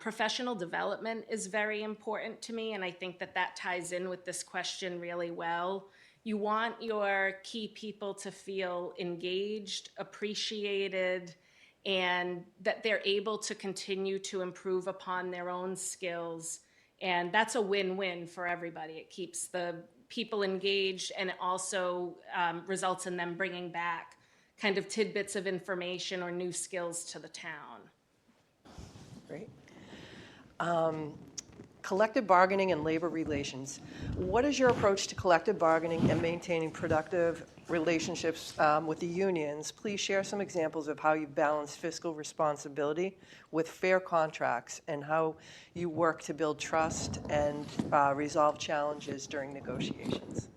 Professional development is very important to me, and I think that ties in with this question really well. You want your key people to feel engaged, appreciated, and that they're able to continue to improve upon their own skills. And that's a win-win for everybody. It keeps the people engaged, and it also results in them bringing back kind of tidbits of information or new skills to the town. Great. Collective bargaining and labor relations. What is your approach to collective bargaining and maintaining productive relationships with the unions? Please share some examples of how you balance fiscal responsibility with fair contracts and how you work to build trust and resolve challenges during negotiations.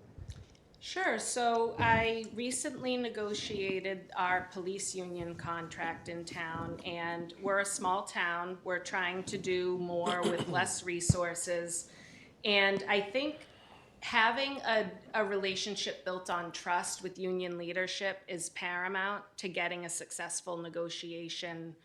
Sure. So I recently negotiated our police union contract in town, and we're a small town. We're trying to do more with less resources. And I think having a relationship built on trust with union leadership is paramount to getting a successful negotiation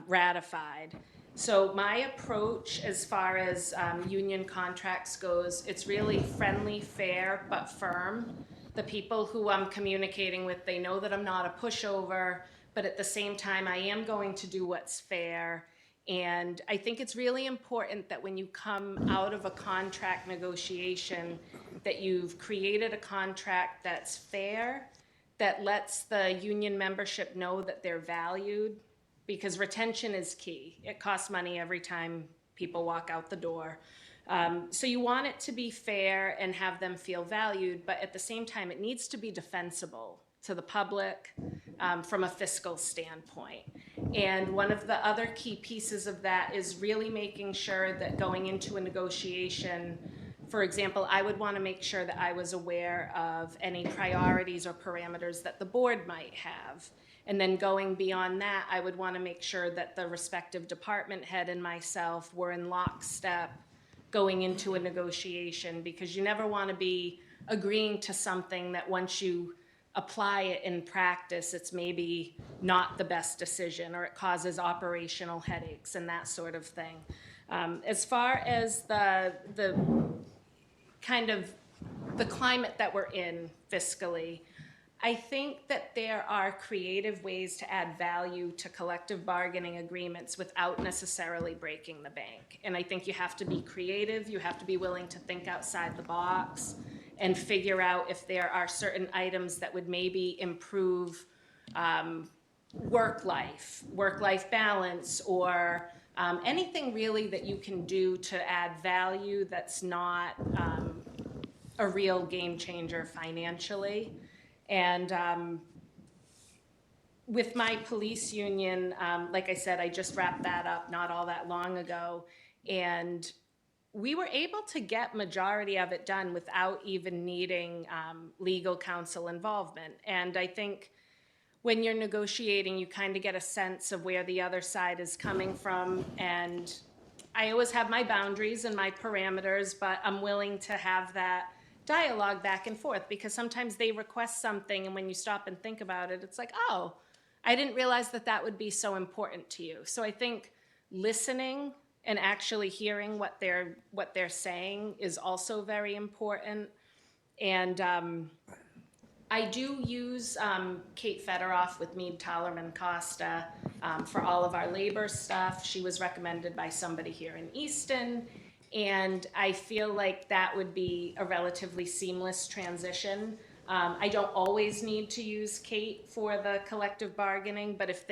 ratified. So my approach as far as union contracts goes, it's really friendly, fair, but firm. The people who I'm communicating with, they know that I'm not a pushover, but at the same time, I am going to do what's fair. And I think it's really important that when you come out of a contract negotiation, that you've created a contract that's fair, that lets the union membership know that they're valued, because retention is key. It costs money every time people walk out the door. So you want it to be fair and have them feel valued, but at the same time, it needs to be defensible to the public from a fiscal standpoint. And one of the other key pieces of that is really making sure that going into a negotiation, for example, I would want to make sure that I was aware of any priorities or parameters that the board might have. And then going beyond that, I would want to make sure that the respective department head and myself were in lockstep going into a negotiation, because you never want to be agreeing to something that once you apply it in practice, it's maybe not the best decision, or it causes operational headaches and that sort of thing. As far as the kind of the climate that we're in fiscally, I think that there are creative ways to add value to collective bargaining agreements without necessarily breaking the bank. And I think you have to be creative, you have to be willing to think outside the box and figure out if there are certain items that would maybe improve work-life balance, or anything really that you can do to add value that's not a real game changer financially. And with my police union, like I said, I just wrapped that up not all that long ago. And we were able to get majority of it done without even needing legal counsel involvement. And I think when you're negotiating, you kind of get a sense of where the other side is coming from. And I always have my boundaries and my parameters, but I'm willing to have that dialogue back and forth, because sometimes they request something, and when you stop and think about it, it's like, oh, I didn't realize that that would be so important to you. So I think listening and actually hearing what they're saying is also very important. And I do use Kate Federoff with Mead Tallerman Costa for all of our labor stuff. She was recommended by somebody here in Easton, and I feel like that would be a relatively seamless transition. I don't always need to use Kate for the collective bargaining, but if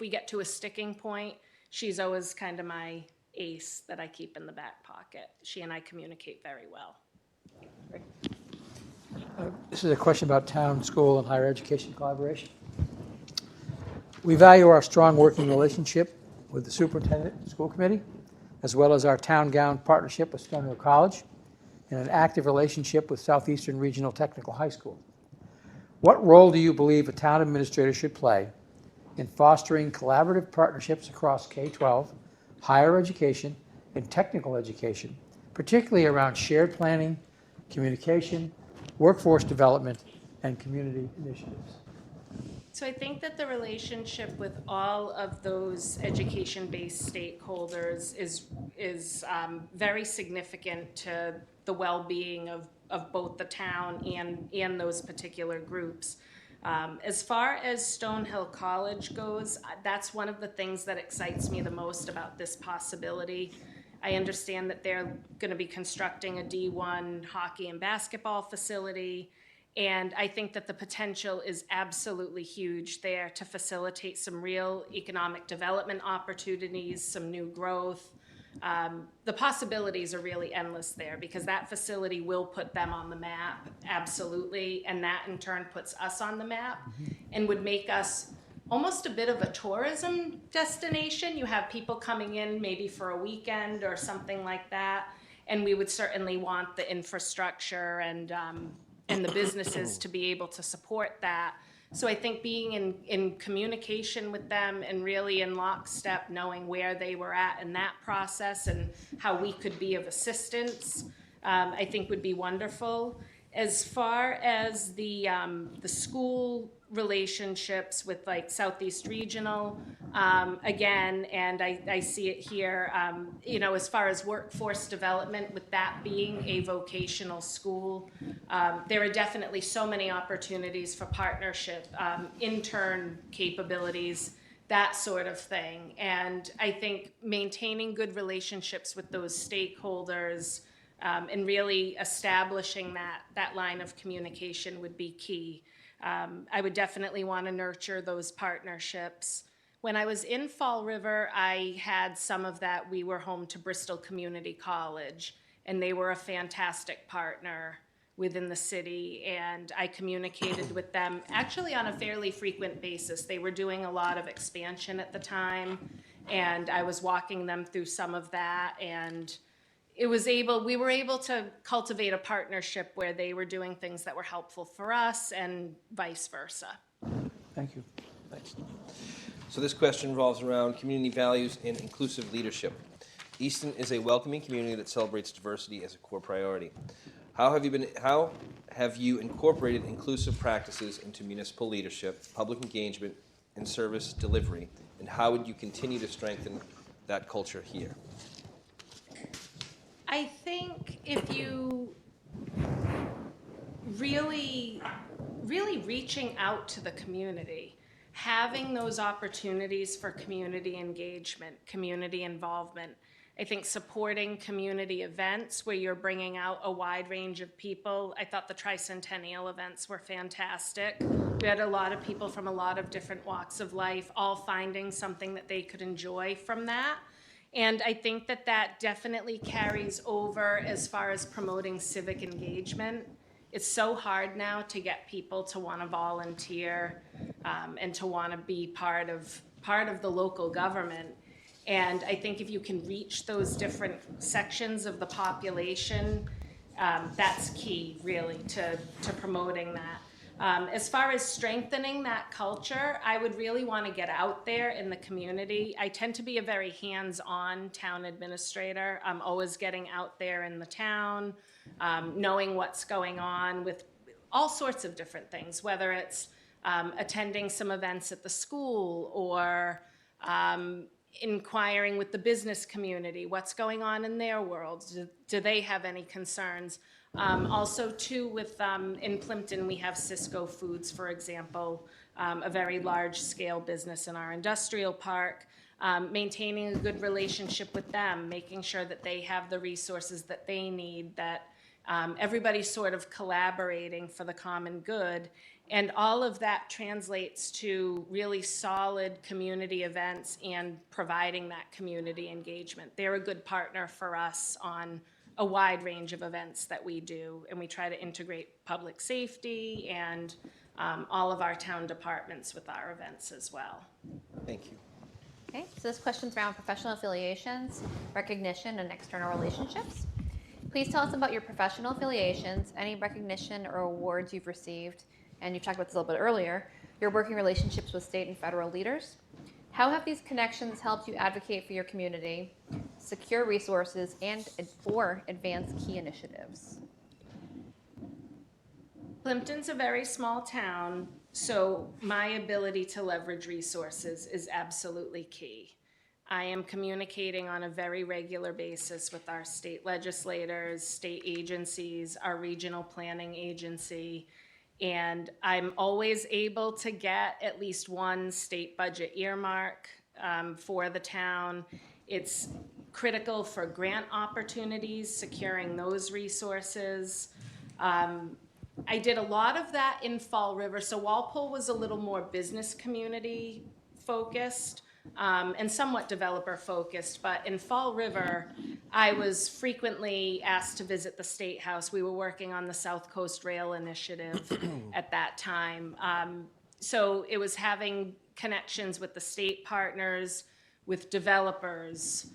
we get to a sticking point, she's always kind of my ace that I keep in the back pocket. She and I communicate very well. This is a question about town, school, and higher education collaboration. We value our strong working relationship with the superintendent and school committee, as well as our town-gown partnership with Stonehill College, and an active relationship with Southeastern Regional Technical High School. What role do you believe a town administrator should play in fostering collaborative partnerships across K-12, higher education, and technical education, particularly around shared planning, communication, workforce development, and community initiatives? So I think that the relationship with all of those education-based stakeholders is very significant to the well-being of both the town and those particular groups. As far as Stonehill College goes, that's one of the things that excites me the most about this possibility. I understand that they're going to be constructing a D1 hockey and basketball facility, and I think that the potential is absolutely huge there to facilitate some real economic development opportunities, some new growth. The possibilities are really endless there because that facility will put them on the map, absolutely, and that in turn puts us on the map and would make us almost a bit of a tourism destination. You have people coming in maybe for a weekend or something like that, and we would certainly want the infrastructure and the businesses to be able to support that. So I think being in communication with them and really in lockstep, knowing where they were at in that process and how we could be of assistance, I think would be wonderful. As far as the school relationships with like Southeast Regional, again, and I see it here, as far as workforce development, with that being a vocational school, there are definitely so many opportunities for partnership, intern capabilities, that sort of thing. And I think maintaining good relationships with those stakeholders and really establishing that line of communication would be key. I would definitely want to nurture those partnerships. When I was in Fall River, I had some of that. We were home to Bristol Community College, and they were a fantastic partner within the city, and I communicated with them actually on a fairly frequent basis. They were doing a lot of expansion at the time, and I was walking them through some of that, and we were able to cultivate a partnership where they were doing things that were helpful for us and vice versa. Thank you. Thanks. So this question revolves around community values and inclusive leadership. Easton is a welcoming community that celebrates diversity as a core priority. How have you incorporated inclusive practices into municipal leadership, public engagement, and service delivery, and how would you continue to strengthen that culture here? I think if you really reaching out to the community, having those opportunities for community engagement, community involvement, I think supporting community events where you're bringing out a wide range of people. I thought the tricentennial events were fantastic. We had a lot of people from a lot of different walks of life, all finding something that they could enjoy from that. And I think that definitely carries over as far as promoting civic engagement. It's so hard now to get people to want to volunteer and to want to be part of the local government. And I think if you can reach those different sections of the population, that's key, really, to promoting that. As far as strengthening that culture, I would really want to get out there in the community. I tend to be a very hands-on town administrator. I'm always getting out there in the town, knowing what's going on with all sorts of different things, whether it's attending some events at the school or inquiring with the business community, what's going on in their world, do they have any concerns? Also, too, with in Plimpton, we have Cisco Foods, for example, a very large-scale business in our industrial park. Maintaining a good relationship with them, making sure that they have the resources that they need, that everybody's sort of collaborating for the common good. And all of that translates to really solid community events and providing that community engagement. They're a good partner for us on a wide range of events that we do, and we try to integrate public safety and all of our town departments with our events as well. Thank you. Okay, so this question's around professional affiliations, recognition, and external relationships. Please tell us about your professional affiliations, any recognition or awards you've received, and you've talked about this a little bit earlier, your working relationships with state and federal leaders. How have these connections helped you advocate for your community, secure resources, or advance key initiatives? Plimpton's a very small town, so my ability to leverage resources is absolutely key. I am communicating on a very regular basis with our state legislators, state agencies, our regional planning agency, and I'm always able to get at least one state budget earmark for the town. It's critical for grant opportunities, securing those resources. I did a lot of that in Fall River. So Walpole was a little more business community focused and somewhat developer focused. But in Fall River, I was frequently asked to visit the State House. We were working on the South Coast Rail Initiative at that time. So it was having connections with the state partners, with developers,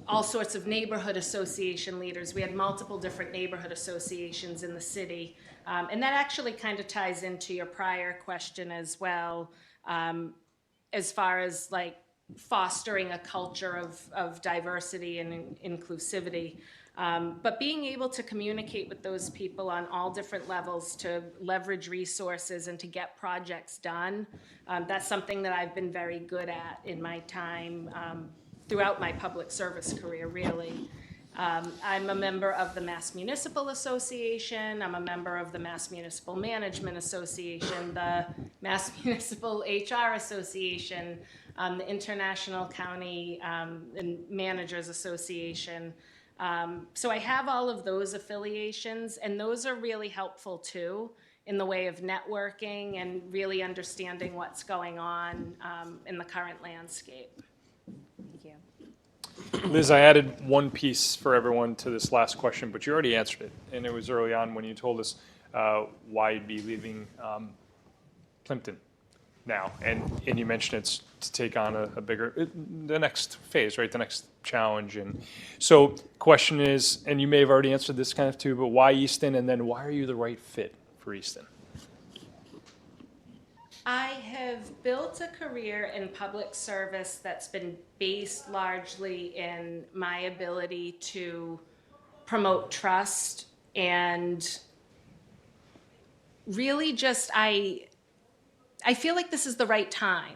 all sorts of neighborhood association leaders. We had multiple different neighborhood associations in the city. And that actually kind of ties into your prior question as well, as far as like fostering a culture of diversity and inclusivity. But being able to communicate with those people on all different levels to leverage resources and to get projects done, that's something that I've been very good at in my time throughout my public service career, really. I'm a member of the Mass Municipal Association. I'm a member of the Mass Municipal Management Association, the Mass Municipal HR Association, the International County and Managers Association. So I have all of those affiliations, and those are really helpful too in the way of networking and really understanding what's going on in the current landscape. Thank you. Liz, I added one piece for everyone to this last question, but you already answered it. And it was early on when you told us why you'd be leaving Plimpton now. And you mentioned it's to take on a bigger, the next phase, right? The next challenge. And so question is, and you may have already answered this kind of too, but why Easton? And then why are you the right fit for Easton? I have built a career in public service that's been based largely in my ability to promote trust and really just, I feel like this is the right time.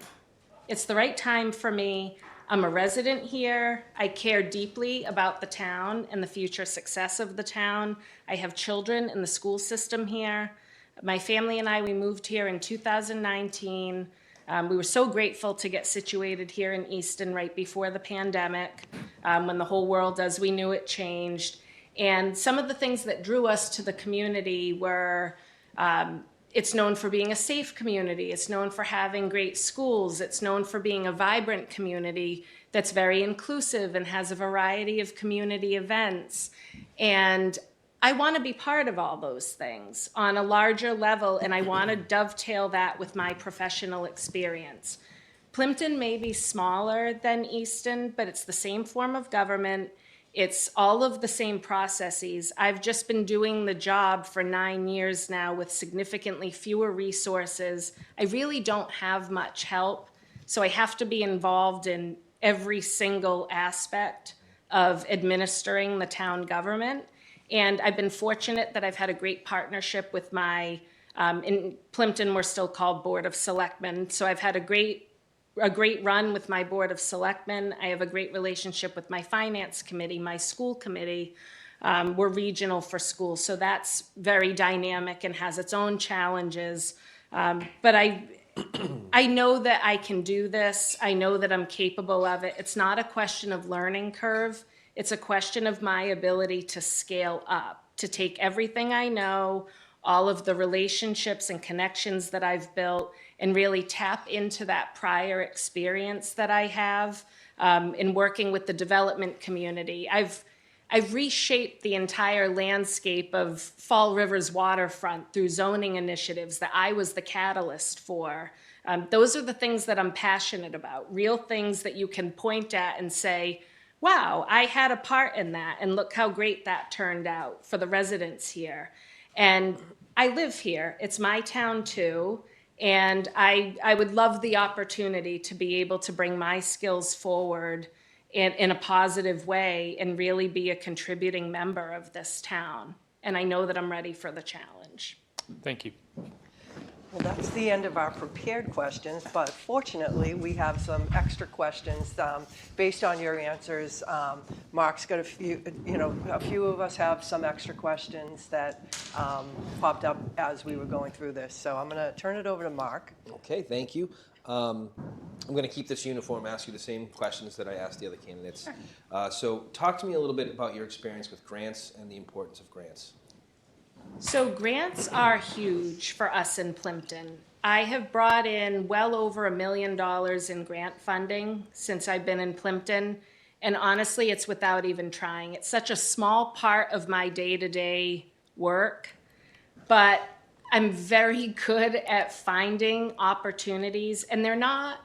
It's the right time for me. I'm a resident here. I care deeply about the town and the future success of the town. I have children in the school system here. My family and I, we moved here in 2019. We were so grateful to get situated here in Easton right before the pandemic, when the whole world, as we knew it, changed. And some of the things that drew us to the community were, it's known for being a safe community. It's known for having great schools. It's known for being a vibrant community that's very inclusive and has a variety of community events. And I want to be part of all those things on a larger level, and I want to dovetail that with my professional experience. Plimpton may be smaller than Easton, but it's the same form of government. It's all of the same processes. I've just been doing the job for 9 years now with significantly fewer resources. I really don't have much help, so I have to be involved in every single aspect of administering the town government. And I've been fortunate that I've had a great partnership with my, in Plimpton, we're still called Board of Selectmen. So I've had a great run with my Board of Selectmen. I have a great relationship with my finance committee, my school committee. We're regional for schools, so that's very dynamic and has its own challenges. But I know that I can do this. I know that I'm capable of it. It's not a question of learning curve. It's a question of my ability to scale up, to take everything I know, all of the relationships and connections that I've built, and really tap into that prior experience that I have in working with the development community. I've reshaped the entire landscape of Fall River's waterfront through zoning initiatives that I was the catalyst for. Those are the things that I'm passionate about, real things that you can point at and say, wow, I had a part in that, and look how great that turned out for the residents here. And I live here. It's my town too. And I would love the opportunity to be able to bring my skills forward in a positive way and really be a contributing member of this town. And I know that I'm ready for the challenge. Thank you. Well, that's the end of our prepared questions, but fortunately, we have some extra questions based on your answers. Mark's got a few, a few of us have some extra questions that popped up as we were going through this. So I'm going to turn it over to Mark. Okay, thank you. I'm going to keep this uniform, ask you the same questions that I asked the other candidates. So talk to me a little bit about your experience with grants and the importance of grants. So grants are huge for us in Plimpton. I have brought in well over $1 million in grant funding since I've been in Plimpton. And honestly, it's without even trying. It's such a small part of my day-to-day work, but I'm very good at finding opportunities, and they're not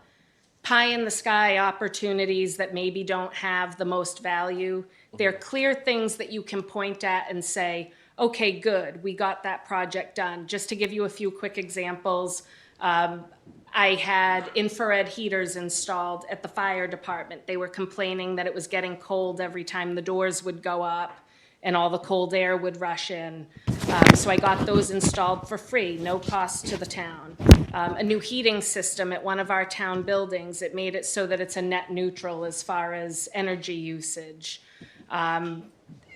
pie-in-the-sky opportunities that maybe don't have the most value. They're clear things that you can point at and say, okay, good, we got that project done. Just to give you a few quick examples, I had infrared heaters installed at the fire department. They were complaining that it was getting cold every time the doors would go up and all the cold air would rush in. So I got those installed for free, no cost to the town. A new heating system at one of our town buildings. It made it so that it's a net neutral as far as energy usage.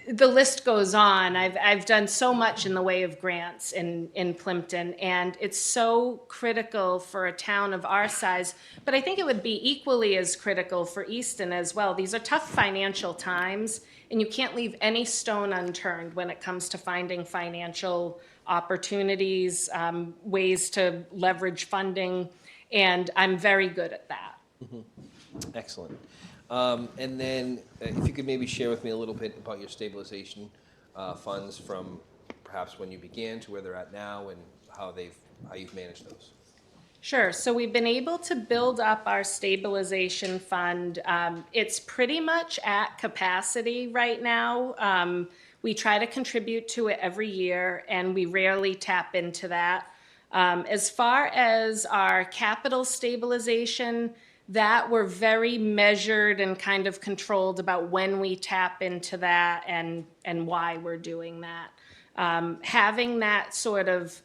The list goes on. I've done so much in the way of grants in Plimpton, and it's so critical for a town of our size, but I think it would be equally as critical for Easton as well. These are tough financial times, and you can't leave any stone unturned when it comes to finding financial opportunities, ways to leverage funding, and I'm very good at that. Mm-hmm. Excellent. And then if you could maybe share with me a little bit about your stabilization funds from perhaps when you began to where they're at now and how you've managed those. Sure. So we've been able to build up our stabilization fund. It's pretty much at capacity right now. We try to contribute to it every year, and we rarely tap into that. As far as our capital stabilization, that we're very measured and kind of controlled about when we tap into that and why we're doing that. Having that sort of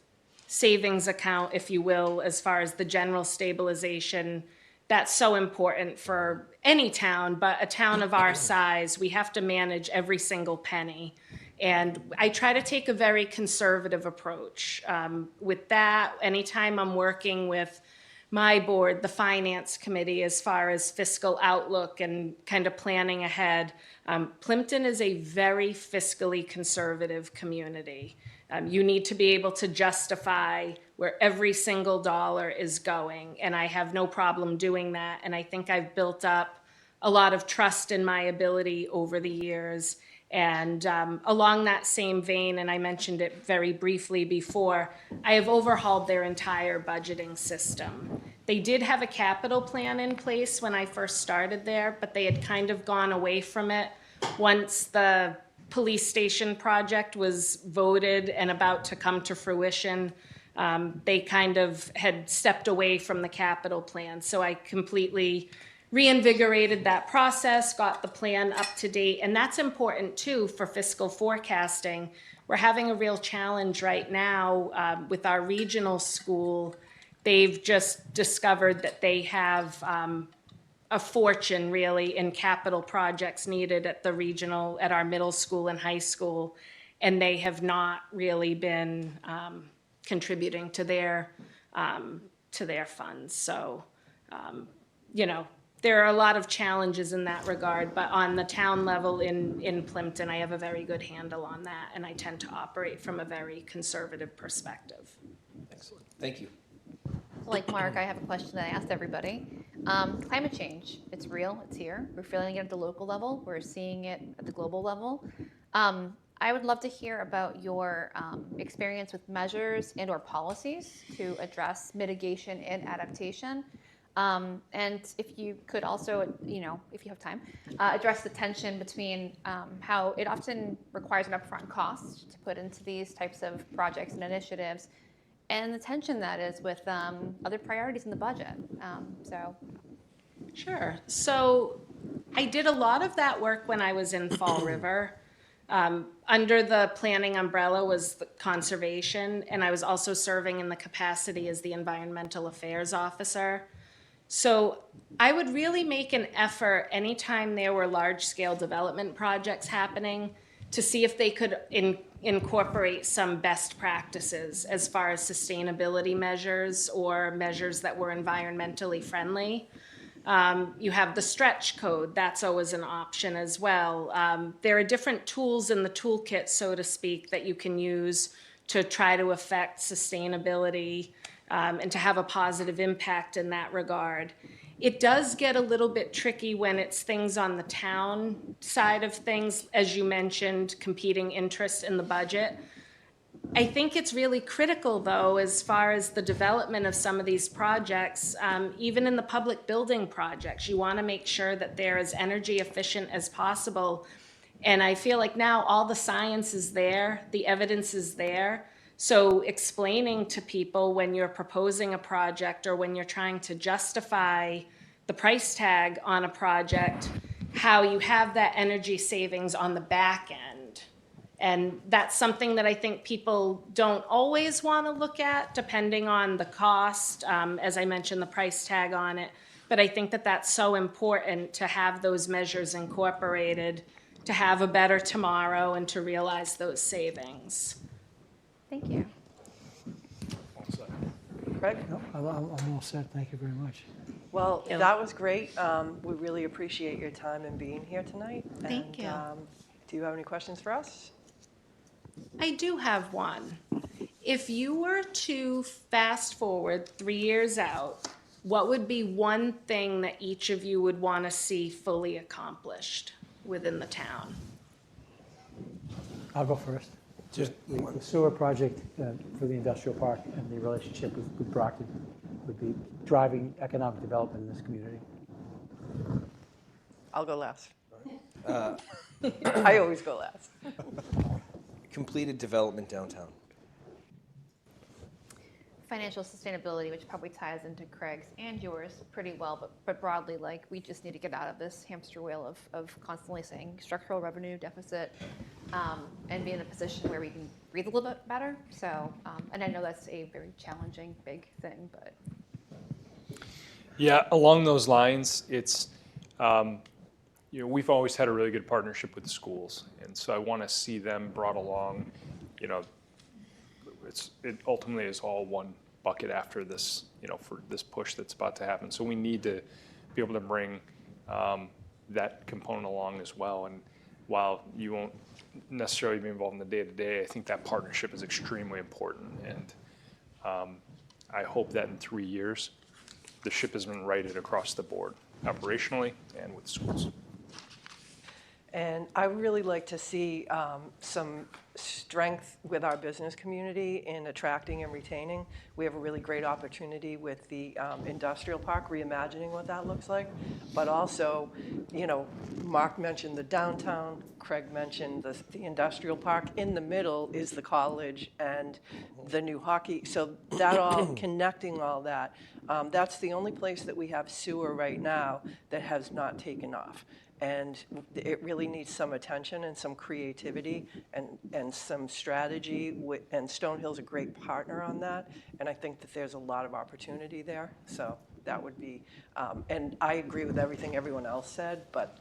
savings account, if you will, as far as the general stabilization, that's so important for any town, but a town of our size, we have to manage every single penny. And I try to take a very conservative approach. With that, anytime I'm working with my board, the finance committee, as far as fiscal outlook and kind of planning ahead, Plimpton is a very fiscally conservative community. You need to be able to justify where every single dollar is going, and I have no problem doing that. And I think I've built up a lot of trust in my ability over the years. And along that same vein, and I mentioned it very briefly before, I have overhauled their entire budgeting system. They did have a capital plan in place when I first started there, but they had kind of gone away from it once the police station project was voted and about to come to fruition. They kind of had stepped away from the capital plan. So I completely reinvigorated that process, got the plan up to date, and that's important too for fiscal forecasting. We're having a real challenge right now with our regional school. They've just discovered that they have a fortune really in capital projects needed at the regional, at our middle school and high school, and they have not really been contributing to their funds. So, you know, there are a lot of challenges in that regard, but on the town level in Plimpton, I have a very good handle on that, and I tend to operate from a very conservative perspective. Excellent. Thank you. Like Mark, I have a question that I asked everybody. Climate change, it's real, it's here. We're feeling it at the local level. We're seeing it at the global level. I would love to hear about your experience with measures and/or policies to address mitigation and adaptation. And if you could also, you know, if you have time, address the tension between how it often requires an upfront cost to put into these types of projects and initiatives, and the tension that is with other priorities in the budget. Sure. So I did a lot of that work when I was in Fall River. Under the planning umbrella was the conservation, and I was also serving in the capacity as the environmental affairs officer. So I would really make an effort anytime there were large-scale development projects happening to see if they could incorporate some best practices as far as sustainability measures or measures that were environmentally friendly. You have the stretch code, that's always an option as well. There are different tools in the toolkit, so to speak, that you can use to try to affect sustainability and to have a positive impact in that regard. It does get a little bit tricky when it's things on the town side of things, as you mentioned, competing interests in the budget. I think it's really critical, though, as far as the development of some of these projects, even in the public building projects, you want to make sure that they're as energy efficient as possible. And I feel like now all the science is there, the evidence is there. So explaining to people when you're proposing a project or when you're trying to justify the price tag on a project, how you have that energy savings on the back end. And that's something that I think people don't always want to look at, depending on the cost, as I mentioned, the price tag on it. But I think that that's so important to have those measures incorporated, to have a better tomorrow and to realize those savings. Thank you. Craig? No, I'm all set. Thank you very much. Well, that was great. We really appreciate your time and being here tonight. Thank you. Do you have any questions for us? I do have one. If you were to fast forward 3 years out, what would be one thing that each of you would want to see fully accomplished within the town? I'll go first. Just the sewer project for the industrial park and the relationship with Brockton would be driving economic development in this community. I'll go last. I always go last. Completed development downtown. Financial sustainability, which probably ties into Craig's and yours pretty well, but broadly, like, we just need to get out of this hamster wheel of constantly saying structural revenue deficit, and be in a position where we can breathe a little bit better. So, and I know that's a very challenging, big thing, but. Yeah, along those lines, it's, you know, we've always had a really good partnership with the schools. And so I want to see them brought along, you know, it ultimately is all one bucket after this, you know, for this push that's about to happen. So we need to be able to bring that component along as well. And while you won't necessarily be involved in the day-to-day, I think that partnership is extremely important. And I hope that in 3 years, the ship has been righted across the board, operationally and with schools. And I would really like to see some strength with our business community in attracting and retaining. We have a really great opportunity with the industrial park, reimagining what that looks like. But also, you know, Mark mentioned the downtown, Craig mentioned the industrial park. In the middle is the college and the new hockey. So that all, connecting all that, that's the only place that we have sewer right now that has not taken off. And it really needs some attention and some creativity and some strategy. And Stonehill's a great partner on that. And I think that there's a lot of opportunity there. So that would be, and I agree with everything everyone else said, but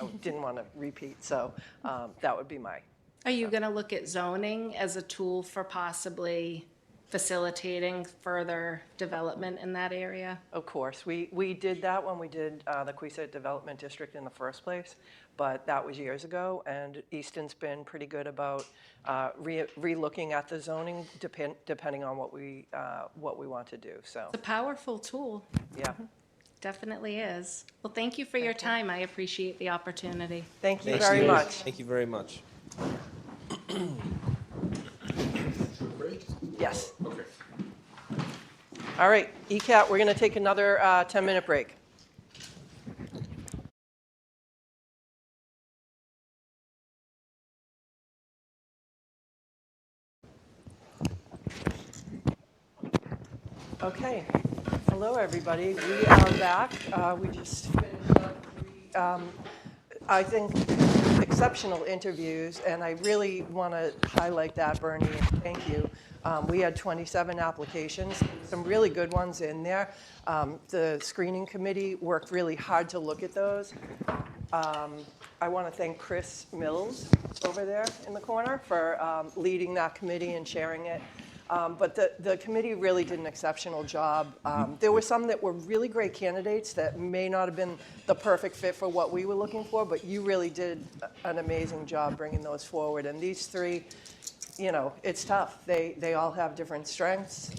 I didn't want to repeat, so that would be my. Are you going to look at zoning as a tool for possibly facilitating further development in that area? Of course, we did that when we did the Queeset Development District in the first place, but that was years ago, and Easton's been pretty good about re-looking at the zoning depending on what we want to do, so, It's a powerful tool. yeah. Definitely is. Well, thank you for your time. I appreciate the opportunity. Thank you Thanks, very Dave. much. Thank you very much. Yes. Okay. All right, ECAT, we're going to take another 10-minute break. Okay. Hello, everybody. We are back. We just finished up I think, exceptional interviews, and I really want to highlight that, Bernie, and thank you. We had 27 applications, some really good ones in there. The screening committee worked really hard to look at those. I want to thank Chris Mills over there in the corner for leading that committee and chairing it. But the committee really did an exceptional job. There were some that were really great candidates that may not have been the perfect fit for what we were looking for, but you really did an amazing job bringing those forward. And these three, you know, it's tough. They all have different strengths,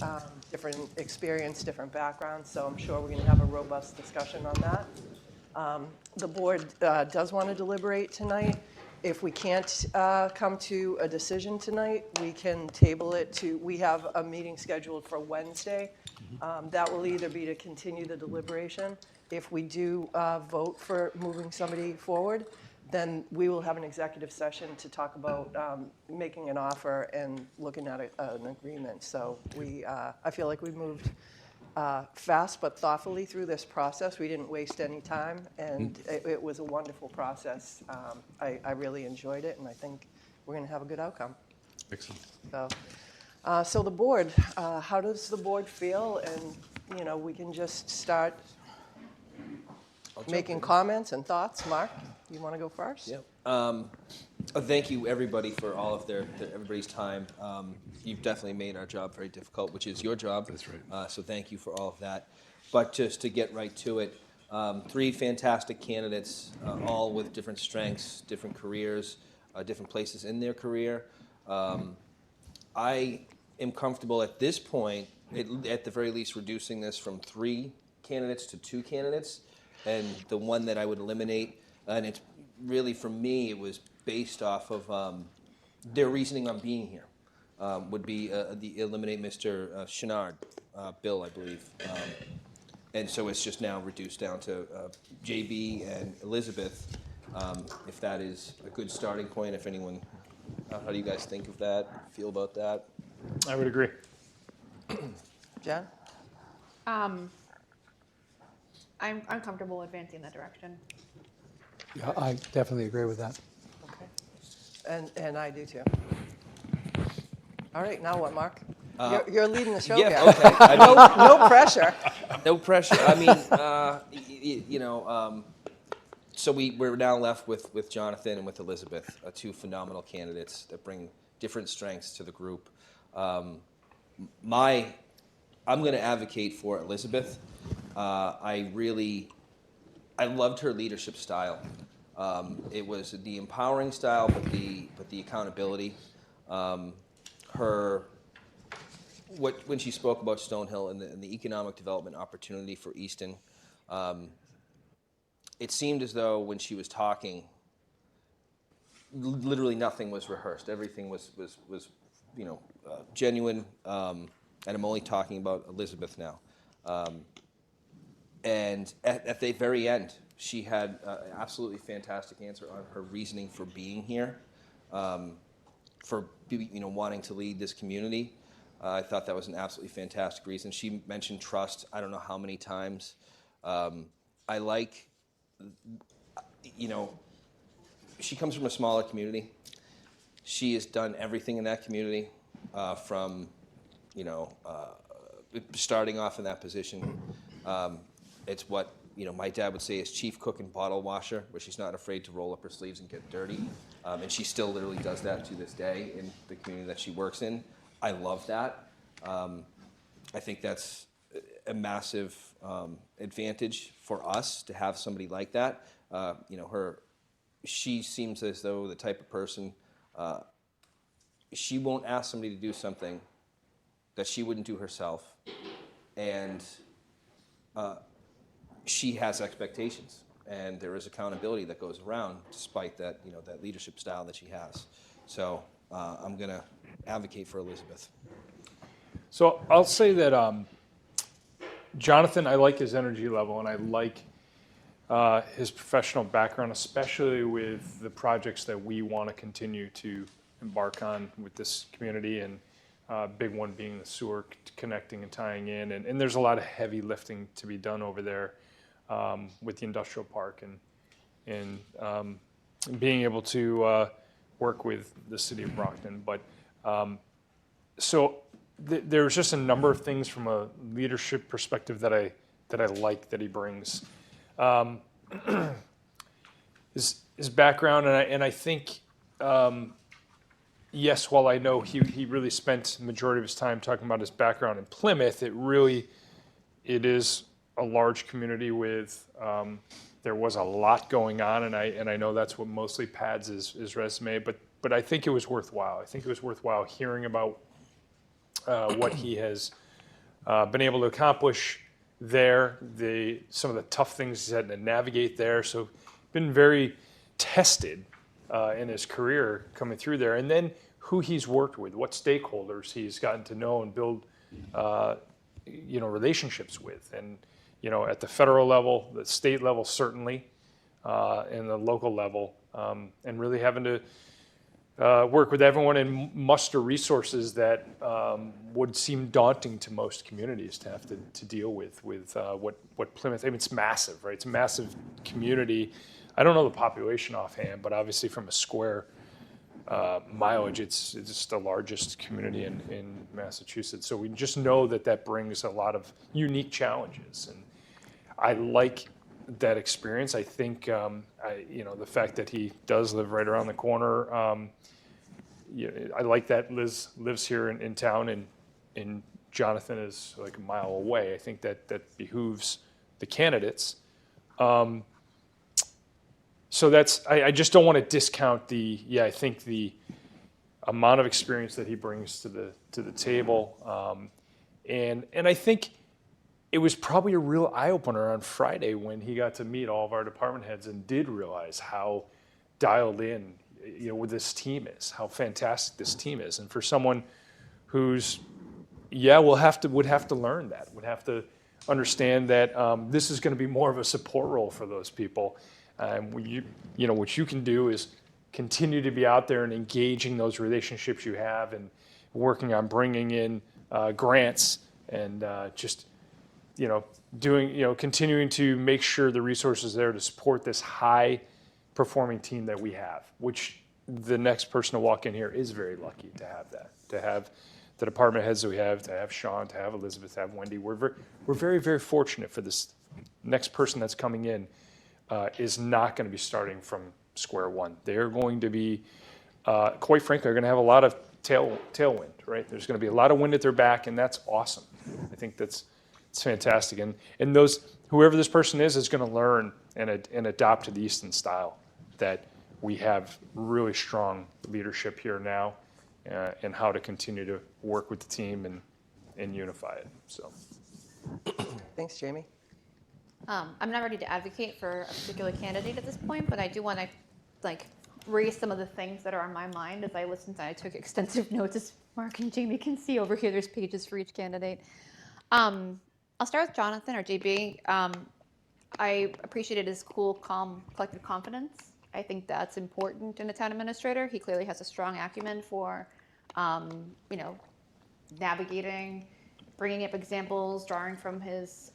different experience, different backgrounds, so I'm sure we're going to have a robust discussion on that. The board does want to deliberate tonight. If we can't come to a decision tonight, we can table it to, we have a meeting scheduled for Wednesday. That will either be to continue the deliberation. If we do vote for moving somebody forward, then we will have an executive session to talk about making an offer and looking at an agreement. So I feel like we moved fast but thoughtfully through this process. We didn't waste any time, and it was a wonderful process. I really enjoyed it, and I think we're going to have a good outcome. Excellent. So the board, how does the board feel? And, you know, we can just start making comments and thoughts. Mark, you want to go first? Yep. Thank you, everybody, for all of everybody's time. You've definitely made our job very difficult, which is your job. That's right. So thank you for all of that. But just to get right to it, three fantastic candidates, all with different strengths, different careers, different places in their career. I am comfortable at this point, at the very least, reducing this from 3 candidates to 2 candidates. And the one that I would eliminate, and it's really, for me, it was based off of their reasoning on being here, would be eliminate Mr. Chenard, Bill, I believe. And so it's just now reduced down to JB and Elizabeth, if that is a good starting point. If anyone, how do you guys think of that, feel about that? I would agree. Jen? I'm comfortable advancing that direction. Yeah, I definitely agree with that. Okay. And I do too. All right, now what, Mark? You're leading the show, Yeah, guys. okay. I mean, No pressure. no pressure. I mean, so we're now left with Jonathan and with Elizabeth, 2 phenomenal candidates that bring different strengths to the group. I'm going to advocate for Elizabeth. I loved her leadership style. It was the empowering style, but the accountability. When she spoke about Stonehill and the economic development opportunity for Easton, it seemed as though when she was talking, literally nothing was rehearsed. Everything was genuine. And I'm only talking about Elizabeth now. And at the very end, she had an absolutely fantastic answer on her reasoning for being here, for wanting to lead this community. I thought that was an absolutely fantastic reason. She mentioned trust I don't know how many times. I like, she comes from a smaller community. She has done everything in that community, from starting off in that position It's what my dad would say is chief cook and bottle washer, where she's not afraid to roll up her sleeves and get dirty, and she still literally does that to this day in the community that she works in. I love that. I think that's a massive advantage for us to have somebody like that. She seems as though the type of person, she won't ask somebody to do something that she wouldn't do herself, and she has expectations, and there is accountability that goes around, despite that that leadership style that she has. So I'm gonna advocate for Elizabeth. So I'll say that Jonathan, I like his energy level, and I like his professional background, especially with the projects that we want to continue to embark on with this community, and big one being the sewer connecting and tying in. And there's a lot of heavy lifting to be done over there with the industrial park and being able to work with the city of Brockton. But there's just a number of things from a leadership perspective that I like that he brings. His background, and I think, yes, while I know he really spent the majority of his time talking about his background in Plymouth, it is a large community with, there was a lot going on, and I know that's what mostly pads his resume, but I think it was worthwhile. I think it was worthwhile hearing about what he has been able to accomplish there, some of the tough things he's had to navigate there. So been very tested in his career coming through there. And then who he's worked with, what stakeholders he's gotten to know and build relationships with. And at the federal level, the state level certainly, and the local level, and really having to work with everyone and muster resources that would seem daunting to most communities to have to deal with what Plymouth, it's massive, right? It's a massive community. I don't know the population offhand, but obviously from a square mileage, it's just the largest community in Massachusetts. So we just know that brings a lot of unique challenges. And I like that experience. I think, the fact that he does live right around the corner, I like that Liz lives here in town, and Jonathan is like a mile away. I think that behooves the candidates. So I just don't want to discount I think the amount of experience that he brings to the table. And I think it was probably a real eye-opener on Friday when he got to meet all of our department heads and did realize how dialed in what this team is, how fantastic this team is. And for someone who's, would have to learn that, would have to understand that this is going to be more of a support role for those people. What you can do is continue to be out there and engaging those relationships you have, and working on bringing in grants, and continuing to make sure the resources there to support this high performing team that we have, which the next person to walk in here is very lucky to have that, to have the department heads that we have, to have Sean, to have Elizabeth, to have Wendy. We're very, very fortunate for this next person that's coming in is not going to be starting from square one. They're going to be, quite frankly, they're going to have a lot of tailwind, right? There's going to be a lot of wind at their back, and that's awesome. I think it's fantastic. And whoever this person is going to learn and adopt to the Easton style, that we have really strong leadership here now, and how to continue to work with the team and unify it. So, Thanks, Jamie. I'm not ready to advocate for a particular candidate at this point, but I do want to raise some of the things that are on my mind as I listened. I took extensive notes, as Mark and Jamie can see over here. There's pages for each candidate. I'll start with Jonathan, or JB. I appreciated his cool, calm, collected confidence. I think that's important in a town administrator. He clearly has a strong acumen for, navigating, bringing up examples, drawing from his,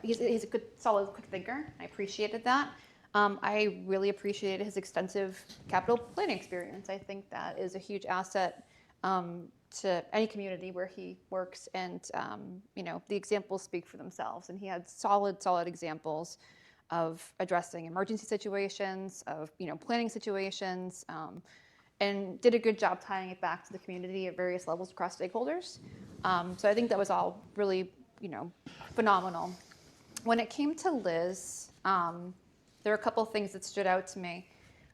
he's a good, solid, quick thinker. I appreciated that. I really appreciated his extensive capital planning experience. I think that is a huge asset to any community where he works, and the examples speak for themselves. And he had solid examples of addressing emergency situations, of planning situations, and did a good job tying it back to the community at various levels across stakeholders. So I think that was all really phenomenal. When it came to Liz, there are a couple of things that stood out to me.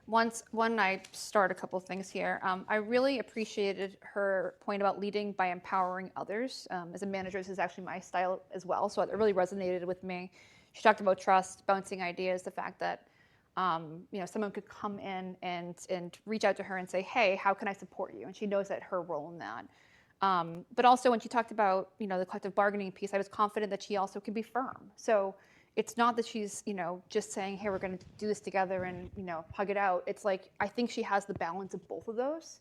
One, I start a couple of things here. I really appreciated her point about leading by empowering others. As a manager, this is actually my style as well, so it really resonated with me. She talked about trust, bouncing ideas, the fact that someone could come in and reach out to her and say, hey, how can I support you? And she knows that her role in that. But also when she talked about the collective bargaining piece, I was confident that she also could be firm. So it's not that she's just saying, hey, we're going to do this together and hug it out. It's like, I think she has the balance of both of those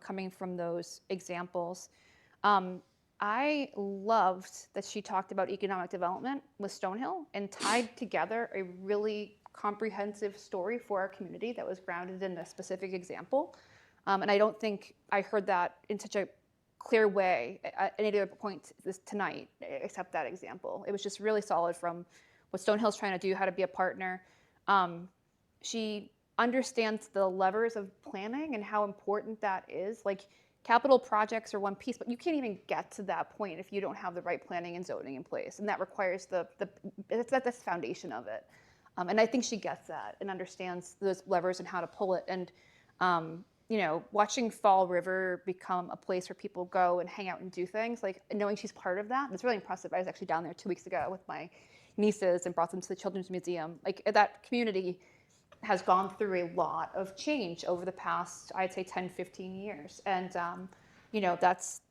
coming from those examples. I loved that she talked about economic development with Stonehill and tied together a really comprehensive story for our community that was grounded in a specific example. And I don't think I heard that in such a clear way at any other point tonight, except that example. It was just really solid from what Stonehill's trying to do, how to be a partner. She understands the levers of planning and how important that is. Like, capital projects are one piece, but you can't even get to that point if you don't have the right planning and zoning in place. And that requires that's the foundation of it. And I think she gets that and understands those levers and how to pull it. And watching Fall River become a place where people go and hang out and do things, like knowing she's part of that, it's really impressive. I was actually down there 2 weeks ago with my nieces and brought them to the Children's Museum. Like, that community has gone through a lot of change over the past, I'd say, 10, 15 years. And,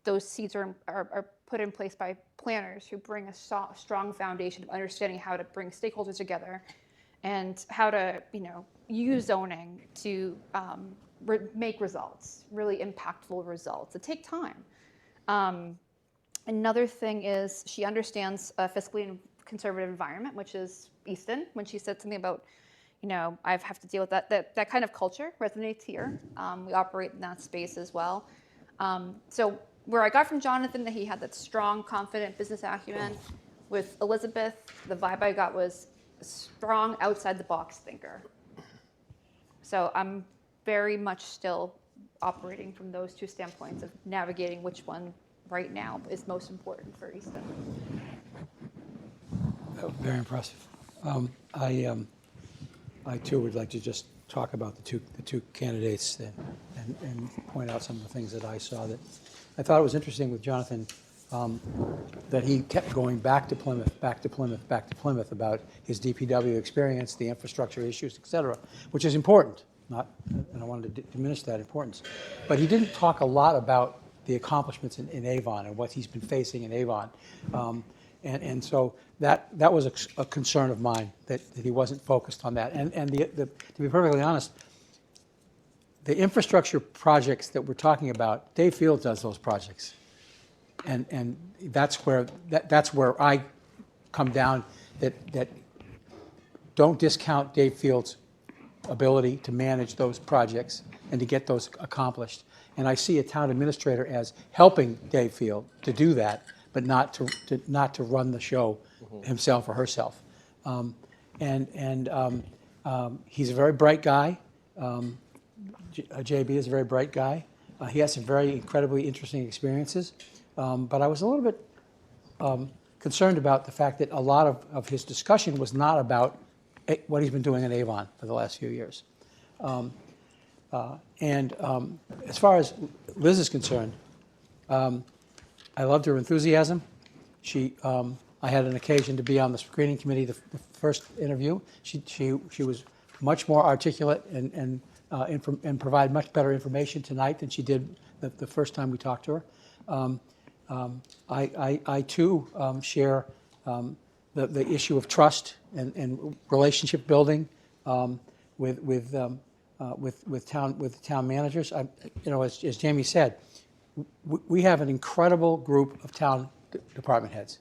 those seeds are put in place by planners who bring a strong foundation of understanding how to bring stakeholders together and how to, use zoning to make results, really impactful results. It take time. Another thing is she understands a fiscally conservative environment, which is Easton. When she said something about, I have to deal with that kind of culture resonates here. We operate in that space as well. So where I got from Jonathan that he had that strong, confident business acumen, with Elizabeth, the vibe I got was strong outside-the-box thinker. So I'm very much still operating from those two standpoints of navigating which one right now is most important for Easton. Very impressive. I too would like to just talk about the two candidates and point out some of the things that I saw that I thought it was interesting with Jonathan, that he kept going back to Plymouth about his DPW experience, the infrastructure issues, et cetera, which is important. And I wanted to diminish that importance. But he didn't talk a lot about the accomplishments in Avon and what he's been facing in Avon. And so that was a concern of mine, that he wasn't focused on that. And to be perfectly honest, the infrastructure projects that we're talking about, Dave Field does those projects. And that's where I come down, that don't discount Dave Field's ability to manage those projects and to get those accomplished. And I see a town administrator as helping Dave Field to do that, but not to run the show himself or herself. He's a very bright guy. JB is a very bright guy. He has some very incredibly interesting experiences. But I was a little bit concerned about the fact that a lot of his discussion was not about what he's been doing in Avon for the last few years. As far as Liz is concerned, I loved her enthusiasm. I had an occasion to be on the screening committee, the first interview. She was much more articulate and provide much better information tonight than she did the first time we talked to her. I too share the issue of trust and relationship building with town managers. As Jamie said, we have an incredible group of town department heads.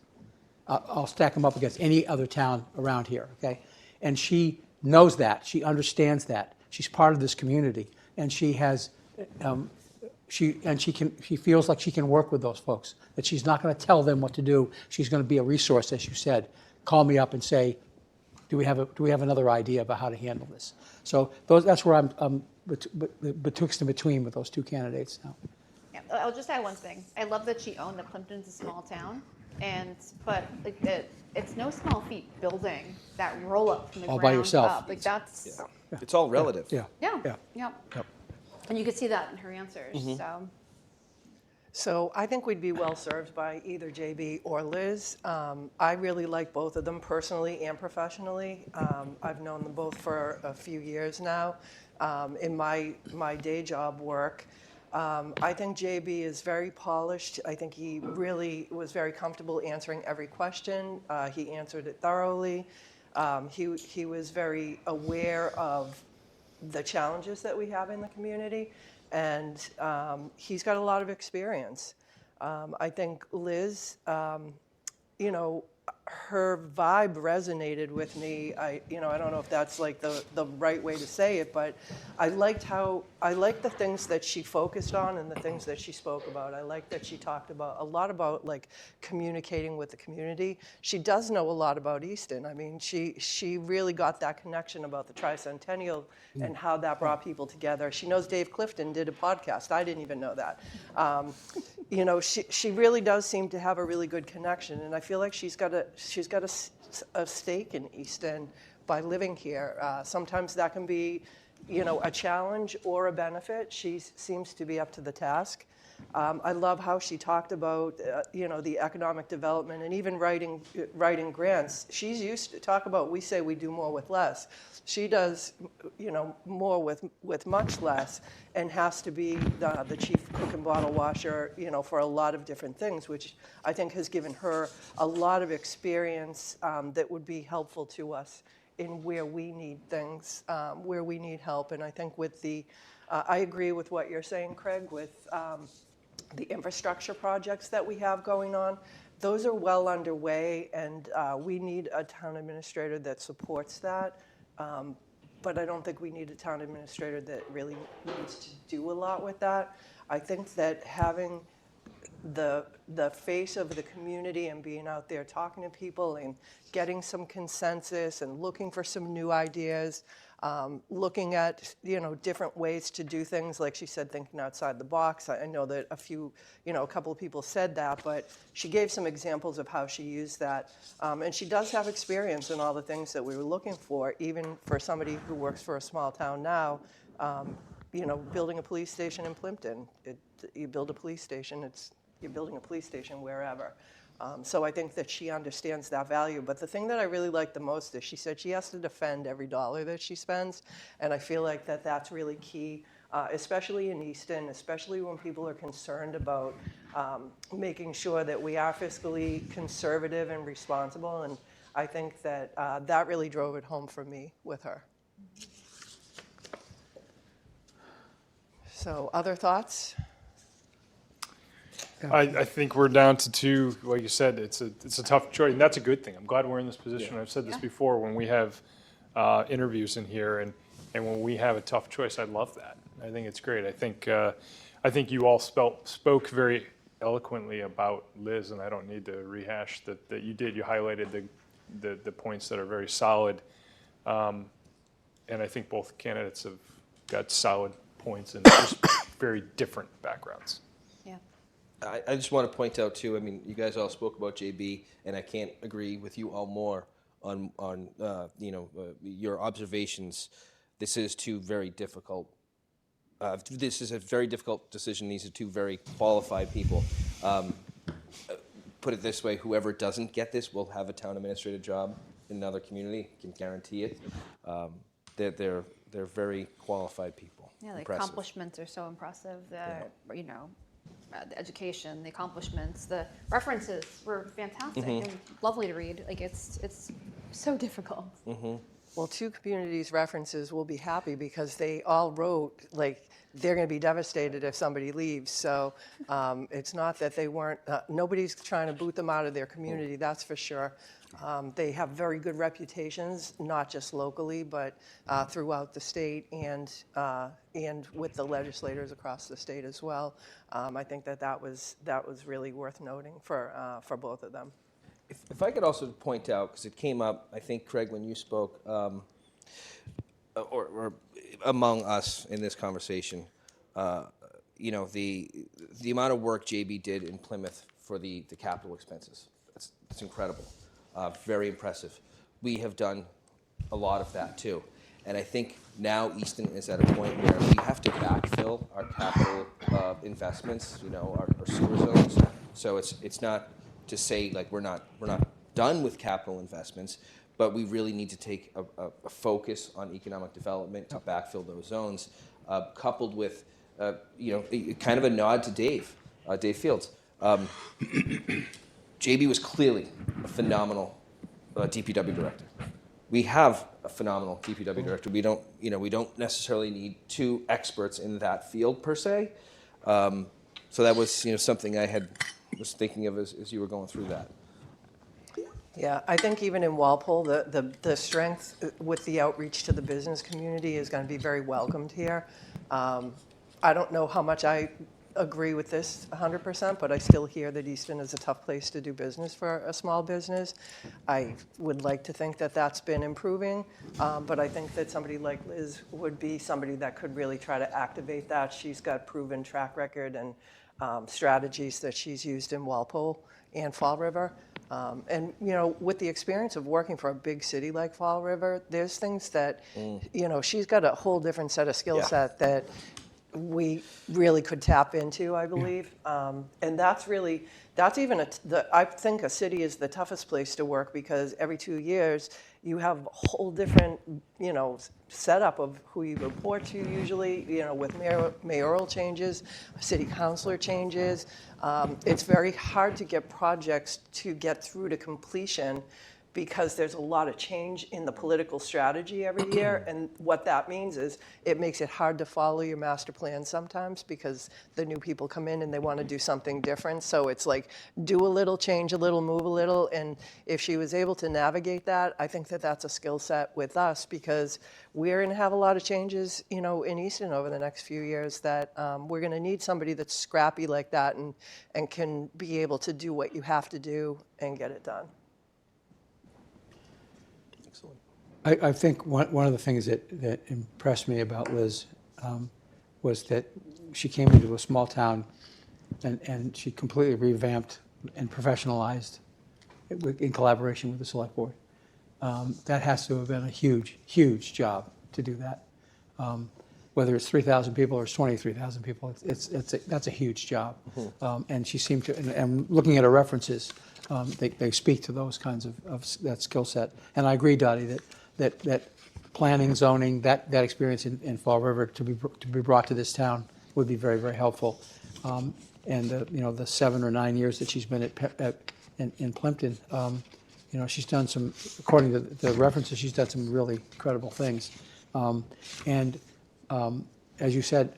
I'll stack them up against any other town around here. Okay, and she knows that. She understands that. She's part of this community, and she has she feels like she can work with those folks, that she's not going to tell them what to do. She's going to be a resource, as you said. Call me up and say, do we have another idea about how to handle this? So that's where I'm betwixt and between with those two candidates now. Yeah, I'll just add one thing. I love that she owned that Plimpton's a small town, but like it's no small feat building that roll up from the All ground by yourself. up. Like that's It's all relative. Yeah. yeah. Yeah. Yep. And you could see that in her answers. So I think we'd be well served by either JB or Liz. I really like both of them personally and professionally. I've known them both for a few years now. In my day job work, I think JB is very polished. I think he really was very comfortable answering every question. He answered it thoroughly. He was very aware of the challenges that we have in the community, and he's got a lot of experience. I think Liz, her vibe resonated with me. I don't know if that's like the right way to say it, but I liked the things that she focused on and the things that she spoke about. I liked that she talked a lot about like communicating with the community. She does know a lot about Easton. I mean, she really got that connection about the tricentennial and how that brought people together. She knows Dave Clifton did a podcast. I didn't even know that. She really does seem to have a really good connection, and I feel like she's got a stake in Easton by living here. Sometimes that can be, a challenge or a benefit. She seems to be up to the task. I love how she talked about, the economic development and even writing grants. She's used to talk about, we say we do more with less. She does, more with much less, and has to be the chief cook and bottle washer, for a lot of different things, which I think has given her a lot of experience that would be helpful to us in where we need things, where we need help. And I think with I agree with what you're saying, Craig, with the infrastructure projects that we have going on. Those are well underway, and we need a town administrator that supports that. But I don't think we need a town administrator that really needs to do a lot with that. I think that having the face of the community and being out there talking to people and getting some consensus and looking for some new ideas, looking at different ways to do things, like she said, thinking outside the box. I know that a couple of people said that, but she gave some examples of how she used that, and she does have experience in all the things that we were looking for, even for somebody who works for a small town now. Building a police station in Plimpton, you build a police station, you're building a police station wherever. So I think that she understands that value. But the thing that I really like the most is she said she has to defend every dollar that she spends. And I feel like that's really key, especially in Easton, especially when people are concerned about making sure that we are fiscally conservative and responsible. And I think that that really drove it home for me with her. So other thoughts? I think we're down to two. Like you said, it's a tough choice, and that's a good thing. I'm glad we're in this position. I've said this before, when we have interviews in here, and when we have a tough choice, I love that. I think it's great. I think you all spoke very eloquently about Liz, and I don't need to rehash that you did. You highlighted the points that are very solid, and I think both candidates have got solid points and just very different backgrounds. I just want to point out too, I mean, you guys all spoke about JB, and I can't agree with you all more on your observations. This is two very difficult. This is a very difficult decision. These are two very qualified people. Put it this way: whoever doesn't get this will have a town administrator job in another community. I can guarantee it. They're very qualified people. Yeah, the Impressive. accomplishments are so impressive. The education, the accomplishments, the references were fantastic and lovely to read. Like it's so difficult. Well, two communities references will be happy because they all wrote, like, they're going to be devastated if somebody leaves. So it's not that they weren't, nobody's trying to boot them out of their community, that's for sure. They have very good reputations, not just locally, but throughout the state and with the legislators across the state as well. I think that was really worth noting for both of them. If I could also point out, because it came up, I think, Craig, when you spoke, or among us in this conversation, you know, the amount of work JB did in Plymouth for the capital expenses. It's incredible, very impressive. We have done a lot of that too. And I think now Easton is at a point where we have to backfill our capital investments, you know, our sewer zones. So it's not to say like we're not done with capital investments, but we really need to take a focus on economic development to backfill those zones, coupled with you know, kind of a nod to Dave Fields. JB was clearly a phenomenal DPW director. We have a phenomenal DPW director. We don't necessarily need two experts in that field per se. So that was, you know, something I was thinking of as you were going through that. Yeah, I think even in Walpole, the strength with the outreach to the business community is going to be very welcomed here. I don't know how much I agree with this 100%, but I still hear that Easton is a tough place to do business for a small business. I would like to think that that's been improving, but I think that somebody like Liz would be somebody that could really try to activate that. She's got proven track record and strategies that she's used in Walpole and Fall River. And, you know, with the experience of working for a big city like Fall River, there's things that, you know, she's got a whole different set of skill set that we really could tap into, I believe. And that's even, I think a city is the toughest place to work because every 2 years you have a whole different, you know, setup of who you report to usually, you know, with mayoral changes, city councilor changes. It's very hard to get projects to get through to completion because there's a lot of change in the political strategy every year. And what that means is it makes it hard to follow your master plan sometimes because the new people come in and they want to do something different. So it's like do a little, change a little, move a little. And if she was able to navigate that, I think that that's a skill set with us because we're going to have a lot of changes, you know, in Easton over the next few years that we're going to need somebody that's scrappy like that and can be able to do what you have to do and get it done. I think one of the things that impressed me about Liz was that she came into a small town and she completely revamped and professionalized in collaboration with the select board. That has to have been a huge, huge job to do that. Whether it's 3,000 people or it's 23,000 people, that's a huge job. And she seemed to, and looking at her references, they speak to those kinds of that skill set. And I agree, Dottie, that planning, zoning, that experience in Fall River to be brought to this town would be very, very helpful. And you know, the 7 or 9 years that she's been in Plimpton, you know, she's done some, according to the references, she's done some really incredible things. And as you said,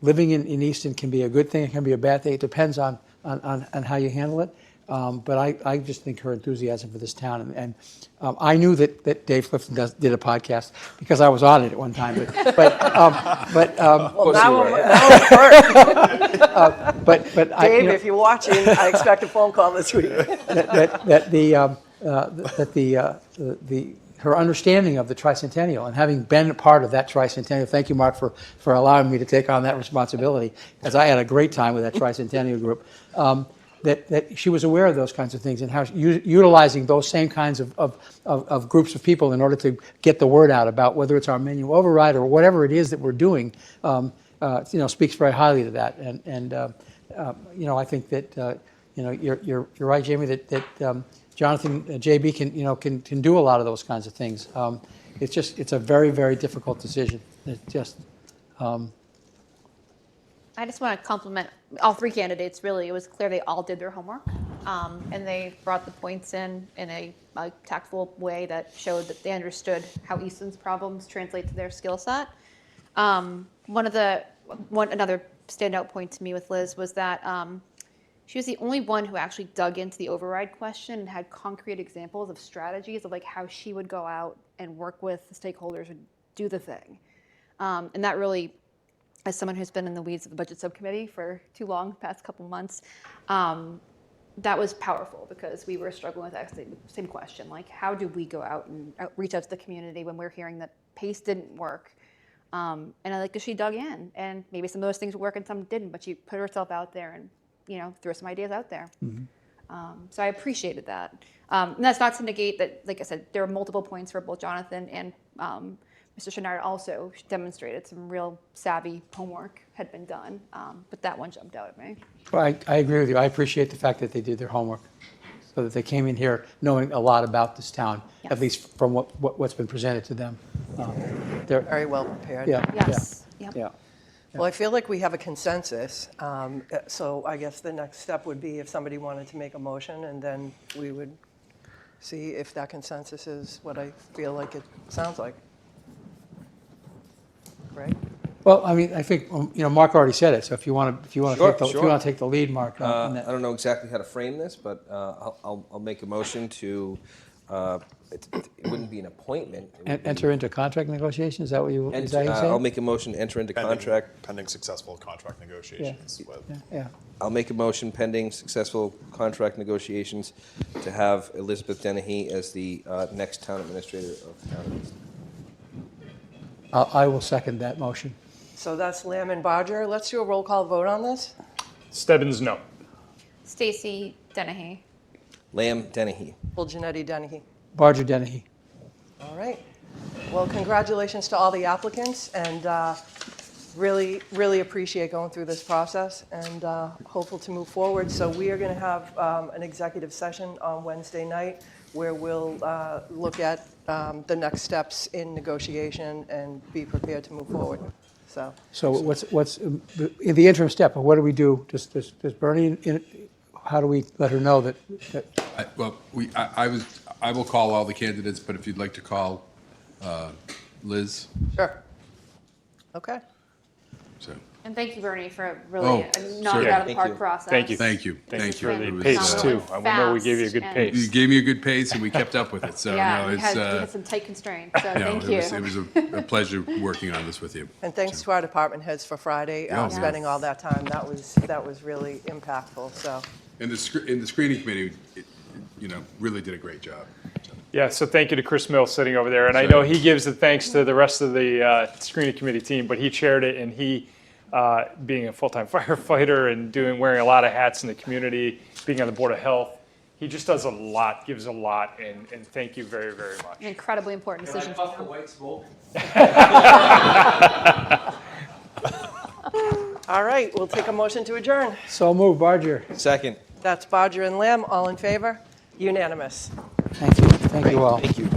living in Easton can be a good thing, it can be a bad thing. It depends on how you handle it. But I just think her enthusiasm for this town, and I knew that Dave Clifton did a podcast because I was on it at one time. Well, now I'm but Dave, if you're watching, I expect a phone call this week. Her understanding of the tricentennial and having been a part of that tricentennial. Thank you, Mark, for allowing me to take on that responsibility, because I had a great time with that tricentennial group. That she was aware of those kinds of things and how utilizing those same kinds of groups of people in order to get the word out about whether it's our menu override or whatever it is that we're doing, you know, speaks very highly to that. And you know, I think that you know, you're right, Jamie, that Jonathan JB can do a lot of those kinds of things. It's a very, very difficult decision. It's just. I just want to compliment all three candidates, really. It was clear they all did their homework. and they brought the points in a tactful way that showed that they understood how Easton's problems translate to their skill set. Another standout point to me with Liz was that she was the only one who actually dug into the override question and had concrete examples of strategies of like how she would go out and work with the stakeholders and do the thing. And that really, as someone who's been in the weeds of the budget subcommittee for too long, the past couple months, that was powerful because we were struggling with that same question, like how do we go out and reach out to the community when we're hearing that PACE didn't work? And I like that she dug in, and maybe some of those things work and some didn't, but she put herself out there and threw some ideas out there. So I appreciated that. And that's not to negate that, like I said, there were multiple points for both Jonathan and Mr. Chenard also demonstrated some real savvy homework had been done, but that one jumped out at me. Well, I agree with you. I appreciate the fact that they did their homework, so that they came in here knowing a lot about this town, Yes. at least from what's been presented to them. They're, Very well prepared. yeah, Yes. Yep. yeah. Well, I feel like we have a consensus, so I guess the next step would be if somebody wanted to make a motion, and then we would see if that consensus is what I feel like it sounds like. Right? Well, I mean, I think Mark already said it. So if you want to Sure, sure. take the lead, Mark. on I that. don't know exactly how to frame this, but I'll make a motion to, it wouldn't be an appointment. It would be- Enter into contract negotiations. Is that what you? Is that what you're I'll saying? make a motion, enter into contract. Pending successful contract negotiations with. Yeah. I'll make a motion pending successful contract negotiations to have Elizabeth Dennehy as the next town administrator of Town of Easton. I will second that motion. So that's Lamb and Bodger. Let's do a roll call vote on this. Stebbins, no. Stacy Dennehy. Lamb Dennehy. Full Janetti Dennehy. Barger Dennehy. All right. Well, congratulations to all the applicants, and really, really appreciate going through this process, and hopeful to move forward. So we are going to have an executive session on Wednesday night where we'll look at the next steps in negotiation and be prepared to move forward. So what's in the interim step? What do we do? Does Bernie? How do we let her know that? I will call all the candidates, but if you'd like to call Liz, Sure. Okay. so. And thank you, Bernie, for really Oh, knock it sure. out of the Thank park you. process. Thank you. Thank you for the It was, pace, too. I know we gave you a good Fast pace. You gave me a good pace, and we kept up with it. So Yeah, no, we it's had some tight constraints, so thank you. it was a pleasure working on this with you. And thanks to our department heads for Friday, Yeah. spending all that time. That was really impactful, so. And the screening committee, really did a great job. Yeah, so thank you to Chris Mills sitting over there. And I know he gives the thanks to the rest of the screening committee team, but he chaired it, and he, being a full-time firefighter and wearing a lot of hats in the community, being on the Board of Health, he just does a lot, gives a lot, and thank you very, very much. An incredibly important decision. All right, we'll take a motion to adjourn. So move, Barger. Second. That's Bodger and Lamb, all in favor? Unanimous. Thank you. Thank you all. Thank you.